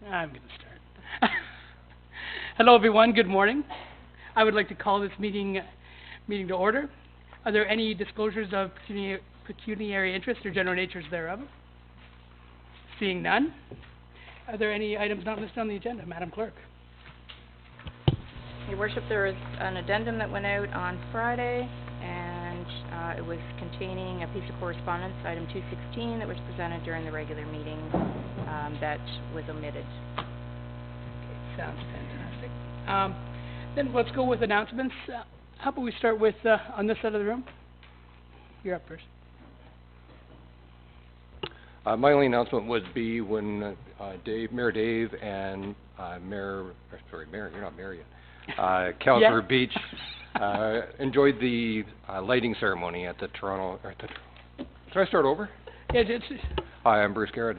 I'm going to start. Hello, everyone. Good morning. I would like to call this meeting to order. Are there any disclosures of pecuniary interest or general natures thereof? Seeing none. Are there any items not listed on the agenda, Madam Clerk? Your Worship, there is an addendum that went out on Friday, and it was containing a piece of correspondence, item 216, that was presented during the regular meeting that was omitted. Okay, sounds fantastic. Then let's go with announcements. How about we start with on this side of the room? You're up first. My only announcement would be when Mayor Dave and Mayor, you're not Mayor yet, Councillor Beach enjoyed the lighting ceremony at the Toronto, should I start over? Yeah, Hi, I'm Bruce Garrett.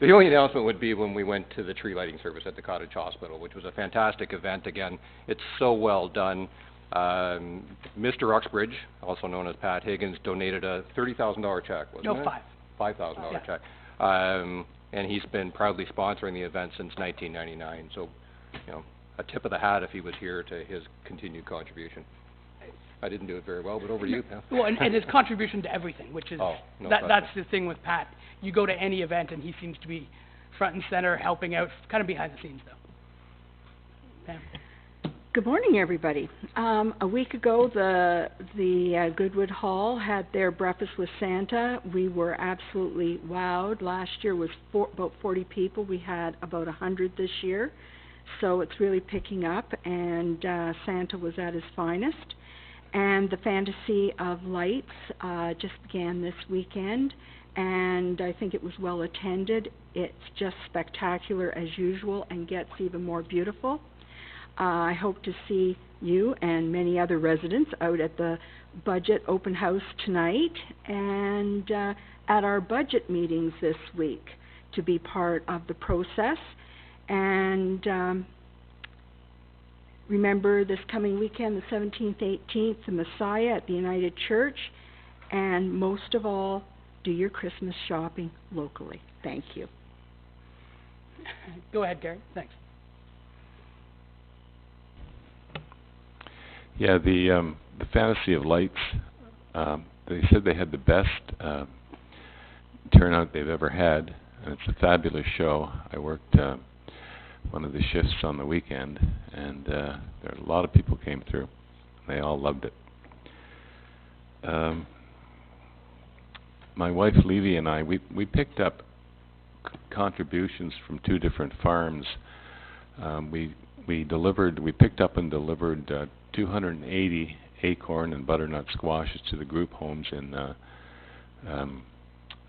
The only announcement would be when we went to the tree lighting service at the Cottage Hospital, which was a fantastic event. Again, it's so well done. Mr. Uxbridge, also known as Pat Higgins, donated a $30,000 check, wasn't it? No, $5,000 check. And he's been proudly sponsoring the event since 1999. So, you know, a tip of the hat if he was here to his continued contribution. I didn't do it very well, but over to you, Pam. Well, and his contribution to everything, which is, that's the thing with Pat. You go to any event and he seems to be front and center, helping out, kind of behind the scenes, though. Pam. Good morning, everybody. A week ago, the Goodwood Hall had their Breakfast with Santa. We were absolutely wowed. Last year was about 40 people. We had about 100 this year. So it's really picking up, and Santa was at his finest. And the Fantasy of Lights just began this weekend, and I think it was well attended. It's just spectacular as usual and gets even more beautiful. I hope to see you and many other residents out at the budget open house tonight and at our budget meetings this week to be part of the process. And remember this coming weekend, the 17th, 18th, the Messiah at the United Church. And most of all, do your Christmas shopping locally. Thank you. Go ahead, Gary. Thanks. Yeah, the Fantasy of Lights, they said they had the best turnout they've ever had, and it's a fabulous show. I worked one of the shifts on the weekend, and there a lot of people came through. They all loved it. My wife Levy and I, we picked up contributions from two different farms. We picked up and delivered 280 acorn and butternut squashes to the group homes in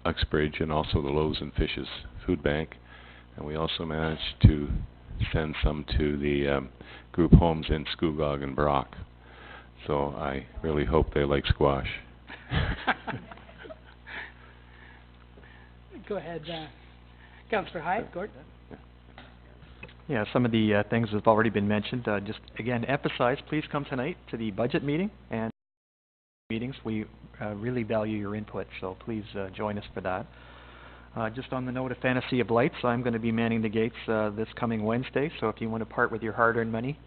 Uxbridge and also the Loaves and Fishes Food Bank. And we also managed to send some to the group homes in Scugog and Brock. So I really hope they like squash. Go ahead, Councillor Hyde. Gordon. Yeah, some of the things have already been mentioned. Just again, emphasize, please come tonight to the budget meeting and meetings. We really value your input, so please join us for that. Just on the note of Fantasy of Lights, I'm going to be manning the gates this coming Wednesday, so if you want to part with your hard-earned money,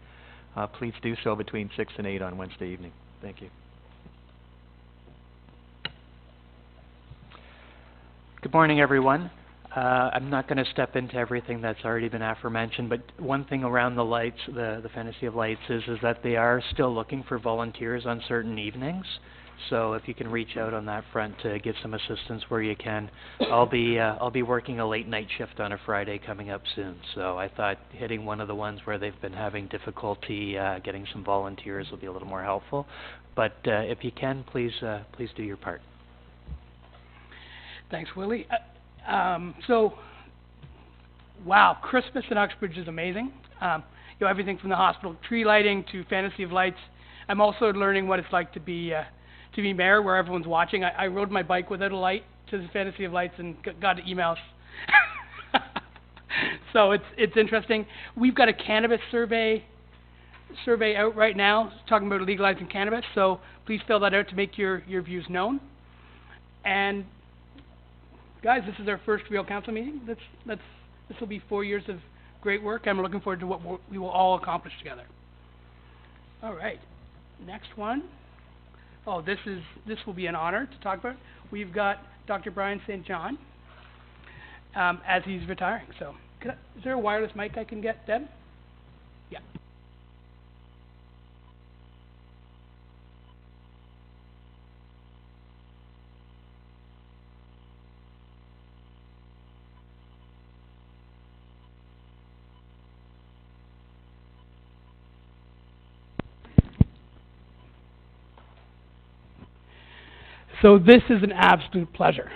please do so between 6 and 8 on Wednesday evening. Thank you. Good morning, everyone. I'm not going to step into everything that's already been aforementioned, but one thing around the lights, the Fantasy of Lights, is that they are still looking for volunteers on certain evenings. So if you can reach out on that front to give some assistance where you can. I'll be working a late night shift on a Friday coming up soon. So I thought hitting one of the ones where they've been having difficulty getting some volunteers will be a little more helpful. But if you can, please do your part. Thanks, Willie. So, wow, Christmas in Uxbridge is amazing. Everything from the hospital tree lighting to Fantasy of Lights. I'm also learning what it's like to be mayor, where everyone's watching. I rode my bike without a light to the Fantasy of Lights and got emails. So it's interesting. We've got a cannabis survey out right now talking about legalizing cannabis. So please fill that out to make your views known. And guys, this is our first real council meeting. This will be 4 years of great work, and we're looking forward to what we will all accomplish together. All right, next one. Oh, this will be an honor to talk about. We've got Dr. Brian St. John, as he's retiring. So, is there a wireless mic I can get, Deb? Yeah. So this is an absolute pleasure.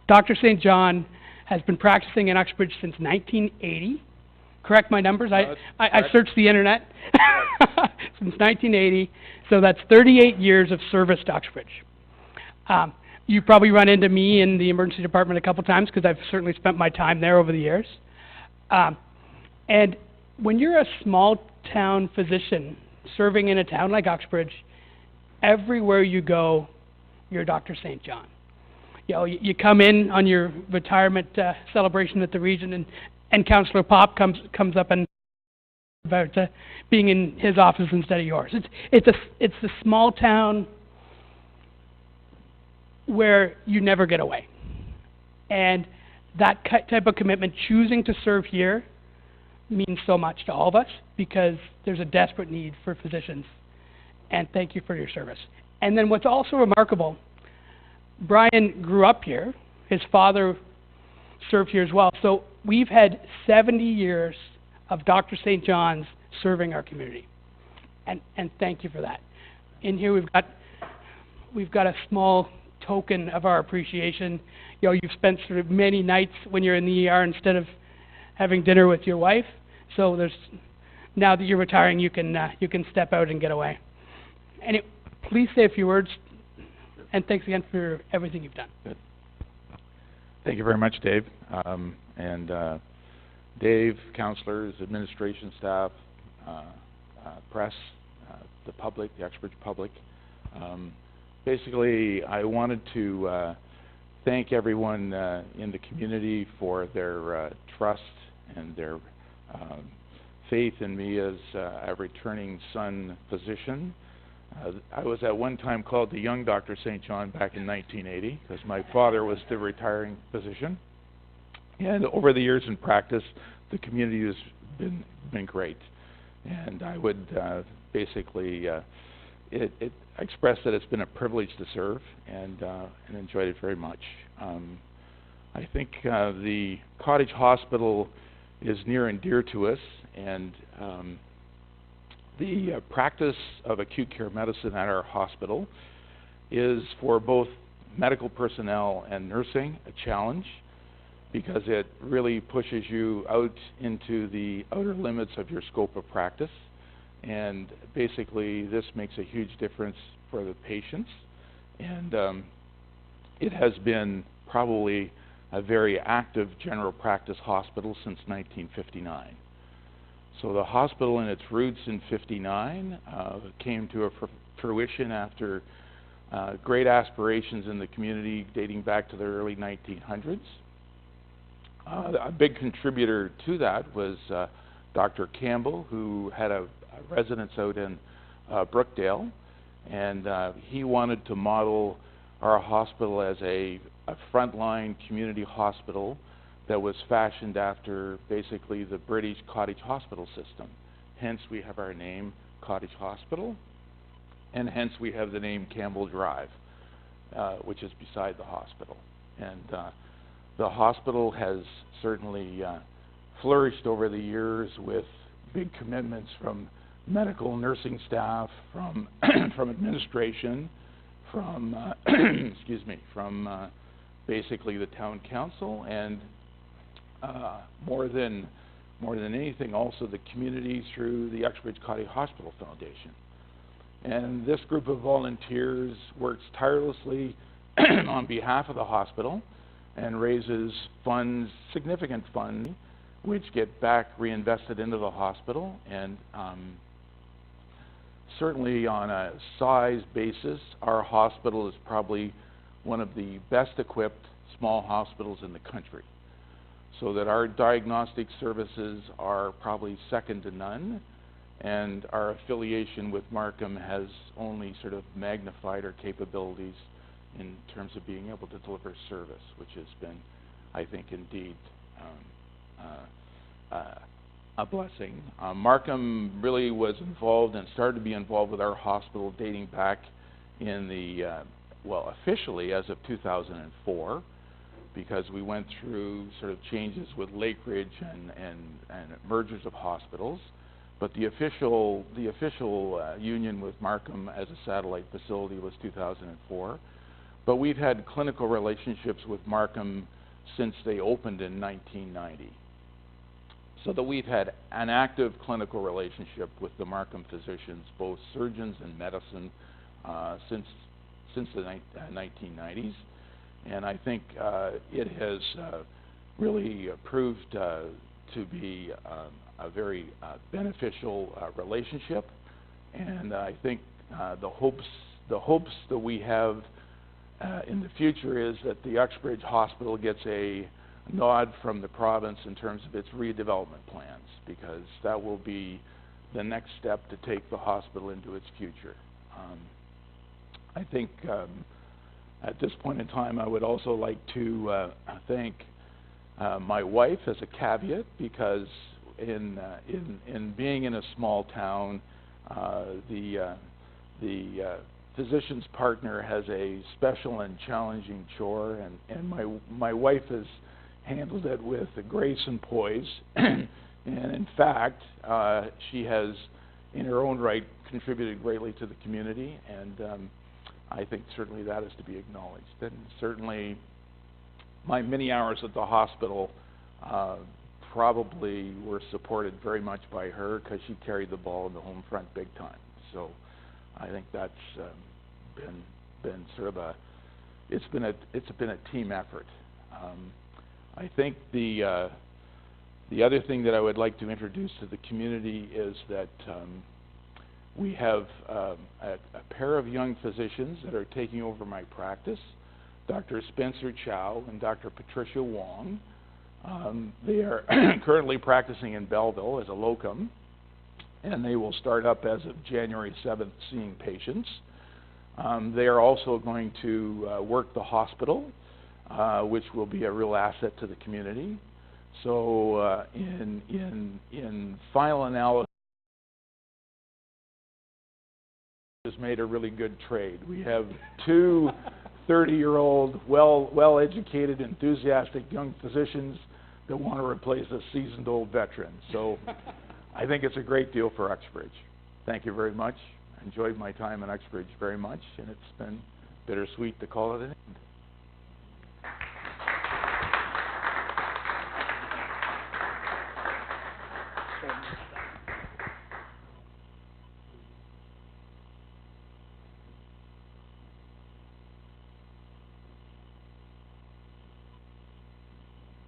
Dr. St. John has been practicing in Uxbridge since 1980. Correct my numbers? I searched the internet. Since 1980. So that's 38 years of service to Uxbridge. You probably run into me in the emergency department a couple times because I've certainly spent my time there over the years. And when you're a small town physician serving in a town like Uxbridge, everywhere you go, you're Dr. St. John. You know, you come in on your retirement celebration at the Region, and Councillor Pop comes up and about being in his office instead of yours. It's a small town where you never get away, and that type of commitment, choosing to serve here, means so much to all of us because there's a desperate need for physicians. And thank you for your service. And then what's also remarkable, Brian grew up here. His father served here as well. So we've had 70 years of Dr. St. John's serving our community. And thank you for that. In here we've got a small token of our appreciation. You know, you've spent sort of many nights when you're in the ER instead of having dinner with your wife. So now that you're retiring, you can step out and get away. Anyway, please say a few words, and thanks again for everything you've done. Good. Thank you very much, Dave. Dave, councillors, administration staff, press, the public, the Uxbridge public. Basically, I wanted to thank everyone in the community for their trust and their faith in me as a returning son physician. I was at one time called the young Dr. St. John back in 1980 because my father was the retiring physician. And over the years in practice, the community has been great. And I would basically express that it's been a privilege to serve and enjoyed it very much. I think the Cottage Hospital is near and dear to us, and the practice of acute care medicine at our hospital is for both medical personnel and nursing a challenge because it really pushes you out into the outer limits of your scope of practice, and basically this makes a huge difference for the patients, and it has been probably a very active general practice hospital since 1959. So the hospital in its roots in ~59 came to a fruition after great aspirations in the community dating back to the early 1900s. A big contributor to that was Dr. Campbell, who had a residence out in Brookdale, and he wanted to model our hospital as a frontline community hospital that was fashioned after basically the British cottage hospital system. Hence we have our name, Cottage Hospital, and hence we have the name Campbell Drive, which is beside the hospital. And the hospital has certainly flourished over the years with big commitments from medical nursing staff, from from administration, from excuse me, from basically the town council, and more than anything, also the community through the Uxbridge Cottage Hospital Foundation. And this group of volunteers works tirelessly on behalf of the hospital and raises funds, significant funds, which get back reinvested into the hospital. And certainly on a size basis, our hospital is probably one of the best equipped small hospitals in the country. So that our diagnostic services are probably second to none, and our affiliation with Markham has only sort of magnified our capabilities in terms of being able to deliver service, which has been, I think, indeed a blessing. Markham really was involved and started to be involved with our hospital dating back in the, well, officially as of 2004, because we went through sort of changes with Lakeridge and mergers of hospitals. But the official union with Markham as a satellite facility was 2004. But we've had clinical relationships with Markham since they opened in 1990. So that we've had an active clinical relationship with the Markham physicians, both surgeons and medicine, since the 1990s. And I think it has really proved to be a very beneficial relationship. And I think the hopes that we have in the future is that the Uxbridge Hospital gets a nod from the province in terms of its redevelopment plans, because that will be the next step to take the hospital into its future. I think at this point in time, I would also like to thank my wife as a caveat, because in being in a small town, the physician's partner has a special and challenging chore, and my wife has handled it with grace and poise. And in fact, she has, in her own right, contributed greatly to the community, and I think certainly that is to be acknowledged. And certainly my many hours at the hospital probably were supported very much by her, because she carried the ball in the home front big time. So I think that's been sort of it's been a team effort. I think the other thing that I would like to introduce to the community is that we have a pair of young physicians that are taking over my practice, Dr. Spencer Chow and Dr. Patricia Wong. They are currently practicing in Belleville as a locum, and they will start up as of January 7th seeing patients. They are also going to work the hospital, which will be a real asset to the community. So in final analysis, has made a really good trade. We have two 30-year-old, well-educated, enthusiastic young physicians that want to replace a seasoned old veteran. So I think it's a great deal for Uxbridge. Thank you very much. I enjoyed my time in Uxbridge very much, and it's been bittersweet to call it an end.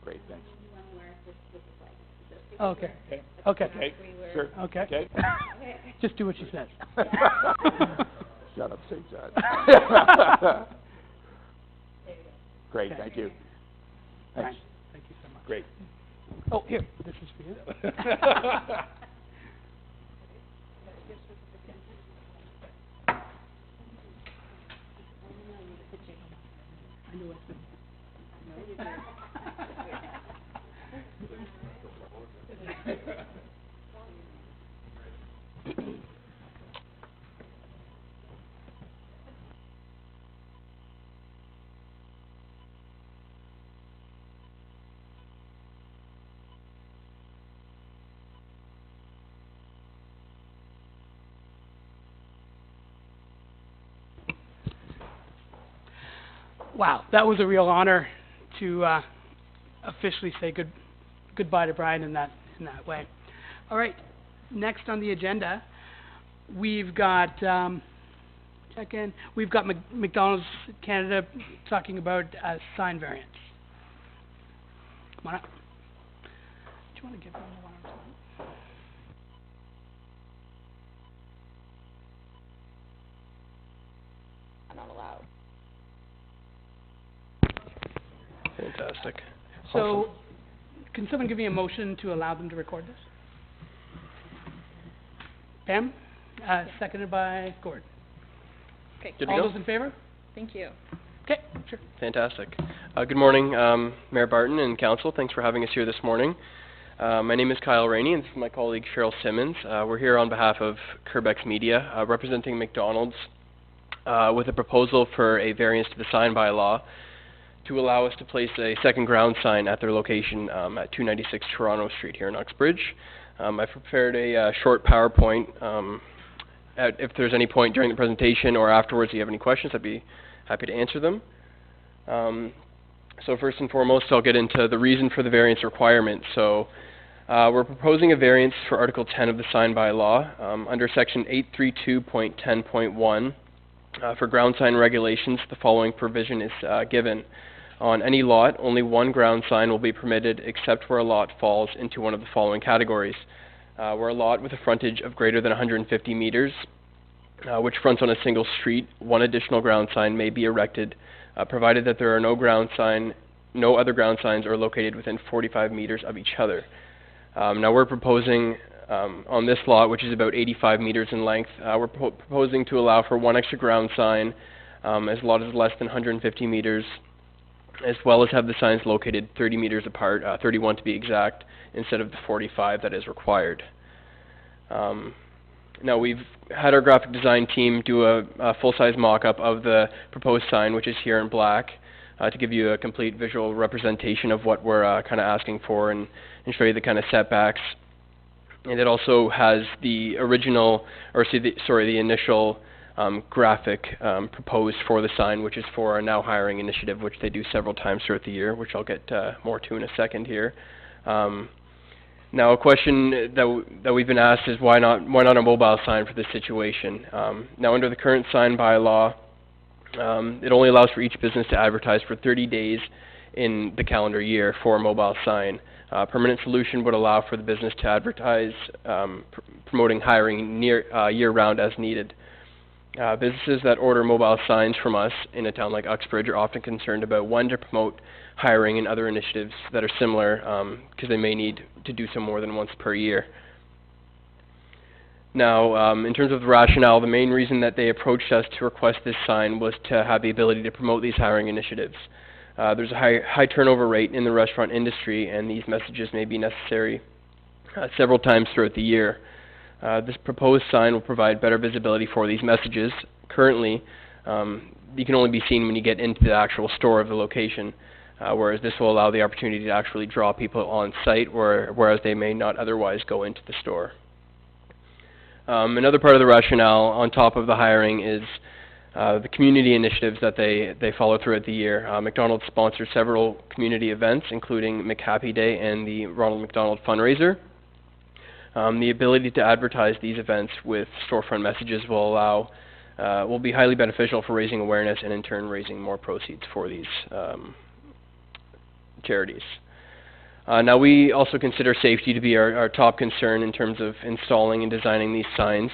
Great, thanks. Okay. Okay. Okay. Okay. Sure. Okay. Okay. Just do what she says. Shut up, St. John. Great, Okay. thank you. Brian, Thanks. thank you so much. Great. Oh, here, this is for you. I knew it's Wow, that was a real honor to officially say goodbye to Brian in that way. All right, next on the agenda, we've got We've got McDonald's Canada talking about sign variants. Come on up. Do you want to give them the one or two? Not allowed. Fantastic. So, can someone give me a motion to allow them to record this? Pam? Seconded by Gord. Good to All go? those in favor? Thank you. Okay, sure. Fantastic. Good morning, Mayor Barton and Council. Thanks for having us here this morning. My name is Kyle Rainey, and this is my colleague Cheryl Simmons. We're here on behalf of Kerbex Media, representing McDonald's, with a proposal for a variance to the sign bylaw to allow us to place a second ground sign at their location at 296 Toronto Street here in Uxbridge. I've prepared a short PowerPoint. If there's any point during the presentation or afterwards you have any questions, I'd be happy to answer them. So first and foremost, I'll get into the reason for the variance requirement. So we're proposing a variance for Article 10 of the sign bylaw. Under Section 832.10.1, for ground sign regulations, the following provision is given. On any lot, only one ground sign will be permitted except where a lot falls into one of the following categories. Where a lot with a frontage of greater than 150 meters, which fronts on a single street, one additional ground sign may be erected, provided that there are no other ground signs are located within 45 meters of each other. Now we're proposing on this lot, which is about 85 meters in length, we're proposing to allow for one extra ground sign as the lot is less than 150 meters, as well as have the signs located 30 meters apart, 31 to be exact, instead of the 45 that is required. Now we've had our graphic design team do a full-size mock-up of the proposed sign, which is here in black, to give you a complete visual representation of what we're kind of asking for and show you the kind of setbacks. And it also has the original, the initial graphic proposed for the sign, which is for our Now Hiring initiative, which they do several times throughout the year, which I'll get more to in a second here. Now, a question that we've been asked is why not a mobile sign for this situation? Now, under the current sign bylaw, it only allows for each business to advertise for 30 days in the calendar year for a mobile sign. Permanent solution would allow for the business to advertise promoting hiring year-round as needed. Businesses that order mobile signs from us in a town like Uxbridge are often concerned about when to promote hiring and other initiatives that are similar, because they may need to do so more than once per year. Now, in terms of the rationale, the main reason that they approached us to request this sign was to have the ability to promote these hiring initiatives. There's a high turnover rate in the restaurant industry, and these messages may be necessary several times throughout the year. This proposed sign will provide better visibility for these messages. Currently, you can only be seen when you get into the actual store of the location, whereas this will allow the opportunity to actually draw people on site, whereas they may not otherwise go into the store. Another part of the rationale on top of the hiring is the community initiatives that they follow throughout the year. McDonald's sponsors several community events, including McHappy Day and the Ronald McDonald Fundraiser. The ability to advertise these events with storefront messages will be highly beneficial for raising awareness and in turn raising more proceeds for these charities. Now we also consider safety to be our top concern in terms of installing and designing these signs.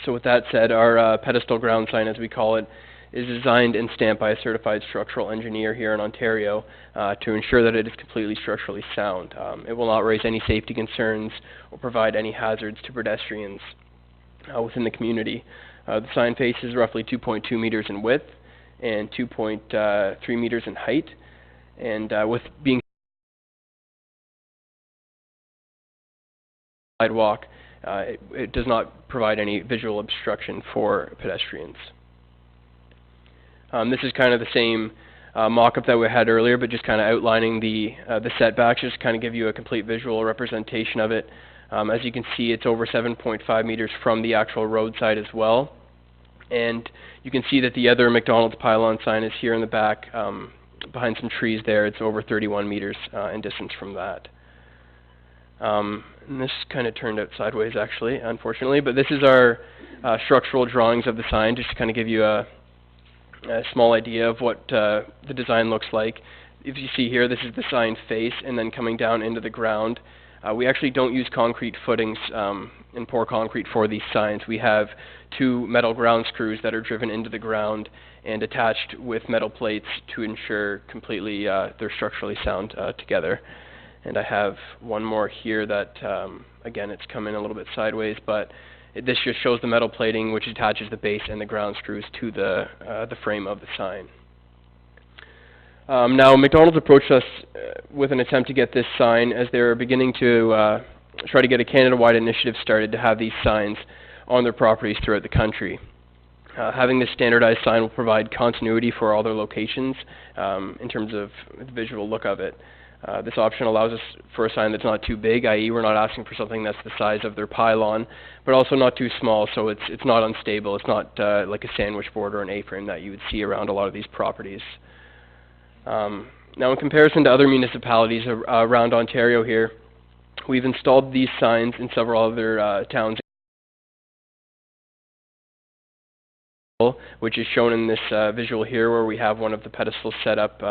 So with that said, our pedestal ground sign, as we call it, is designed and stamped by a certified structural engineer here in Ontario to ensure that it is completely structurally sound. It will not raise any safety concerns or provide any hazards to pedestrians within the community. The sign face is roughly 2.2 meters in width and 2.3 meters in height, and with being sidewalk, it does not provide any visual obstruction for pedestrians. This is kind of the same mock-up that we had earlier, but just kind of outlining the setbacks, just kind of give you a complete visual representation of it. As you can see, it's over 7.5 meters from the actual roadside as well. And you can see that the other McDonald's pylon sign is here in the back, behind some trees there. It's over 31 meters in distance from that. And this kind of turned out sideways, actually, unfortunately. But this is our structural drawings of the sign, just to kind of give you a small idea of what the design looks like. If you see here, this is the sign face, and then coming down into the ground, We actually don't use concrete footings and pour concrete for these signs. We have 2 metal ground screws that are driven into the ground and attached with metal plates to ensure completely they're structurally sound together. And I have one more here that, again, it's come in a little bit sideways, but this just shows the metal plating which attaches the base and the ground screws to the frame of the sign. Now, McDonald's approached us with an attempt to get this sign as they were beginning to try to get a Canada-wide initiative started to have these signs on their properties throughout the country. Having this standardized sign will provide continuity for all their locations in terms of the visual look of it. This option allows us for a sign that's not too big, i.e. we're not asking for something that's the size of their pylon, but also not too small, so it's not unstable. It's not like a sandwich board or an A-frame that you would see around a lot of these properties. Now, in comparison to other municipalities around Ontario here, we've installed these signs in several other towns, which is shown in this visual here, where we have one of the pedestals set up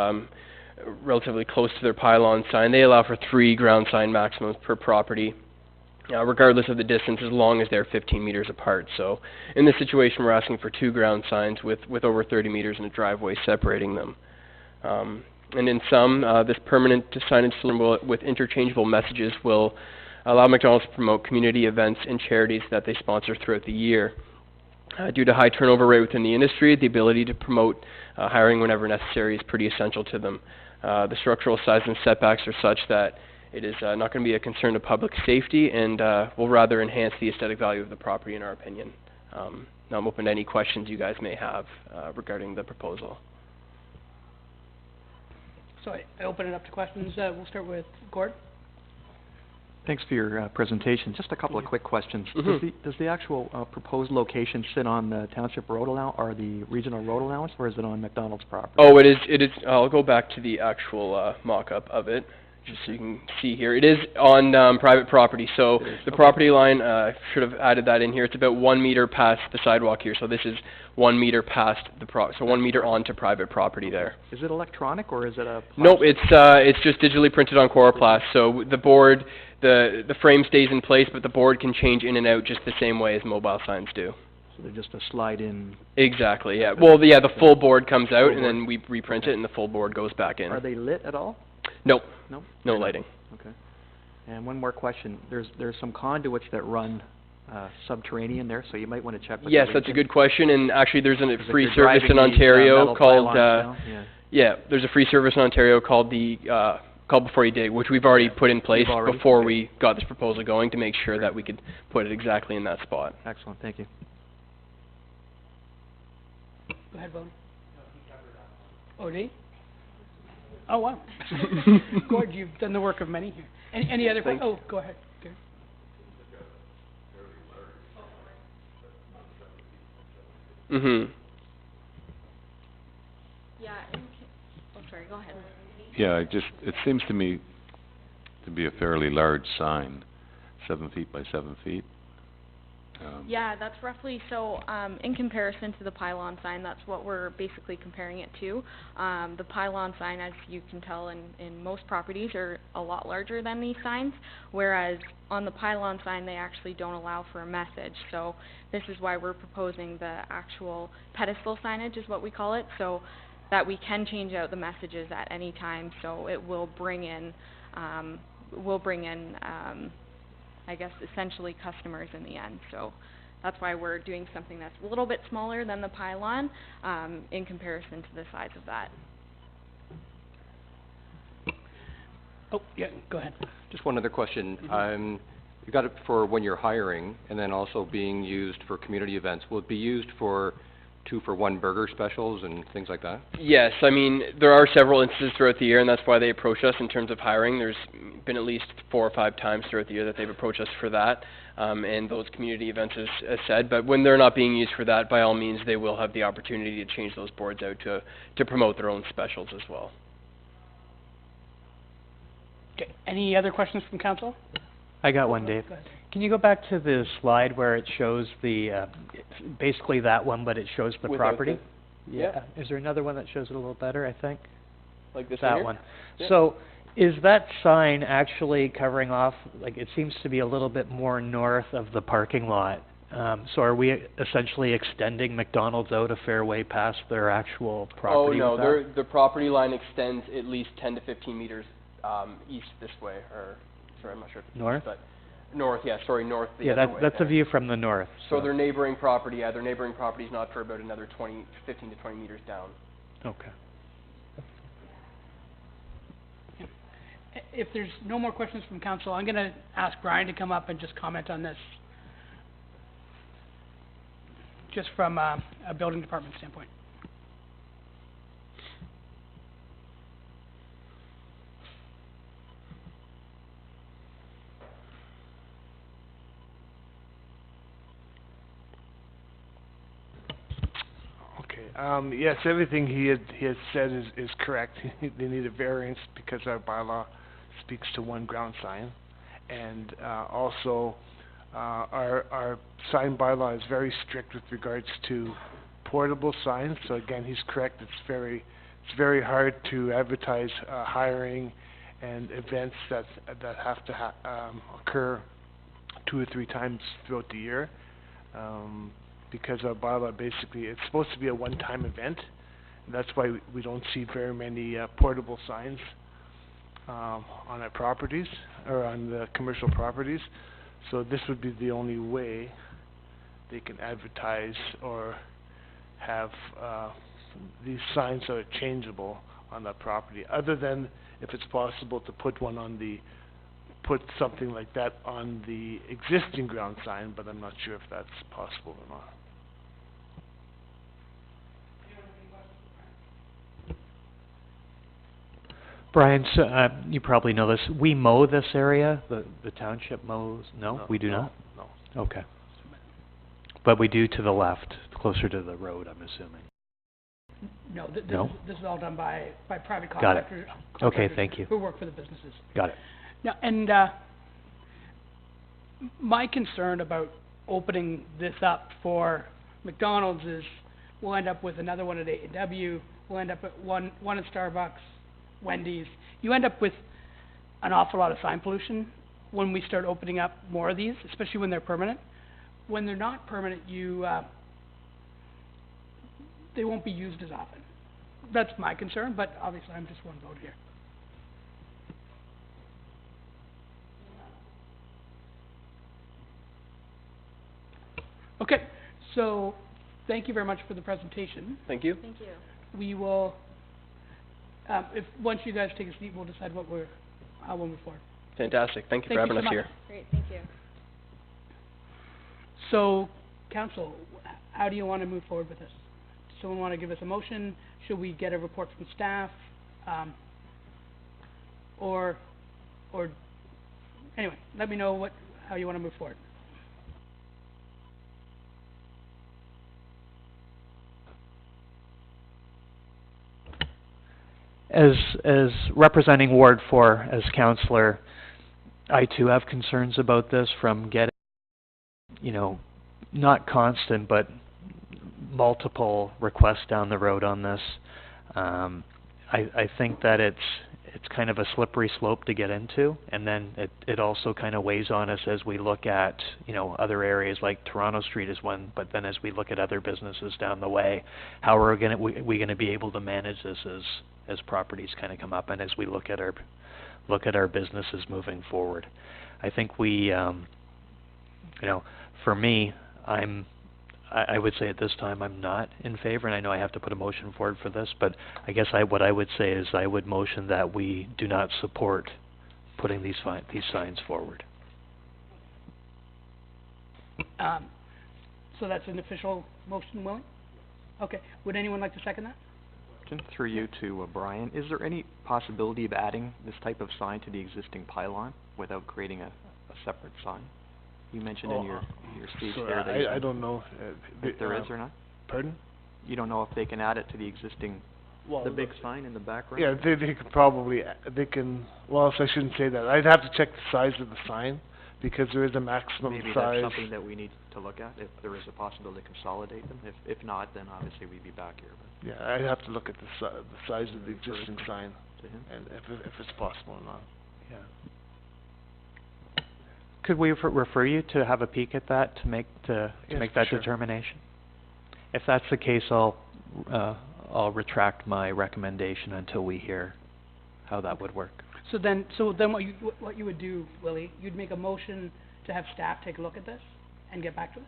relatively close to their pylon sign. They allow for 3 ground sign maximums per property, regardless of the distance, as long as they're 15 meters apart. So in this situation, we're asking for 2 ground signs with over 30 meters in a driveway separating them. And in some, this permanent signage system with interchangeable messages will allow McDonald's to promote community events and charities that they sponsor throughout the year. Due to high turnover rate within the industry, the ability to promote hiring whenever necessary is pretty essential to them. The structural size and setbacks are such that it is not going to be a concern to public safety and will rather enhance the aesthetic value of the property, in our opinion. Now I'm open to any questions you guys may have regarding the proposal. So I open it up to questions. We'll start with Gord. Thanks for your presentation. Just a couple of quick questions. Does the actual proposed location sit on the township road allowance or the regional road allowance, or is it on McDonald's property? Oh, it is. I'll go back to the actual mock-up of it, just so you can see here. It is on private property, so the property line, I should have added that in here. It's about 1 meter past the sidewalk here, so this is 1 meter past the so 1 meter onto private property there. Is it electronic or is it a... Nope, it's just digitally printed on Coroplast, so the board, the frame stays in place, but the board can change in and out just the same way as mobile signs do. So they're just a slide-in... Exactly, yeah. Well, the full board comes out, and then we reprint it, and the full board goes back in. Are they lit at all? Nope. No? No lighting. Okay. And one more question. There's some conduits that run subterranean there, so you might want to check with Yes, the that's a region. good question, and actually there's a Because if free you're service driving in these, Ontario metal called pylons down, yeah, there's a free service in Ontario called the Call Before You Dig, which we've already put in place before we got this proposal going to make sure that we could put it exactly in that spot. Excellent, thank you. Go ahead, Bodie. Odie? Oh, wow. Gord, you've done the work of many here. Any other questions? Oh, go ahead. Gary. Yeah, oh, sorry, go ahead. Yeah, it seems to me to be a fairly large sign, 7 feet by 7 feet. Yeah, that's roughly, so, in comparison to the pylon sign, that's what we're basically comparing it to. The pylon sign, as you can tell in most properties, are a lot larger than these signs, whereas on the pylon sign, they actually don't allow for a message. So this is why we're proposing the actual pedestal signage, is what we call it, so that we can change out the messages at any time, so it will bring in, I guess, essentially customers in the end. So that's why we're doing something that's a little bit smaller than the pylon in comparison to the size of that. Oh, yeah, go ahead. Just one other question. You got it for when you're hiring, and then also being used for community events. Will it be used for 2-for-1 burger specials and things like that? Yes, I mean, there are several instances throughout the year, and that's why they approach us in terms of hiring. There's been at least 4 or 5 times throughout the year that they've approached us for that, and those community events, as said. But when they're not being used for that, by all means, they will have the opportunity to change those boards out to promote their own specials as well. Okay, any other questions from council? I got one, Dave. Go ahead. Can you go back to the slide where it shows the, basically that one, but it shows the Without property? Yeah. Is there another one that shows it a little better, I think? Like this That here? one. Yeah. So, Is that sign actually covering off, like, it seems to be a little bit more north of the parking lot. So are we essentially extending McDonald's out a fair way past their actual property Oh, with no, that? the property line extends at least 10 to 15 meters, east this way, or, sorry, I'm not sure if it's North? east, but north, yeah, sorry, north the Yeah, other way. that's a there. view from the north, So their neighboring property, yeah, their neighboring property is not for about another 15 to 20 meters down. Okay. If there's no more questions from council, I'm gonna ask Brian to come up and just comment on this. Just from a building department standpoint. Okay, yes, everything he has said is correct. They need a variance because our bylaw speaks to one ground sign. And, also, our sign bylaw is very strict with regards to portable signs. So again, he's correct. It's very hard to advertise hiring and events that have to occur 2 or 3 times throughout the year. Because our bylaw basically, it's supposed to be a one-time event. And that's why we don't see very many portable signs on our properties or on the commercial properties. So this would be the only way they can advertise or have these signs that are changeable on that property, other than if it's possible to put something like that on the existing ground sign, but I'm not sure if that's possible or not. Brian, so, you probably know this. We mow this area? The township mows? No, we do not? No. Okay. But we do to the left, closer to the road, I'm assuming. No, No? this is all done by private Got it. contractors. Okay, thank you. Who work for the businesses. Got it. Now, and, my concern about opening this up for McDonald's is we'll end up with another one at A&W, we'll end up at one at Starbucks, Wendy's. You end up with an awful lot of sign pollution when we start opening up more of these, especially when they're permanent. When they're not permanent, they won't be used as often. That's my concern, but obviously I'm just one vote here. Okay, so thank you very much for the presentation. Thank you. Thank you. We will, once you guys take a seat, we'll decide how we'll move forward. Fantastic. Thank you for Thank having you so us much. here. Great, thank you. So, council, how do you want to move forward with this? Someone want to give us a motion? Should we get a report from staff? Or anyway, let me know how you want to move forward. As representing Ward 4 as councillor, I too have concerns about this from getting, not constant, but multiple requests down the road on this. I think that it's kind of a slippery slope to get into, and then it also kind of weighs on us as we look at, other areas like Toronto Street is one, but then as we look at other businesses down the way, how are we gonna be able to manage this as properties kind of come up and as we look at our businesses moving forward. I think we, for me, I would say at this time I'm not in favor, and I know I have to put a motion forward for this, but I guess what I would say is I would motion that we do not support putting these signs forward. So that's an official motion, Willie? Okay, would anyone like to second that? Through you to Brian, is there any possibility of adding this type of sign to the existing pylon without creating a separate sign? You mentioned in your speech there that I don't know if there is or not. Pardon? You don't know if they can add it to the existing, Well, the big sign in the background? Yeah, they could probably, well, so I shouldn't say that. I'd have to check the size of the sign, because there is a maximum Maybe size. that's something that we need to look at, if there is a possibility to consolidate them. If not, then obviously we'd be back here. But Yeah, I'd have to look at the size of the existing sign. to him. and if it's possible or not, yeah. Could we refer you to have a peek at that to make Yes, that sure. determination? If that's the case, I'll retract my recommendation until we hear how that would work. So then what you would do, Willie, you'd make a motion to have staff take a look at this and get back to us?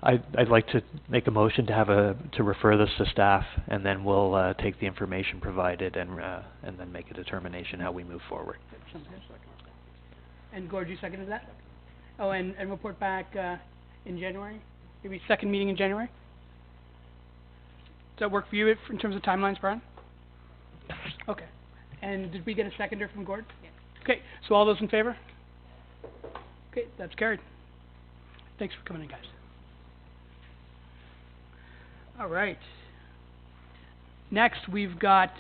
I'd like to make a motion to refer this to staff, and then we'll take the information provided and then make a determination how we move forward. And Gord, you seconded that? Oh, and report back in January? Maybe second meeting in January? Does that work for you in terms of timelines, Brian? Okay. And did we get a seconder from Gord? Yes. Okay, so all those in favor? Okay, that's carried. Thanks for coming in, guys. All right. Next, we've got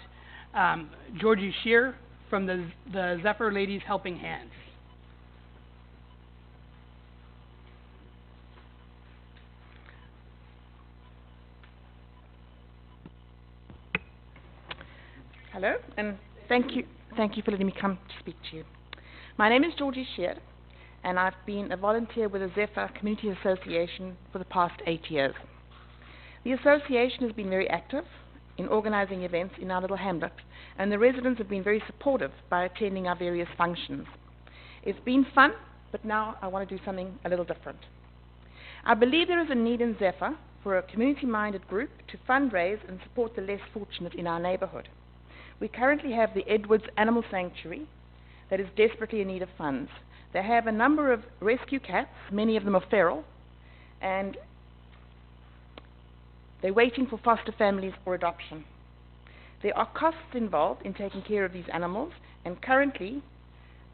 Georgie Shear from the Zephyr Ladies Helping Hands. Hello, and thank you for letting me come to speak to you. My name is Georgie Shear, and I've been a volunteer with the Zephyr Community Association for the past 8 years. The association has been very active in organizing events in our little hamlet, and the residents have been very supportive by attending our various functions. It's been fun, but now I want to do something a little different. I believe there is a need in Zephyr for a community-minded group to fundraise and support the less fortunate in our neighborhood. We currently have the Edwards Animal Sanctuary that is desperately in need of funds. They have a number of rescue cats, many of them are feral, and they're waiting for foster families or adoption. There are costs involved in taking care of these animals, and currently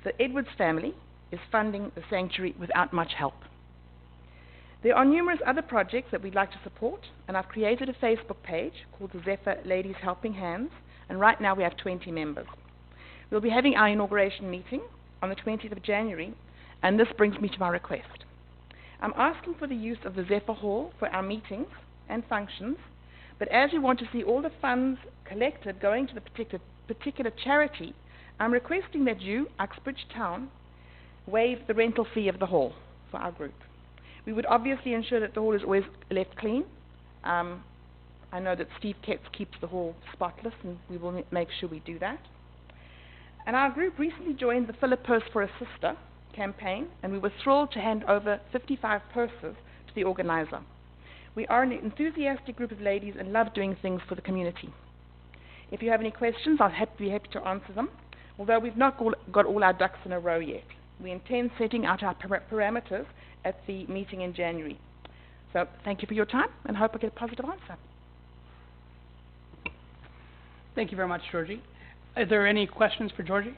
the Edwards family is funding the sanctuary without much help. There are numerous other projects that we'd like to support, and I've created a Facebook page called the Zephyr Ladies Helping Hands, and right now we have 20 members. We'll be having our inauguration meeting on the 20th of January, and this brings me to my request. I'm asking for the use of the Zephyr Hall for our meetings and functions, but as we want to see all the funds collected going to the particular charity, I'm requesting that you, Uxbridge Town, waive the rental fee of the hall for our group. We would obviously ensure that the hall is always left clean. I know that Steve keeps the hall spotless, and we will make sure we do that. And our group recently joined the Fill a Purse for a Sister campaign, and we were thrilled to hand over 55 purses to the organizer. We are an enthusiastic group of ladies and love doing things for the community. If you have any questions, I'll be happy to answer them, although we've not got all our ducks in a row yet. We intend setting out our parameters at the meeting in January. So thank you for your time, and hope I get a positive answer. Thank you very much, Georgie. Are there any questions for Georgie?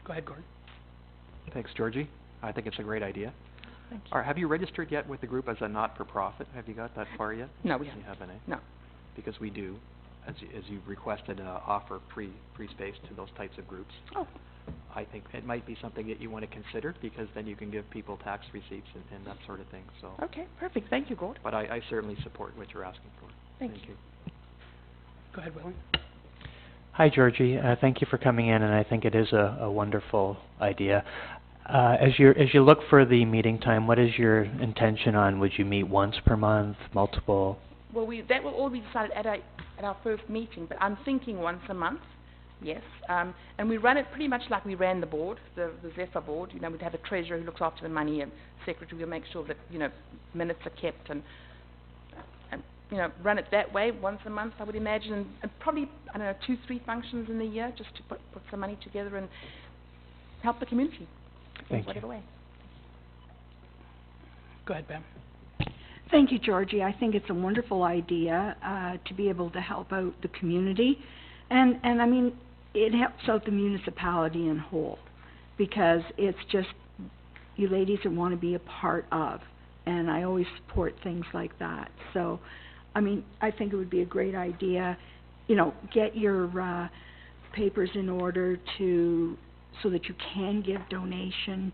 Go ahead, Gordon. Thanks, Georgie. I think it's a great idea. Thank you. Have you registered yet with the group as a not-for-profit? Have you got that far yet? No, we haven't. You haven't, eh? No. Because we do, as you requested, offer free space to those types of groups. Oh. I think it might be something that you want to consider, because then you can give people tax receipts and that sort of thing. So. Okay, perfect. Thank you, Gord. But I certainly support what you're asking for. Thank you. Go ahead, Willie. Hi, Georgie. Thank you for coming in, and I think it is a wonderful idea. As you look for the meeting time, what is your intention on? Would you meet once per month, multiple? Well, that will all be decided at our first meeting, but I'm thinking once a month. Yes, and we run it pretty much like we ran the board, the Zephyr board. You know, we'd have a treasurer who looks after the money, and secretary will make sure that minutes are kept, and run it that way once a month, I would imagine, and probably 2-3 functions in the year, just to put some money together and help the community. Thank whatever you. way. Go ahead, Pam. Thank you, Georgie. I think it's a wonderful idea to be able to help out the community. And I mean, it helps out the municipality in whole, because it's just you ladies that want to be a part of, and I always support things like that. So, I mean, I think it would be a great idea, get your papers in order so that you can give donation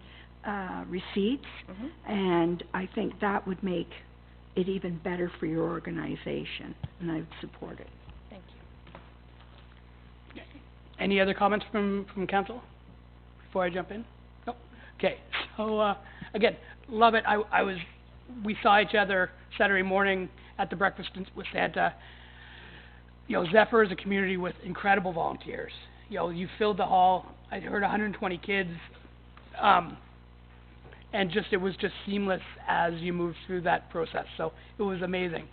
receipts, and I think that would make it even better for your organization, and I would support it. Any other comments from council before I jump in? Nope. Okay, so, again, love it. We saw each other Saturday morning at the Breakfast with Santa. You know, Zephyr is a community with incredible volunteers. You know, you filled the hall. I heard 120 kids. And it was just seamless as you moved through that process. So it was amazing.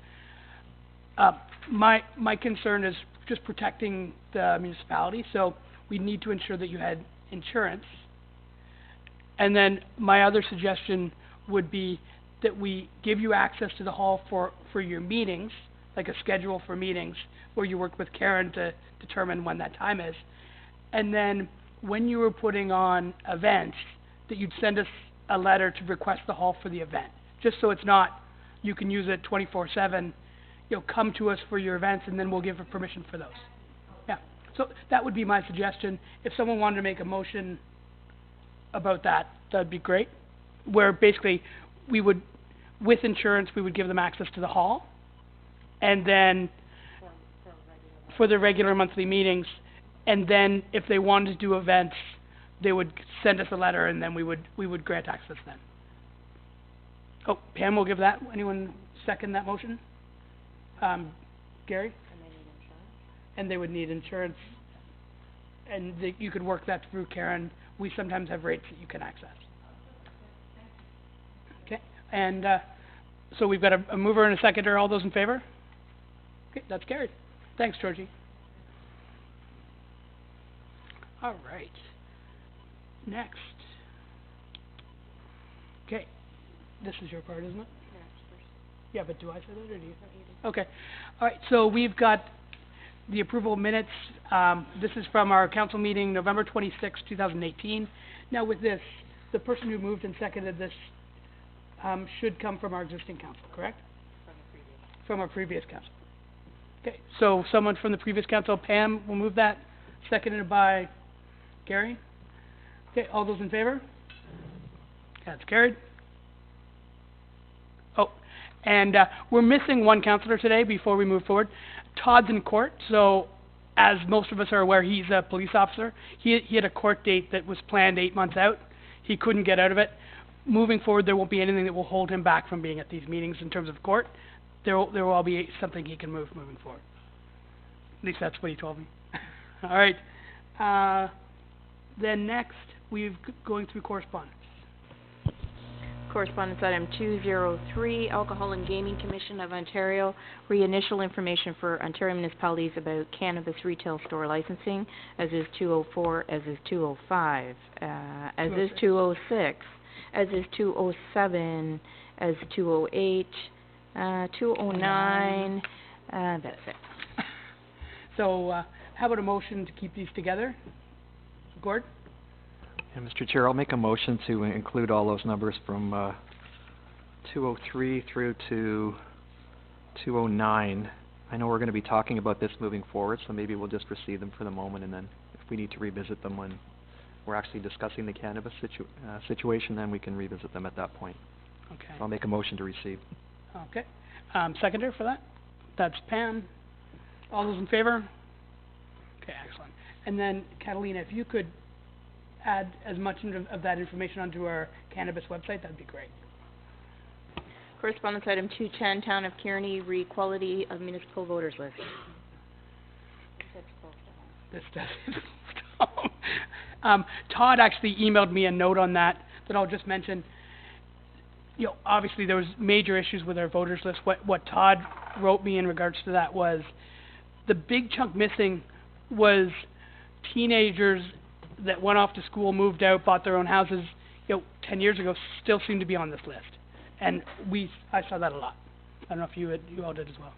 My concern is just protecting the municipality. So we need to ensure that you had insurance. And then my other suggestion would be that we give you access to the hall for your meetings, like a schedule for meetings, where you work with Karen to determine when that time is. And then when you were putting on events, that you'd send us a letter to request the hall for the event, just so it's not, you can use it 24/7, you know, come to us for your events and then we'll give permission for those. Yeah, so that would be my suggestion. If someone wanted to make a motion about that, that'd be great, where basically we would, with insurance, we would give them access to the hall, and then for the regular monthly meetings, and then if they wanted to do events, they would send us a letter, and then we would grant access then. Oh, Pam will give that. Anyone second that motion? Gary? And they would need insurance, and you could work that through Karen. We sometimes have rates that you can access. Okay, and so we've got a mover and a seconder. All those in favor? Okay, that's carried. Thanks, Georgie. All right. Next. Okay. This is your part, isn't it? Yeah, but do I say that, or do you? Okay. All right, so we've got the approval of minutes. This is from our council meeting, November 26, 2018. Now with this, the person who moved and seconded this should come from our existing council, correct? From our previous council. Okay, so someone from the previous council, Pam, will move that, seconded by Gary. Okay, all those in favor? That's carried. Oh, and we're missing one councillor today before we move forward. Todd's in court, so as most of us are aware, he's a police officer. He had a court date that was planned 8 months out. He couldn't get out of it. Moving forward, there won't be anything that will hold him back from being at these meetings in terms of court. There will all be something he can move moving forward. At least that's what he told me. All right. Then next, we're going through correspondence. Correspondence item 203, Alcohol and Gaming Commission of Ontario, re-initial information for Ontario municipalities about cannabis retail store licensing, as is 204, as is 205, as is 206, as is 207, as 208, 209, that's it. So, how about a motion to keep these together? Gord? And Mr. Chair, I'll make a motion to include all those numbers from 203 through to 209. I know we're going to be talking about this moving forward, so maybe we'll just receive them for the moment, and then if we need to revisit them when we're actually discussing the cannabis situation, then we can revisit them at that point. Okay. I'll make a motion to receive. Okay. Seconder for that? That's Pam. All those in favor? Okay, excellent. And then, Catalina, if you could add as much of that information onto our cannabis website, that'd be great. Correspondence item 210, Town of Kearney, re-quality of municipal voters list. This does. Todd actually emailed me a note on that I'll just mention. You know, obviously there was major issues with our voters list. What Todd wrote me in regards to that was the big chunk missing was teenagers that went off to school, moved out, bought their own houses, 10 years ago, still seem to be on this list. And I saw that a lot. I don't know if you all did as well.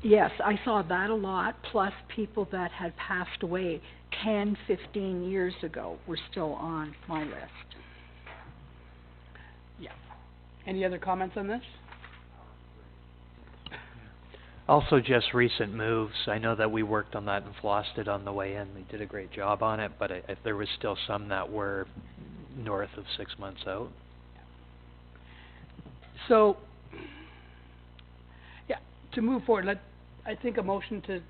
Yes, I saw that a lot, plus people that had passed away 10, 15 years ago were still on my list. Yeah. Any other comments on this? Also, just recent moves. I know that we worked on that and flossed it on the way in. They did a great job on it, but there was still some that were north of 6 months out. So, yeah, to move forward, I think a motion to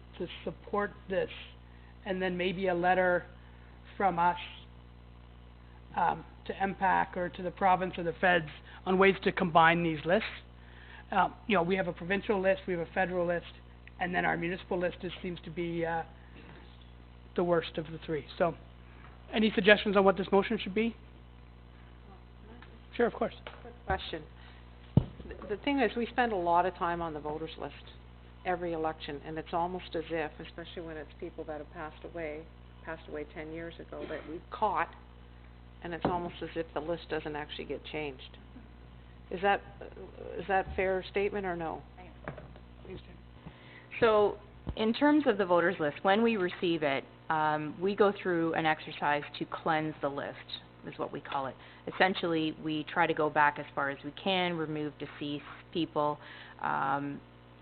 support this and then maybe a letter from us to MPAC or to the province or the feds on ways to combine these lists. You know, we have a provincial list, we have a federal list, and then our municipal list seems to be the worst of the three. So, any suggestions on what this motion should be? Sure, of course. Quick question. The thing is, we spend a lot of time on the voters list every election, and it's almost as if, especially when it's people that have passed away 10 years ago, that we've caught, and it's almost as if the list doesn't actually get changed. Is that a fair statement or no? So, in terms of the voters list, when we receive it, we go through an exercise to cleanse the list, is what we call it. Essentially, we try to go back as far as we can, remove deceased people,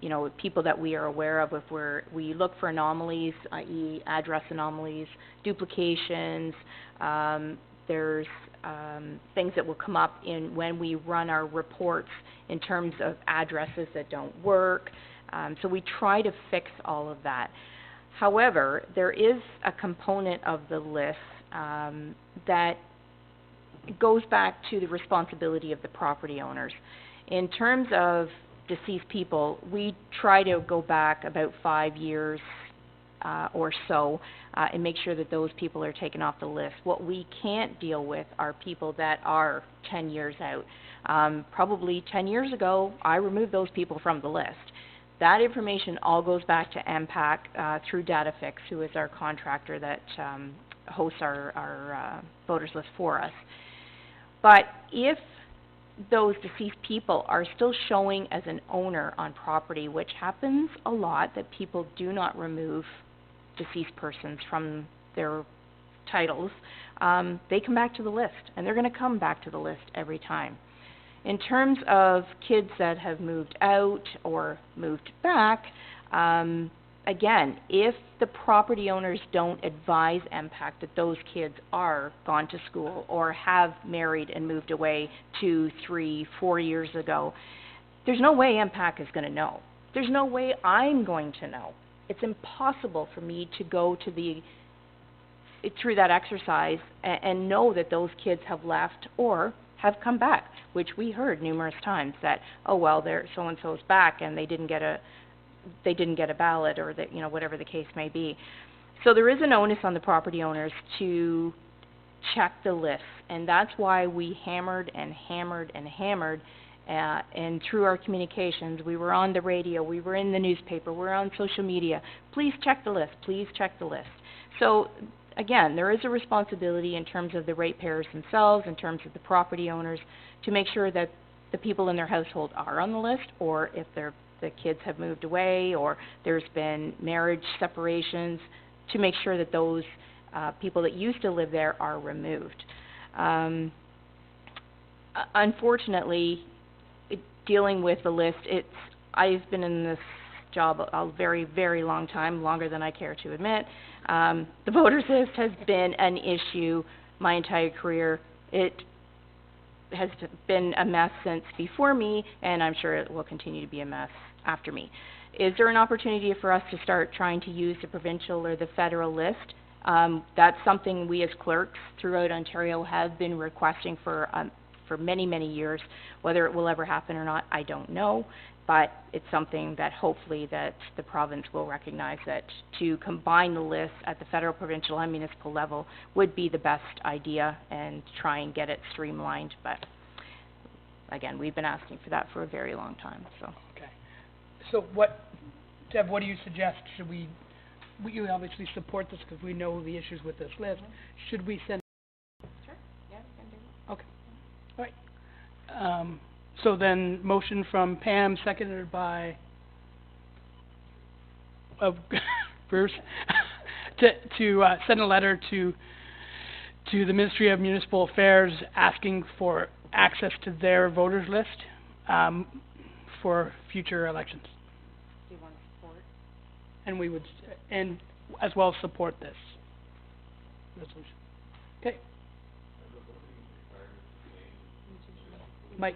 you know, people that we are aware of. If we look for anomalies, i.e. address anomalies, duplications, there's things that will come up in when we run our reports in terms of addresses that don't work. So we try to fix all of that. However, there is a component of the list that goes back to the responsibility of the property owners. In terms of deceased people, we try to go back about 5 years or so and make sure that those people are taken off the list. What we can't deal with are people that are 10 years out. Probably 10 years ago, I removed those people from the list. That information all goes back to MPAC through DataFix, who is our contractor that hosts our voters list for us. But if those deceased people are still showing as an owner on property, which happens a lot, that people do not remove deceased persons from their titles, they come back to the list, and they're going to come back to the list every time. In terms of kids that have moved out or moved back, again, if the property owners don't advise MPAC that those kids are gone to school or have married and moved away 2, 3, 4 years ago, there's no way MPAC is going to know. There's no way I'm going to know. It's impossible for me to go to through that exercise and know that those kids have left or have come back, which we heard numerous times that, oh well, they're so and so's back and they didn't get a ballot, or that, you know, whatever the case may be. So there is an onus on the property owners to check the lists, and that's why we hammered and hammered and hammered, and through our communications, we were on the radio, we were in the newspaper, we're on social media. Please check the list. Please check the list. So again, there is a responsibility in terms of the ratepayers themselves, in terms of the property owners, to make sure that the people in their household are on the list, or if the kids have moved away or there's been marriage separations, to make sure that those people that used to live there are removed. Unfortunately, dealing with the list, I've been in this job a very, very long time, longer than I care to admit. The voters list has been an issue my entire career. It has been a mess since before me, and I'm sure it will continue to be a mess after me. Is there an opportunity for us to start trying to use the provincial or the federal list? That's something we as clerks throughout Ontario have been requesting for many, many years. Whether it will ever happen or not, I don't know, but it's something that hopefully that the province will recognize, that to combine the lists at the federal, provincial, and municipal level would be the best idea, and try and get it streamlined. But again, we've been asking for that for a very long time. So. Okay. So Deb, what do you suggest? Should we obviously support this because we know the issues with this list. Should we send? Sure. Yeah, we can do it. Okay. All right. So then, motion from Pam, seconded by Bruce, to send a letter to the Ministry of Municipal Affairs asking for access to their voters list for future elections. Do you want to support? And we would, and as well as support this resolution. Okay. Mike.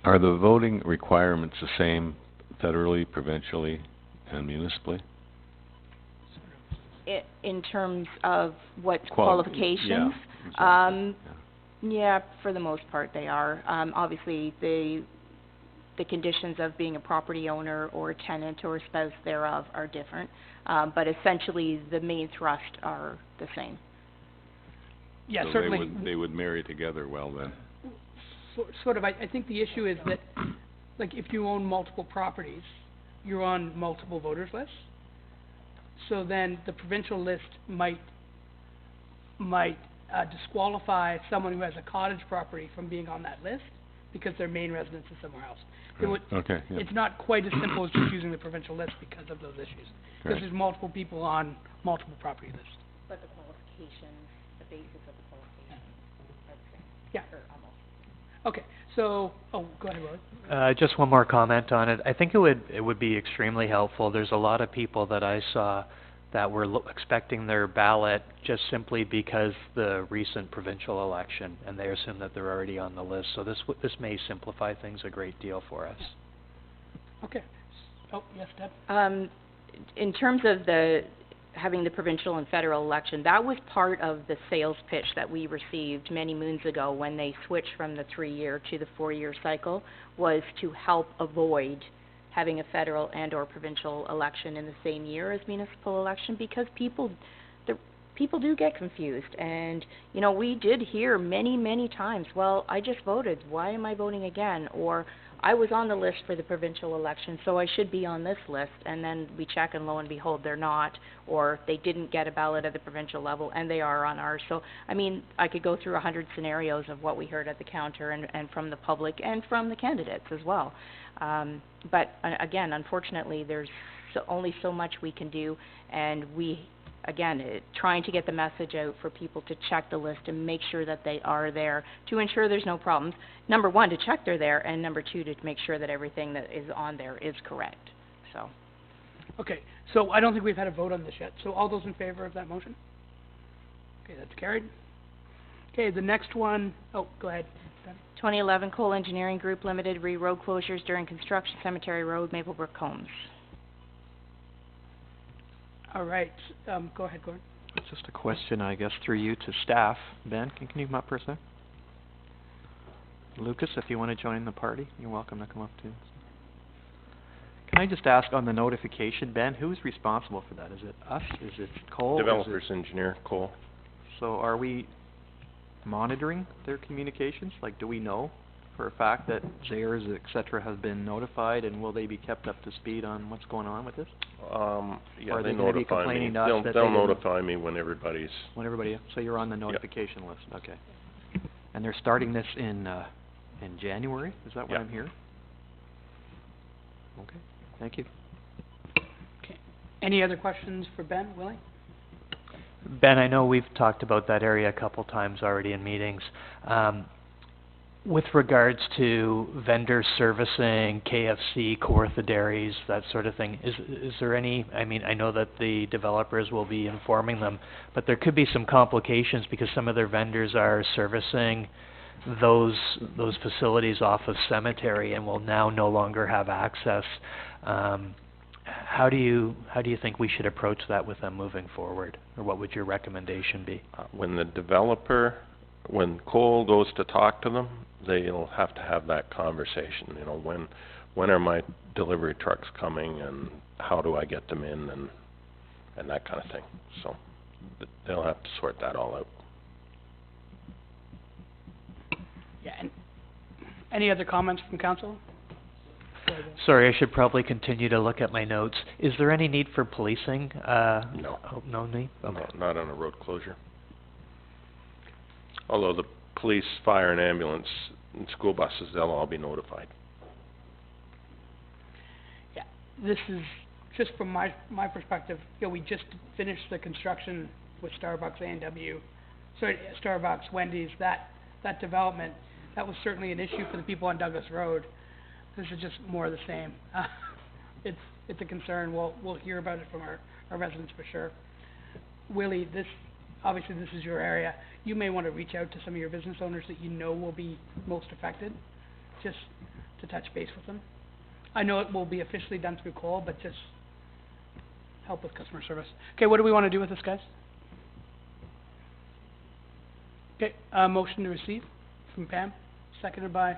Are the voting requirements the same federally, provincially, and municipally? In terms of what Qual- qualifications? yeah, exactly. Yeah, for the most part they are. Obviously, the conditions of being a property owner or a tenant or a spouse thereof are different, but essentially the main thrust are the same. Yeah, So certainly. they would marry together well then? Sort of. I think the issue is that, like, if you own multiple properties, you're on multiple voters lists. So then the provincial list might disqualify someone who has a cottage property from being on that list because their main residence is somewhere else. Okay, yeah. It's not quite as simple as just using the provincial list because of those issues. Because Right. there's multiple people on multiple property lists. But the qualifications, the basis of the qualifications are the same. Yeah. Or almost. Okay, so, go ahead, Roy. Just one more comment on it. I think it would be extremely helpful. There's a lot of people that I saw that were expecting their ballot just simply because the recent provincial election, and they assume that they're already on the list. So this may simplify things a great deal for us. Okay. Oh, yes, Deb? In terms of having the provincial and federal election, that was part of the sales pitch that we received many moons ago when they switched from the 3-year to the 4-year cycle, was to help avoid having a federal and or provincial election in the same year as municipal election, because people do get confused. And, you know, we did hear many times, well, I just voted, why am I voting again? Or, I was on the list for the provincial election, so I should be on this list. And then we check and lo and behold, they're not, or they didn't get a ballot at the provincial level and they are on ours. So, I mean, I could go through 100 scenarios of what we heard at the counter and from the public and from the candidates as well. But again, unfortunately, there's only so much we can do, and trying to get the message out for people to check the list and make sure that they are there to ensure there's no problems. Number one, to check they're there, and number two, to make sure that everything that is on there is correct. So. Okay, so I don't think we've had a vote on this yet. So all those in favor of that motion? Okay, that's carried. Okay, the next one, go ahead. 2011 Cole Engineering Group Limited, road closures during construction, Cemetery Road, Maplebrook Homes. All right, go ahead, Gordon. It's just a question, I guess, through you to staff. Ben, can you come up for a sec? Lucas, if you want to join the party, you're welcome to come up too. Can I just ask on the notification, Ben, who's responsible for that? Is it us? Is it Cole? Developer's engineer, Cole. So are we monitoring their communications? Like, do we know for a fact that Zayers, et cetera, have been notified, and will they be kept up to speed on what's going on with this? Yeah, or are they they going to be notify me. complaining to us that They'll they didn't- notify me when everybody's... So you're on the notification list, okay. And they're starting this in January, is that what Yep. I'm hearing? Okay, thank you. Okay. Any other questions for Ben, Willie? Ben, I know we've talked about that area a couple times already in meetings. With regards to vendors servicing KFC, Kawartha Dairies, that sort of thing, is there any, I mean, I know that the developers will be informing them, but there could be some complications because some of their vendors are servicing those facilities off of Cemetery and will now no longer have access. How do you think we should approach that with them moving forward, or what would your recommendation be? When Cole goes to talk to them, they'll have to have that conversation. You know, when are my delivery trucks coming, and how do I get them in, and that kind of thing. So they'll have to sort that all out. Yeah. And any other comments from council? Sorry, I should probably continue to look at my notes. Is there any need for policing? No. Oh, no need? Okay. No, not on a road closure. Although the police, fire, and ambulance, and school buses, they'll all be notified. Yeah, this is just from my perspective. You know, we just finished the construction with Starbucks, Starbucks, Wendy's, that development. That was certainly an issue for the people on Douglas Road. This is just more of the same. It's a concern. We'll hear about it from our residents for sure. Willie, obviously this is your area. You may want to reach out to some of your business owners that you know will be most affected, just to touch base with them. I know it will be officially done through Cole, but just help with customer service. Okay, what do we want to do with this, guys? Okay, motion to receive from Pam, seconded by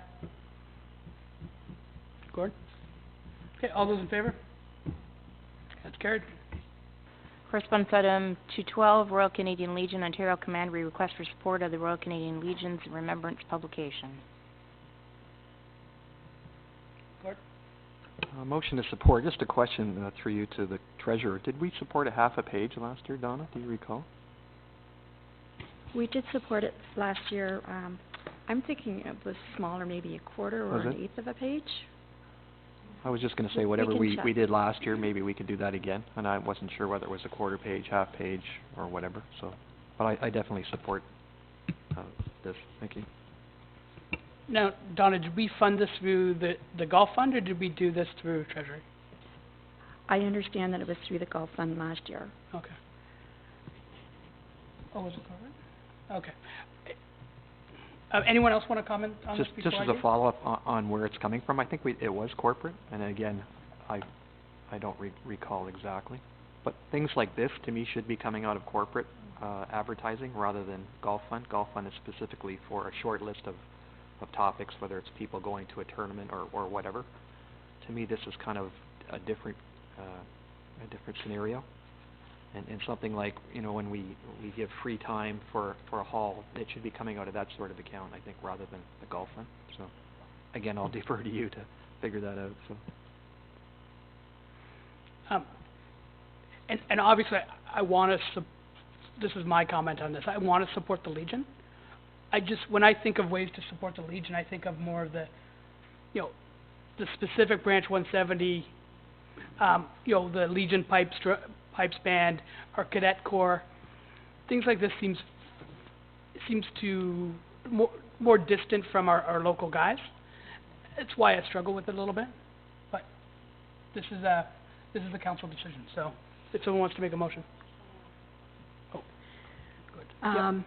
Gord. Okay, all those in favor? That's carried. Correspondence item 212, Royal Canadian Legion, Ontario Commandery request for support of the Royal Canadian Legion's Remembrance publication. Gord? Motion to support. Just a question through you to the treasurer. Did we support a half a page last year, Donna? Do you recall? We did support it last year. I'm thinking it was smaller, maybe a quarter or an eighth of a page. I was just going to say whatever we did last year, maybe we could do that again. And I wasn't sure whether it was a quarter page, half page, or whatever. So, but I definitely support this. Thank you. Now, Donna, did we fund this through the Golf Fund, or did we do this through Treasury? I understand that it was through the Golf Fund last year. Okay. Oh, was it covered? Okay. Anyone else want to comment on this before Just as a follow-up on where it's coming from, I think it was corporate, and again, I don't recall exactly. But things like this, to me, should be coming out of corporate advertising rather than Golf Fund. Golf Fund is specifically for a short list of topics, whether it's people going to a tournament or whatever. To me, this is kind of a different scenario. And something like, you know, when we give free time for a hall, it should be coming out of that sort of account, I think, rather than the Golf Fund. So, again, I'll defer to you to figure that out. So. And obviously, I want to. This is my comment on this. I want to support the Legion. When I think of ways to support the Legion, I think of more of the, you know, the specific Branch 170. You know, the Legion Pipes Band, our Cadet Corps, things like this seems to more distant from our local guys. It's why I struggle with it a little bit, but this is a council decision. So, if someone wants to make a motion, good.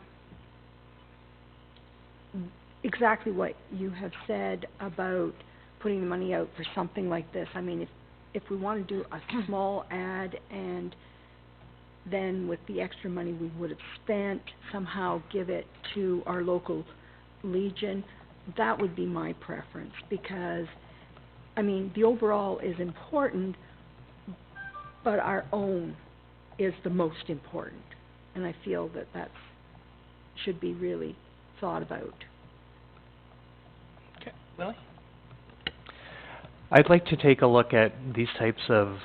Exactly what you have said about putting the money out for something like this. I mean, if we want to do a small ad and then with the extra money we would have spent, somehow give it to our local Legion, that would be my preference, because, I mean, the overall is important, but our own is the most important, and I feel that should be really thought about. Okay, Willie? I'd like to take a look at these types of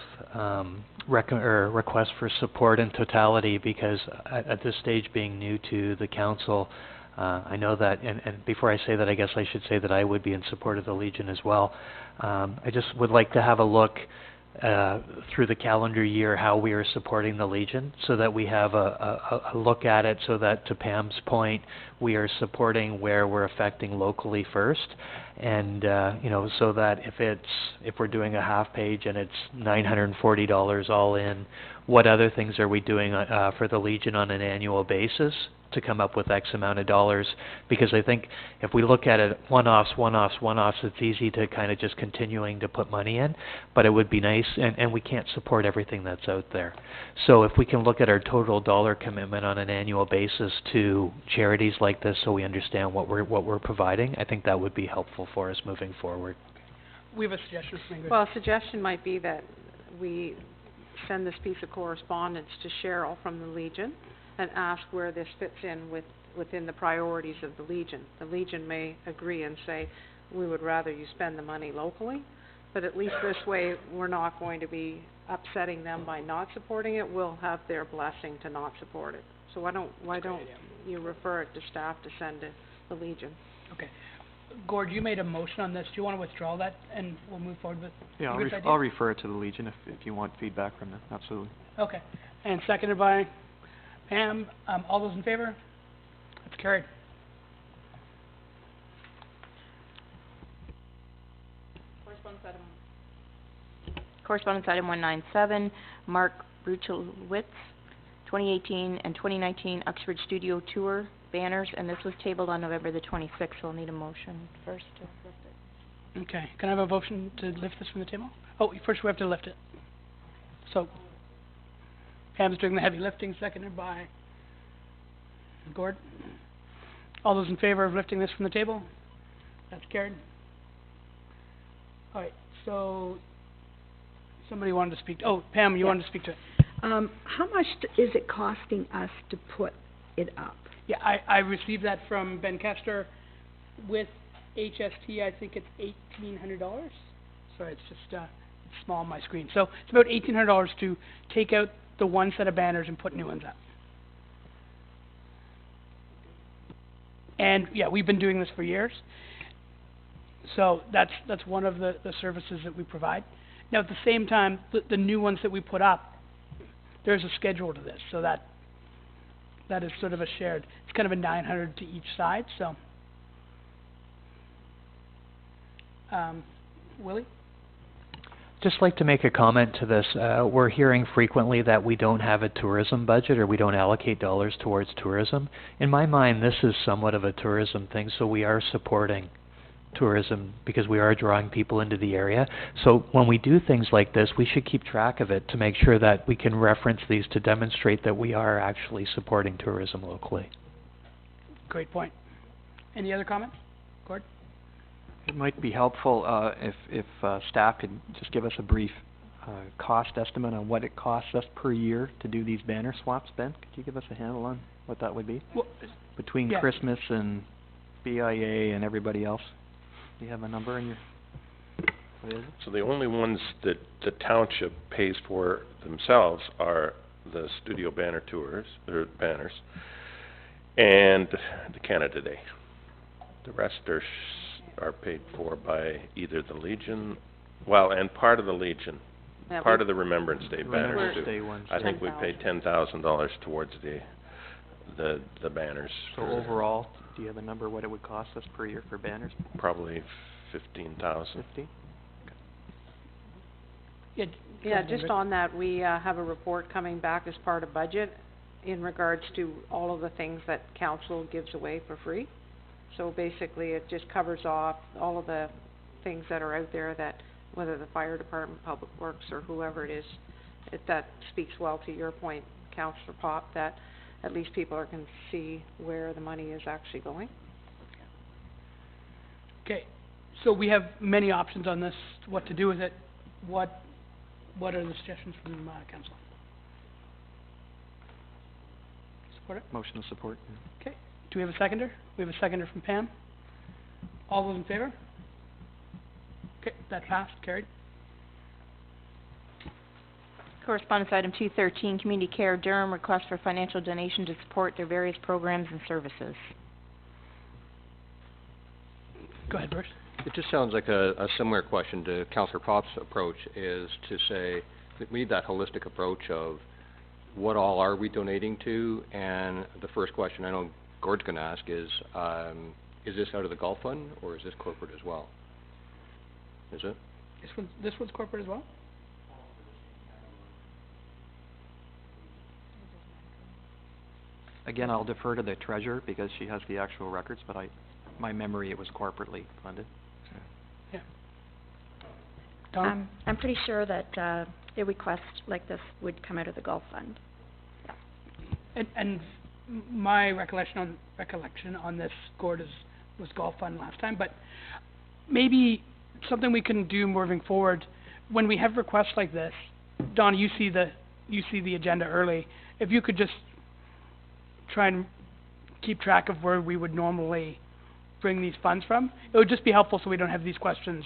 requests for support in totality, because at this stage, being new to the council, I know that, and before I say that, I guess I should say that I would be in support of the Legion as well. I just would like to have a look through the calendar year how we are supporting the Legion, so that we have a look at it, so that, to Pam's point, we are supporting where we're affecting locally first, and you know, so that if we're doing a half page and it's $940 all in, what other things are we doing for the Legion on an annual basis to come up with X amount of dollars? Because I think if we look at it one-offs, it's easy to kind of just continuing to put money in, but it would be nice, and we can't support everything that's out there. So if we can look at our total dollar commitment on an annual basis to charities like this, so we understand what we're providing, I think that would be helpful for us moving forward. We have a suggestion. Well, a suggestion might be that we send this piece of correspondence to Cheryl from the Legion and ask where this fits in within the priorities of the Legion. The Legion may agree and say, we would rather you spend the money locally, but at least this way we're not going to be upsetting them by not supporting it. We'll have their blessing to not support it. So why don't you refer it to staff to send to the Legion? Okay. Gord, you made a motion on this. Do you want to withdraw that, and we'll move forward with? Yeah, I'll refer it to the Legion if you want feedback from them. Absolutely. Okay. And seconded by Pam. All those in favor? That's carried. Correspondence item 197, Mark Bruchowitz, 2018 and 2019 Uxbridge Studio Tour banners, and this was tabled on November the 26th, so I'll need a motion first to accept it. Okay, can I have a motion to lift this from the table? Oh, first we have to lift it. So, Pam's doing the heavy lifting, seconded by Gord. All those in favor of lifting this from the table? That's carried. All right, so somebody wanted to speak. Oh, Pam, you wanted to speak to it. How much is it costing us to put it up? Yeah, I received that from Ben Kester. With HST, I think it's $1,800. Sorry, it's just it's small on my screen. So it's about $1,800 to take out the one set of banners and put new ones up. And yeah, we've been doing this for years. So that's one of the services that we provide. Now at the same time, the new ones that we put up, there's a schedule to this, so that is sort of a shared. It's kind of a $900 to each side. So, Willie? Just like to make a comment to this. We're hearing frequently that we don't have a tourism budget or we don't allocate dollars towards tourism. In my mind, this is somewhat of a tourism thing, so we are supporting tourism because we are drawing people into the area. So when we do things like this, we should keep track of it to make sure that we can reference these to demonstrate that we are actually supporting tourism locally. Great point. Any other comments? Gord? It might be helpful if staff could just give us a brief cost estimate on what it costs us per year to do these banner swaps. Ben, could you give us a handle on what that would be? Well, between Christmas and BIA and everybody else? Do you have a number in your... What is it? So the only ones that the township pays for themselves are the studio banner tours, or banners, and the Canada Day. The rest are paid for by either the Legion, well, and part of the Legion, part of the Remembrance Day banners too. I think we paid $10,000 towards the banners. So overall, do you have a number what it would cost us per year for banners? Probably $15,000. 50? Yeah, just on that, we have a report coming back as part of budget in regards to all of the things that council gives away for free. So basically, it just covers off all of the things that are out there that, whether the fire department, public works, or whoever it is, that speaks well to your point, Councillor Pop, that at least people can see where the money is actually going. Okay, so we have many options on this, what to do with it. What are the suggestions from council? Support it? Motion to support. Okay, do we have a seconder? We have a seconder from Pam. All those in favor? Okay, that passed, carried. Correspondence item 213, Community Care Durham, request for financial donation to support their various programs and services. Go ahead, Bruce. It just sounds like a similar question to Councillor Pop's approach, is to say that we need that holistic approach of what all are we donating to, and the first question I know Gord's going to ask is this out of the Gulf Fund, or is this corporate as well? Is it? This one's corporate as well? Again, I'll defer to the treasurer because she has the actual records, but my memory, it was corporately funded. Yeah. Don? I'm pretty sure that a request like this would come out of the Gulf Fund. And my recollection on this, Gord, was Gulf Fund last time, but maybe something we can do moving forward when we have requests like this. Don, you see the agenda early. If you could just try and keep track of where we would normally bring these funds from, it would just be helpful so we don't have these questions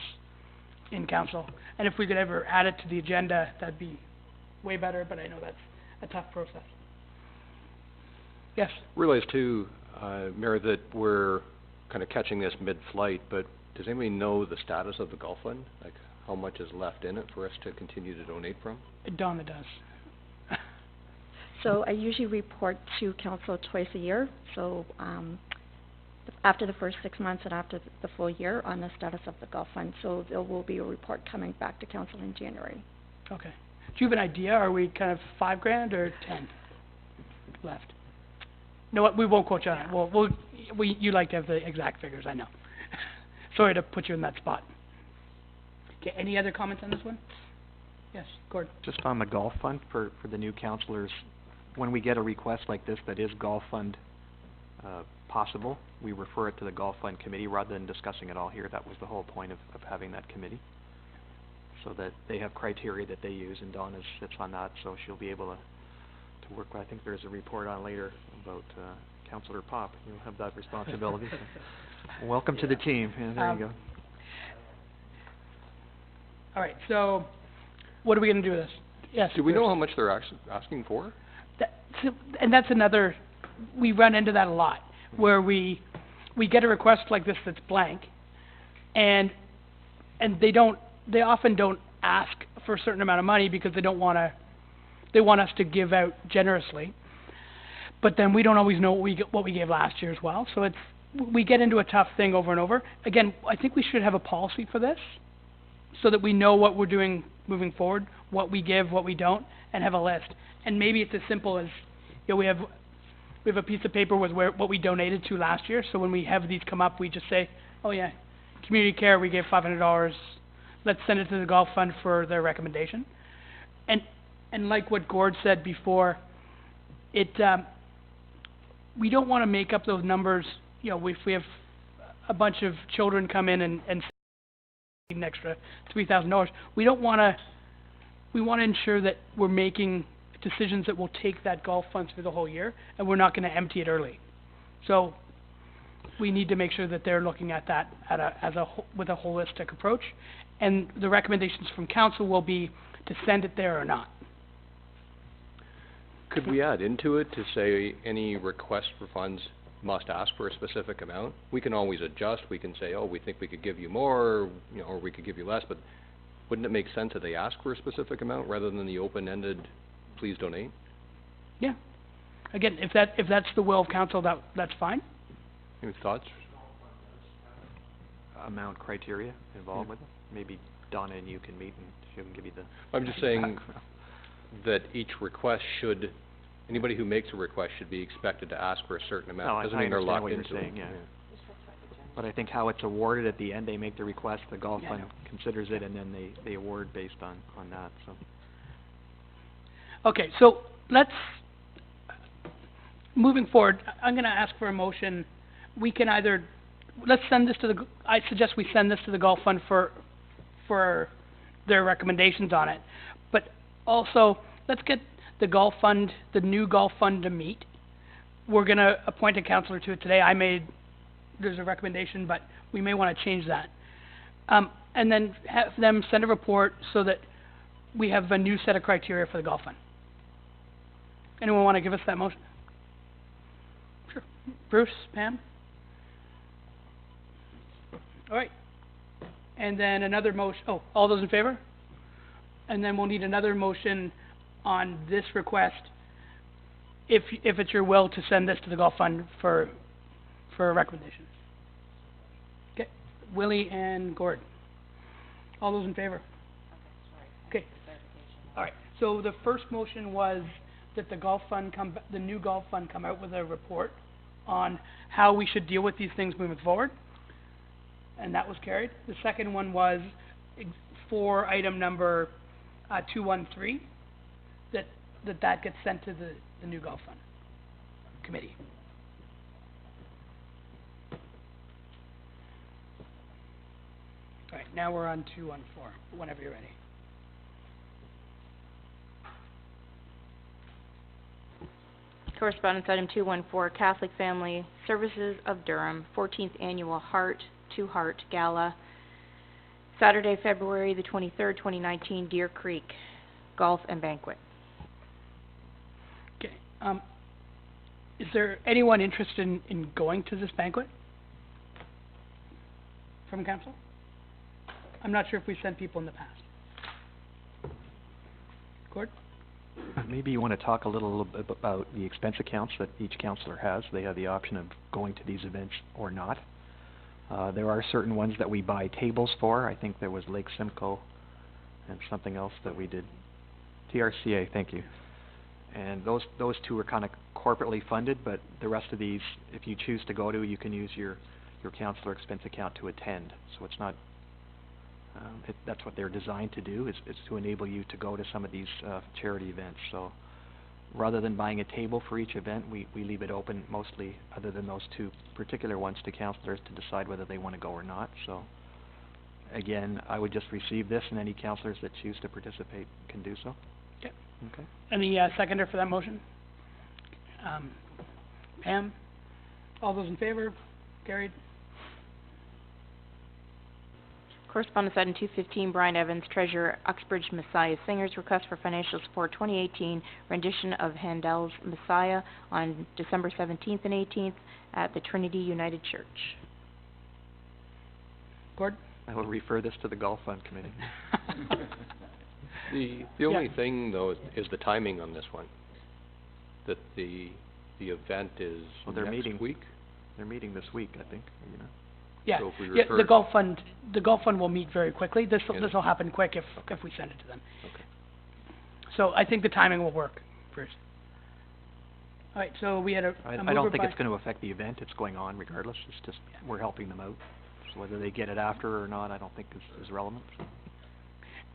in council. And if we could ever add it to the agenda, that'd be way better, but I know that's a tough process. Yes? Realize too, Mayor, that we're kind of catching this mid-flight, but does anybody know the status of the Gulf Fund? Like how much is left in it for us to continue to donate from? Donna does. So I usually report to council twice a year, so after the first 6 months and after the full year on the status of the Gulf Fund. So there will be a report coming back to council in January. Okay. Do you have an idea? Are we kind of $5,000 or 10 left? No, we won't quote you on it. You like to have the exact figures, I know. Sorry to put you in that spot. Okay, any other comments on this one? Yes, Gord. Just on the golf fund for the new counselors, when we get a request like this that is golf fund possible, we refer it to the golf fund committee rather than discussing it all here. That was the whole point of having that committee. So that they have criteria that they use, and Donna sits on that, so she'll be able to work. I think there's a report on later about Councillor Pop. You'll have that responsibility. So welcome to the team. Yeah, there you go. All right, so what are we going to do with this? Yes. Do we know how much they're asking for? And that's another, we run into that a lot, where we get a request like this that's blank, and they often don't ask for a certain amount of money because they want us to give out generously. But then we don't always know what we gave last year as well. So we get into a tough thing over and over. Again, I think we should have a policy for this so that we know what we're doing moving forward, what we give, what we don't, and have a list. And maybe it's as simple as, we have a piece of paper with what we donated to last year. So when we have these come up, we just say, oh yeah, community care, we gave $500. Let's send it to the golf fund for their recommendation. And like what Gord said before, we don't want to make up those numbers. If we have a bunch of children come in and need an extra $3,000, we want to ensure that we're making decisions that will take that golf fund through the whole year, and we're not going to empty it early. So we need to make sure that they're looking at that with a holistic approach, and the recommendations from council will be to send it there or not. Could we add into it to say any request for funds must ask for a specific amount? We can always adjust. We can say, oh, we think we could give you more, or we could give you less, but wouldn't it make sense that they ask for a specific amount rather than the open-ended, please donate? Yeah. Again, if that's the will of council, that's fine. Any thoughts? Amount criteria involved with it? Maybe Donna and you can meet and she can give you the... I'm just saying that each request anybody who makes a request should be expected to ask for a certain amount. No, Doesn't I mean they're understand locked what you're into saying, it. yeah. But I think how it's awarded at the end, they make the request, the golf fund considers it, and then they award based on that, so... Okay, so moving forward, I'm going to ask for a motion. We can either, I suggest we send this to the golf fund for their recommendations on it. But also, let's get the golf fund, the new golf fund to meet. We're going to appoint a counselor to it today. There's a recommendation, but we may want to change that. And then have them send a report so that we have a new set of criteria for the golf fund. Anyone want to give us that motion? Sure. Bruce, Pam? All right. And then another motion, all those in favor? And then we'll need another motion on this request, if it's your will to send this to the golf fund for a recommendation. Okay. Willie and Gord. All those in favor? Okay. All right. So the first motion was that the new golf fund come out with a report on how we should deal with these things moving forward, and that was carried. The second one was for item number 213, that gets sent to the new golf fund committee. All right, now we're on 214, whenever you're ready. Correspondence item 214, Catholic Family Services of Durham, 14th Annual Heart to Heart Gala, Saturday, February the 23rd, 2019, Deer Creek Golf and Banquet. Okay. Is there anyone interested in going to this banquet from council? I'm not sure if we sent people in the past. Gord? Maybe you want to talk a little bit about the expense accounts that each councillor has. They have the option of going to these events or not. There are certain ones that we buy tables for. I think there was Lake Simcoe and something else that we did. TRCA, thank you. And those two are kind of corporately funded, but the rest of these, if you choose to go to, you can use your councillor expense account to attend. So it's not That's what they're designed to do, is to enable you to go to some of these charity events. So rather than buying a table for each event, we leave it open mostly, other than those two particular ones, to councillors to decide whether they want to go or not. So again, I would just receive this, and any councillors that choose to participate can do so. Okay. Okay. Any seconder for that motion? Pam? All those in favor? Carried. Correspondence item 215, Brian Evans, Treasurer, Uxbridge Messiah Singers, request for financial support 2018 rendition of Handel's Messiah on December 17th and 18th at the Trinity United Church. Gord? I will refer this to the Golf Fund Committee. The only thing, though, is the timing on this one. That the event is next week? They're meeting this week, I think, you know. Yeah, So if we yeah, refer- the Golf Fund will meet very quickly. This will happen quick if we send it to them. Okay. So I think the timing will work first. All right, so we had a I mover don't think by- it's going to affect the event. It's going on regardless. It's just we're helping them out. So whether they get it after or not, I don't think is relevant. So.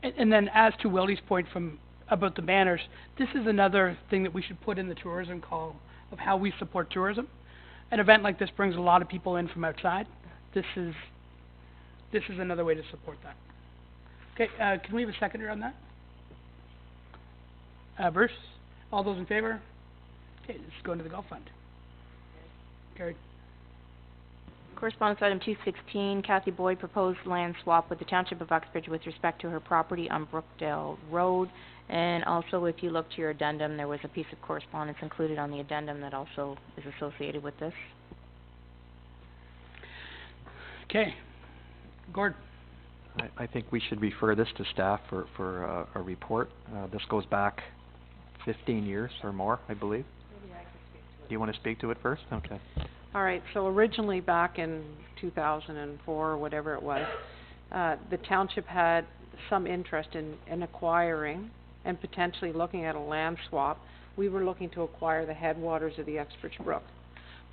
And then as to Willie's point about the banners, this is another thing that we should put in the tourism call of how we support tourism. An event like this brings a lot of people in from outside. This is another way to support that. Okay, can we have a seconder on that? Bruce? All those in favor? Okay, this is going to the Golf Fund. Carried. Correspondence item 216, Kathy Boyd, proposed land swap with the Township of Uxbridge with respect to her property on Brookdale Road. And also, if you look to your addendum, there was a piece of correspondence included on the addendum that also is associated with this. Okay. Gord? I think we should refer this to staff for a report. This goes back 15 years or more, I believe. Maybe I can speak to it. Do you want to speak to it first? Okay. All right, so originally back in 2004 or whatever it was, the township had some interest in acquiring and potentially looking at a land swap. We were looking to acquire the headwaters of the Uxbridge Brook.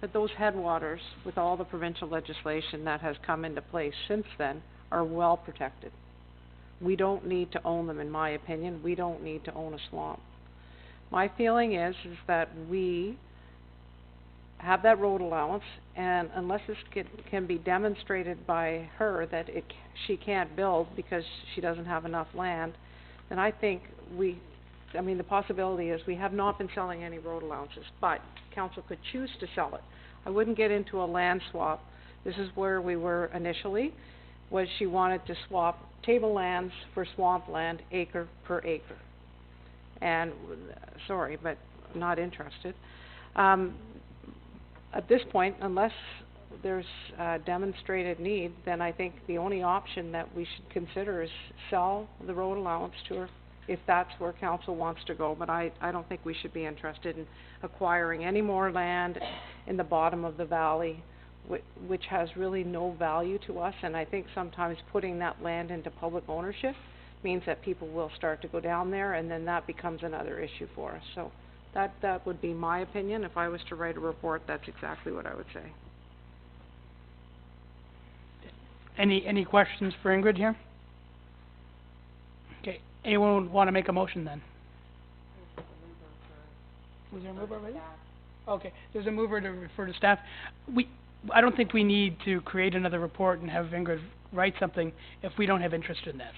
But those headwaters, with all the provincial legislation that has come into place since then, are well protected. We don't need to own them, in my opinion. We don't need to own a swamp. My feeling is that we have that road allowance, and unless this can be demonstrated by her that she can't build because she doesn't have enough land, then I think the possibility is we have not been selling any road allowances, but council could choose to sell it. I wouldn't get into a land swap. This is where we were initially, was she wanted to swap tablelands for swampland, acre per acre. And, sorry, but not interested. At this point, unless there's a demonstrated need, then I think the only option that we should consider is sell the road allowance to her, if that's where council wants to go. But I don't think we should be interested in acquiring any more land in the bottom of the valley, which has really no value to us. And I think sometimes putting that land into public ownership means that people will start to go down there, and then that becomes another issue for us. So that would be my opinion. If I was to write a report, that's exactly what I would say. Any questions for Ingrid here? Okay, anyone want to make a motion then? Was there a mover already? Okay, there's a mover to refer to staff. I don't think we need to create another report and have Ingrid write something if we don't have interest in this.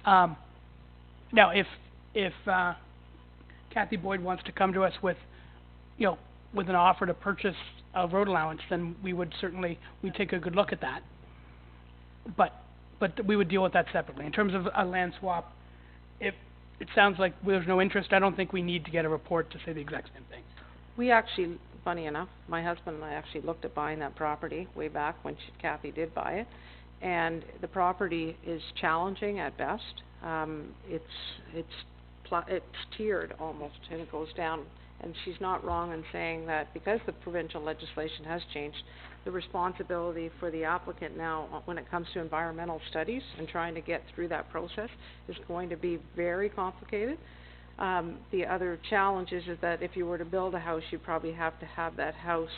Now, if Kathy Boyd wants to come to us with an offer to purchase a road allowance, then we'd take a good look at that. But we would deal with that separately. In terms of a land swap, if it sounds like there's no interest, I don't think we need to get a report to say the exact same thing. We actually, funny enough, my husband and I actually looked at buying that property way back when Kathy did buy it, and the property is challenging at best. It's tiered almost, and it goes down. And she's not wrong in saying that because the provincial legislation has changed, the responsibility for the applicant now, when it comes to environmental studies and trying to get through that process, is going to be very complicated. The other challenge is that if you were to build a house, you probably have to have that house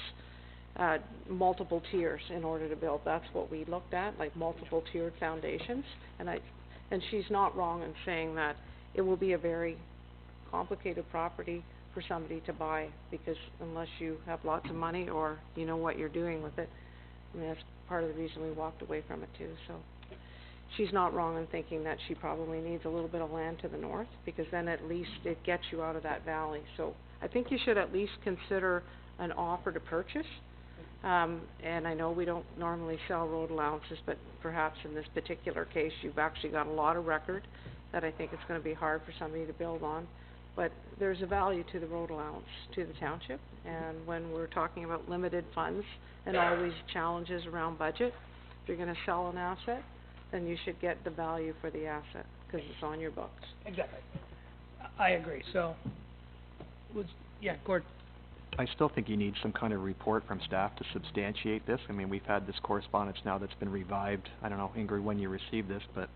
multiple tiers in order to build. That's what we looked at, like multiple tiered foundations. And she's not wrong in saying that it will be a very complicated property for somebody to buy, because unless you have lots of money or you know what you're doing with it, I mean, that's part of the reason we walked away from it too. So she's not wrong in thinking that she probably needs a little bit of land to the north, because then at least it gets you out of that valley. So I think you should at least consider an offer to purchase. And I know we don't normally sell road allowances, but perhaps in this particular case, you've actually got a lot of record that I think it's going to be hard for somebody to build on. But there's a value to the road allowance to the township, and when we're talking about limited funds and all these challenges around budget, if you're going to sell an asset, then you should get the value for the asset, because it's on your books. Exactly. I agree. So, yeah, Gord. I still think you need some kind of report from staff to substantiate this. I mean, we've had this correspondence now that's been revived. I don't know, Ingrid, when you received this, but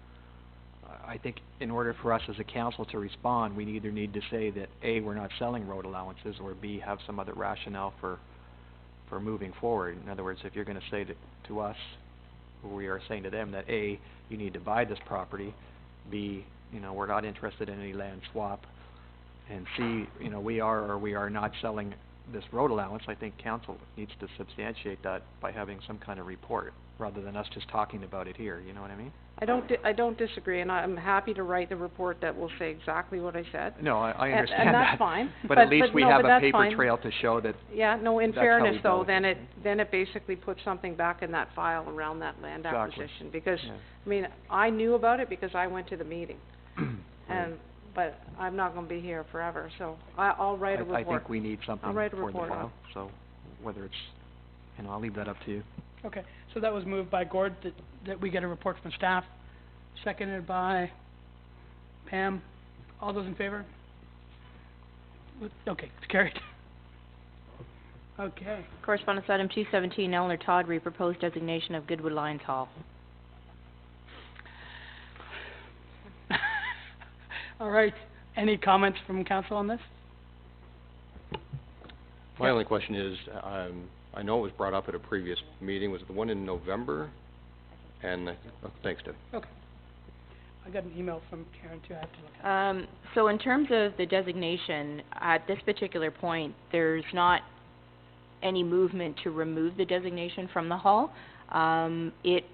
I think in order for us as a council to respond, we either need to say that A, we're not selling road allowances, or B, have some other rationale for moving forward. In other words, if you're going to say to us, or we are saying to them that A, you need to buy this property, B, we're not interested in any land swap, and C, we are or we are not selling this road allowance, I think council needs to substantiate that by having some kind of report, rather than us just talking about it here, you know what I mean? I don't disagree, and I'm happy to write the report that will say exactly what I said. No, I understand and that. that's fine. But at least we have a paper trail to show that. Yeah, no, in that's fairness how though, we then it basically puts something back in that file around that land acquisition, because, I mean, I knew about it because I went to the meeting. But I'm not going to be here forever, so I'll write a report. I think we need something I'll write a for the report file, so whether it's, I'll leave that up to you. Okay, so that was moved by Gord that we get a report from staff, seconded by Pam. All those in favor? Okay, it's carried. Okay. Correspondence item 217, Eleanor Tawdry, proposed designation of Goodwood Lions Hall. All right. Any comments from council on this? My only question is, I know it was brought up at a previous meeting. Was it the one in November? And thanks, Deb. Okay. I got an email from Karen too. I have to look at it. So in terms of the designation, at this particular point, there's not any movement to remove the designation from the hall. It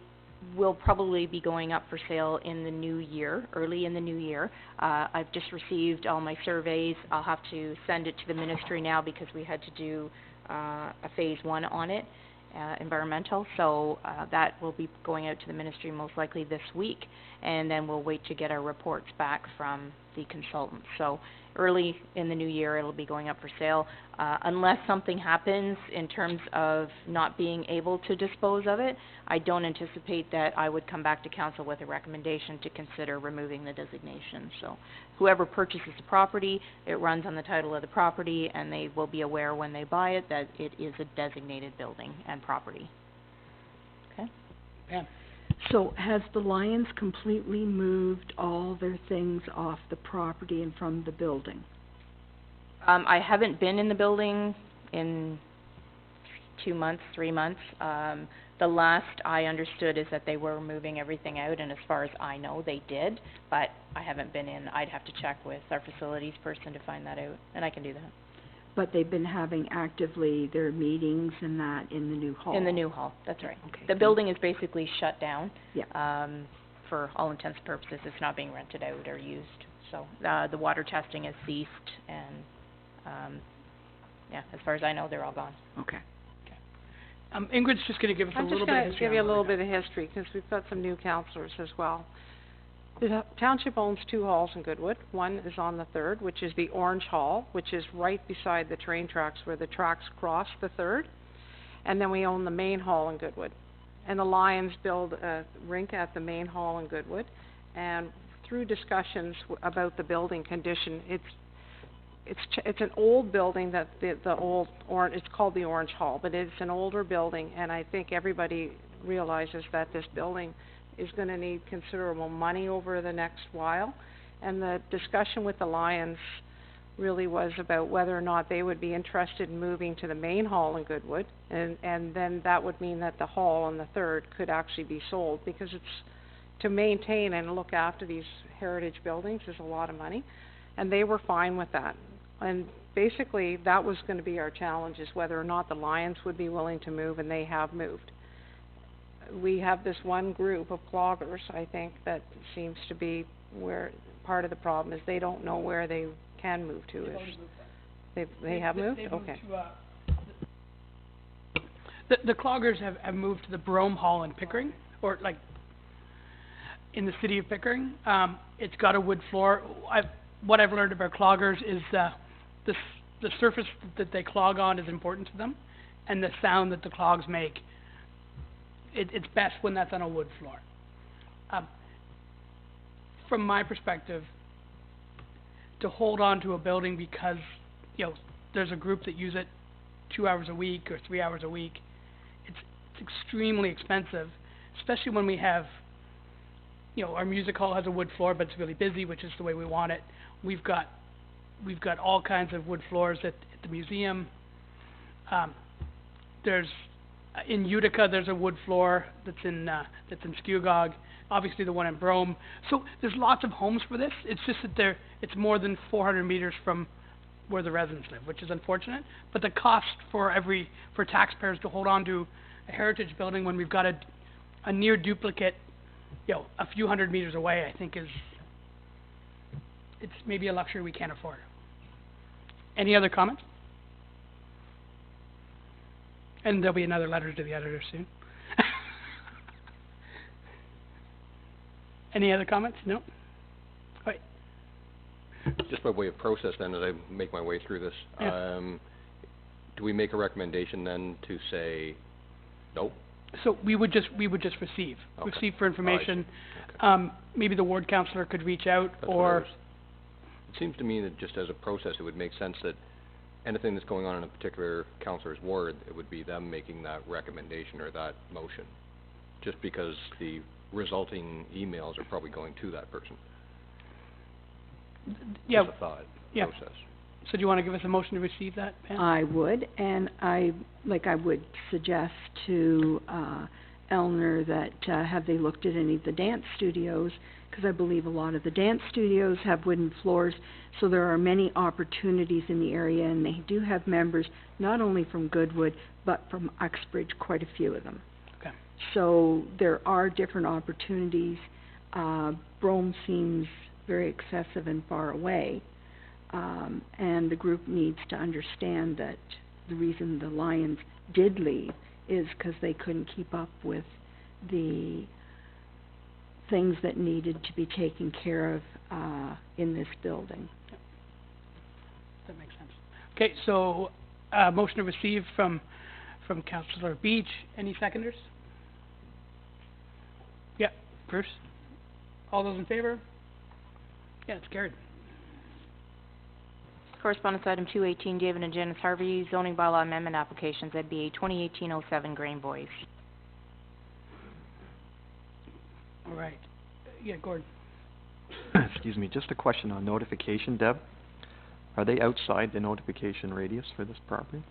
will probably be going up for sale in the new year, early in the new year. I've just received all my surveys. I'll have to send it to the ministry now because we had to do a phase 1 on it, environmental. So that will be going out to the ministry most likely this week, and then we'll wait to get our reports back from the consultant. So early in the new year it'll be going up for sale, unless something happens in terms of not being able to dispose of it. I don't anticipate that I would come back to council with a recommendation to consider removing the designation. So whoever purchases the property, it runs on the title of the property, and they will be aware when they buy it that it is a designated building and property. Okay? Pam. So has the Lions completely moved all their things off the property and from the building? I haven't been in the building in 2 months, 3 months. The last I understood is that they were moving everything out, and as far as I know, they did, but I haven't been in. I'd have to check with our facilities person to find that out, and I can do that. But they've been having actively their meetings and that in the new hall? In the new hall, that's right. Okay. The building is basically shut down. Yeah. For all intents and purposes. It's not being rented out or used. So the water testing has ceased, and yeah, as far as I know, they're all gone. Okay. Ingrid's just going to give us a little bit of history. I'm just going to give you a little bit of history, because we've got some new councillors as well. The township owns 2 halls in Goodwood. One is on the 3rd, which is the Orange Hall, which is right beside the train tracks where the tracks cross the 3rd. And then we own the main hall in Goodwood. And the Lions build a rink at the main hall in Goodwood. And through discussions about the building condition, it's an old building that it's called the Orange Hall, but it's an older building, and I think everybody realizes that this building is going to need considerable money over the next while. And the discussion with the Lions really was about whether or not they would be interested in moving to the main hall in Goodwood, and then that would mean that the hall on the third could actually be sold, because it's, to maintain and look after these heritage buildings is a lot of money, and they were fine with that. And basically, that was gonna be our challenge, is whether or not the Lions would be willing to move, and they have moved. We have this one group of cloggers, I think, that seems to be where part of the problem is they don't know where they can move to. They have moved? Okay. The cloggers have moved to the Brome Hall in Pickering, or like in the city of Pickering. It's got a wood floor. What I've learned about cloggers is the surface that they clog on is important to them, and the sound that the clogs make. It's best when that's on a wood floor. From my perspective, to hold on to a building because, you know, there's a group that use it 2 hours a week or 3 hours a week, it's extremely expensive, especially when we have, you know, our music hall has a wood floor, but it's really busy, which is the way we want it. We've got all kinds of wood floors at the museum. There's in Utica, there's a wood floor that's in Skewgog. Obviously, the one in Brome. So there's lots of homes for this. It's just that it's more than 400 meters from where the residents live, which is unfortunate. But the cost for taxpayers to hold on to a heritage building when we've got a near duplicate, you know, a few hundred meters away, I think it's maybe a luxury we can't afford. Any other comments? And there'll be another letter to the editor soon. Any other comments? No? All right. Just by way of process then, as I make my way through this, Yeah. Do we make a recommendation then to say no? So we would just receive for information. Okay. Maybe the ward councillor could reach out, That's what I was- It seems to me that just as a process, it would make sense that anything that's going on in a particular councillor's ward, it would be them making that recommendation or that motion, just because the resulting emails are probably going to that person. Yeah. Just a thought, Yeah. process. So do you want to give us a motion to receive that, Pam? I would, and I would suggest to Eleanor that have they looked at any of the dance studios, because I believe a lot of the dance studios have wooden floors, so there are many opportunities in the area, and they do have members not only from Goodwood but from Uxbridge, quite a few of them. Okay. So there are different opportunities. Brome seems very excessive and far away. And the group needs to understand that the reason the Lions did leave is because they couldn't keep up with the things that needed to be taken care of in this building. Yep. That makes sense. Okay, so motion to receive from Councillor Beach. Any seconders? Yeah, Bruce? All those in favor? Yeah, it's carried. Correspondence item 218, David and Janice Harvey, zoning bylaw amendment applications, ZBA 2018-07, Grain Boys. All right. Yeah, Gordon. Excuse me, just a question on notification, Deb. Are they outside the notification radius for this property?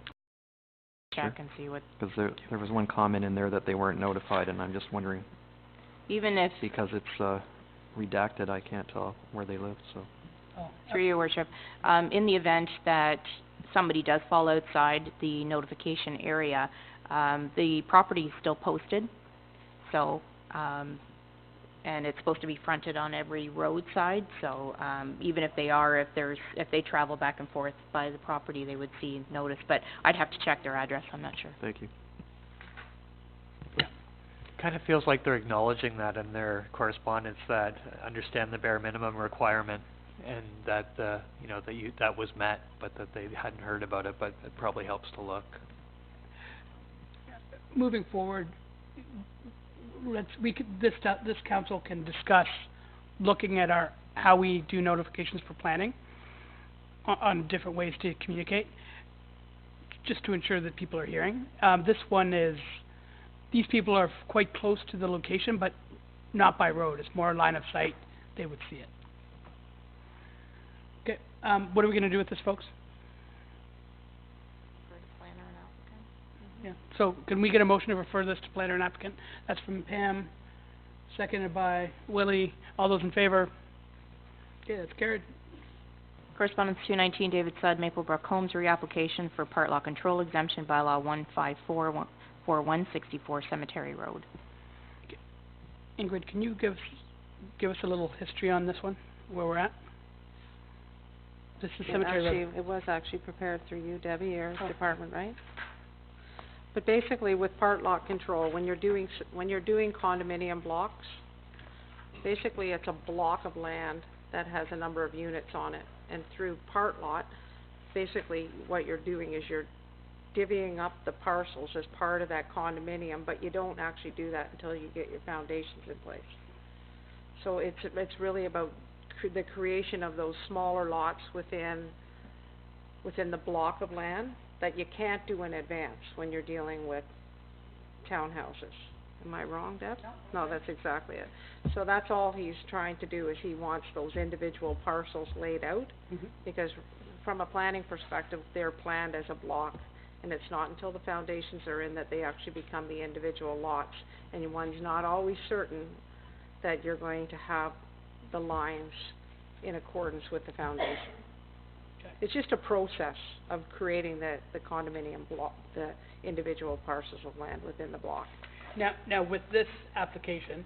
Check and see what... Because there was one comment in there that they weren't notified, and I'm just wondering... Even if... Because it's redacted, I can't tell where they live, so... Through your worship, in the event that somebody does fall outside the notification area, the property is still posted, so, and it's supposed to be fronted on every roadside, so, even if they travel back and forth by the property, they would see notice, but I'd have to check their address, I'm not sure. Thank you. Kind of feels like they're acknowledging that in their correspondence, that understand the bare minimum requirement, and that, you know, that was met, but that they hadn't heard about it, but it probably helps to look. Moving forward, this council can discuss looking at how we do notifications for planning on different ways to communicate, just to ensure that people are hearing. This one is, these people are quite close to the location, but not by road. It's more line of sight. They would see it. Okay, what are we gonna do with this, folks? Yeah, so can we get a motion to refer this to planner and applicant? That's from Pam, seconded by Willie. All those in favor? Okay, that's carried. Correspondence 219, David Sudd, Maplebrook Homes, reapplication for part law control exemption, bylaw 1544164 Cemetery Road. Ingrid, can you give us a little history on this one, where we're at? This is Cemetery Road. It was actually prepared through you, Debbie, your department, right? But basically with part lot control, when you're doing condominium blocks, basically it's a block of land that has a number of units on it. And through part lot, basically what you're doing is you're divvying up the parcels as part of that condominium, but you don't actually do that until you get your foundations in place. So it's really about the creation of those smaller lots within the block of land that you can't do in advance when you're dealing with townhouses. Am I wrong, Deb? No, that's exactly it. So that's all he's trying to do, is he wants those individual parcels laid out, because from a planning perspective, they're planned as a block, and it's not until the foundations are in that they actually become the individual lots, and one's not always certain that you're going to have the lines in accordance with the foundation. It's just a process of creating the condominium block, the individual parcels of land within the block. Now with this application,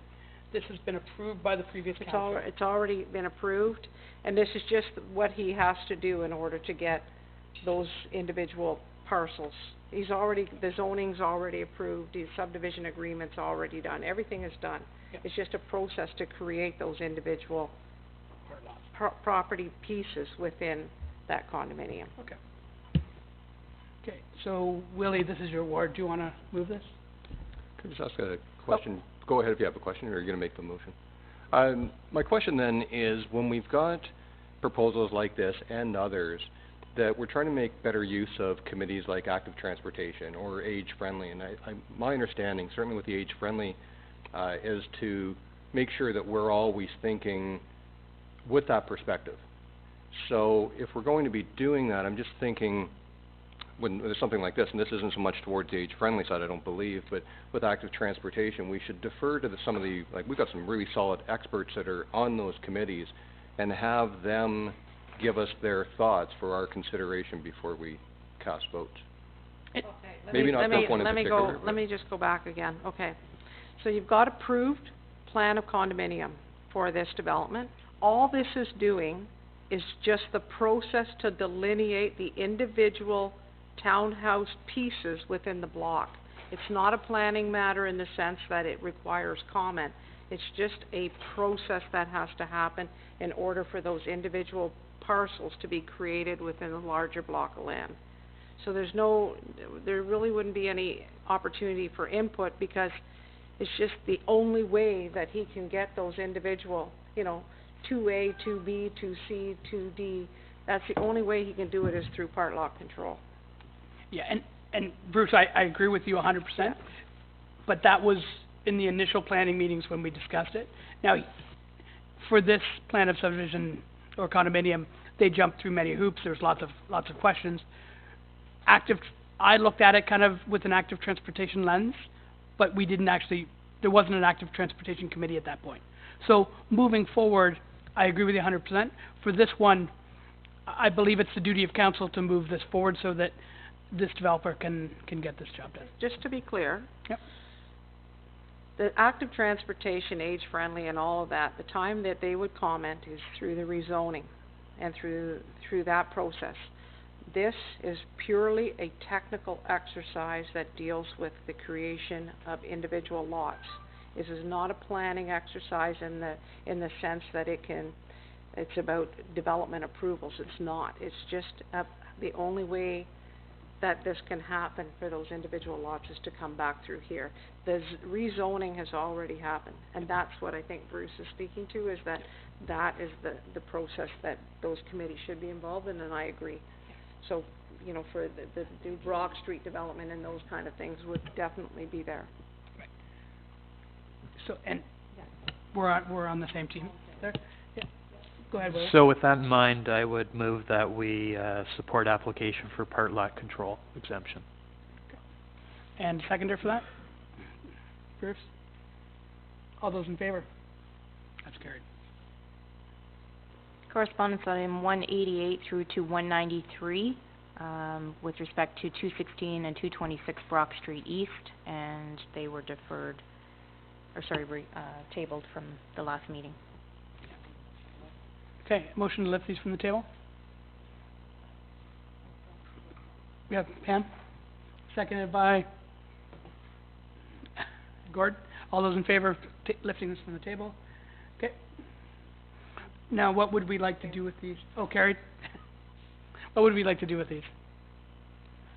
this has been approved by the previous council. It's already been approved, and this is just what he has to do in order to get those individual parcels. The zoning's already approved, the subdivision agreement's already done, everything is done. Yep. It's just a process to create those individual property pieces within that condominium. Okay. Okay, so Willie, this is your ward. Do you want to move this? Could I just ask a question? Go ahead if you have a question, or are you going to make the motion? My question then is, when we've got proposals like this and others, that we're trying to make better use of committees like active transportation or age-friendly, and my understanding, certainly with the age-friendly, is to make sure that we're always thinking with that perspective. So if we're going to be doing that, I'm just thinking, when there's something like this, and this isn't so much towards the age-friendly side, I don't believe, but with active transportation, we should defer to some of the, like, we've got some really solid experts that are on those committees, and have them give us their thoughts for our consideration before we cast votes. Maybe not this one in particular. Let me just go back again. Okay. So you've got approved plan of condominium for this development. All this is doing is just the process to delineate the individual townhouse pieces within the block. It's not a planning matter in the sense that it requires comment. It's just a process that has to happen in order for those individual parcels to be created within a larger block of land. So there really wouldn't be any opportunity for input, because it's just the only way that he can get those individual, 2A, 2B, 2C, 2D, that's the only way he can do it, is through part lot control. Yeah, and Bruce, I agree with you 100%, but that was in the initial planning meetings when we discussed it. Now, for this plan of subdivision or condominium, they jumped through many hoops. There's lots of questions. I looked at it kind of with an active transportation lens, but there wasn't an active transportation committee at that point. So moving forward, I agree with you 100%. For this one, I believe it's the duty of council to move this forward so that this developer can get this job done. Just to be clear, yep, the active transportation, age-friendly and all of that, the time that they would comment is through the rezoning and through that process. This is purely a technical exercise that deals with the creation of individual lots. This is not a planning exercise in the sense that it's about development approvals. It's not. It's just the only way that this can happen for those individual lots is to come back through here. The rezoning has already happened, and that's what I think Bruce is speaking to, is that is the process that those committees should be involved in, and I agree. So, for the Brock Street development and those kind of things would definitely be there. Right. So, and we're on the same team there? Yeah. Go ahead, Will. So with that in mind, I would move that we, support application for part lot control exemption. And seconder for that? Bruce? All those in favor? That's carried. Correspondence item 188 through to 193, with respect to 216 and 226 Brock Street East, and they were deferred, or sorry, tabled from the last meeting. Okay, motion to lift these from the table? We have Pam, seconded by Gord. All those in favor of lifting this from the table? Okay. Now, what would we like to do with these? Oh, carried. What would we like to do with these?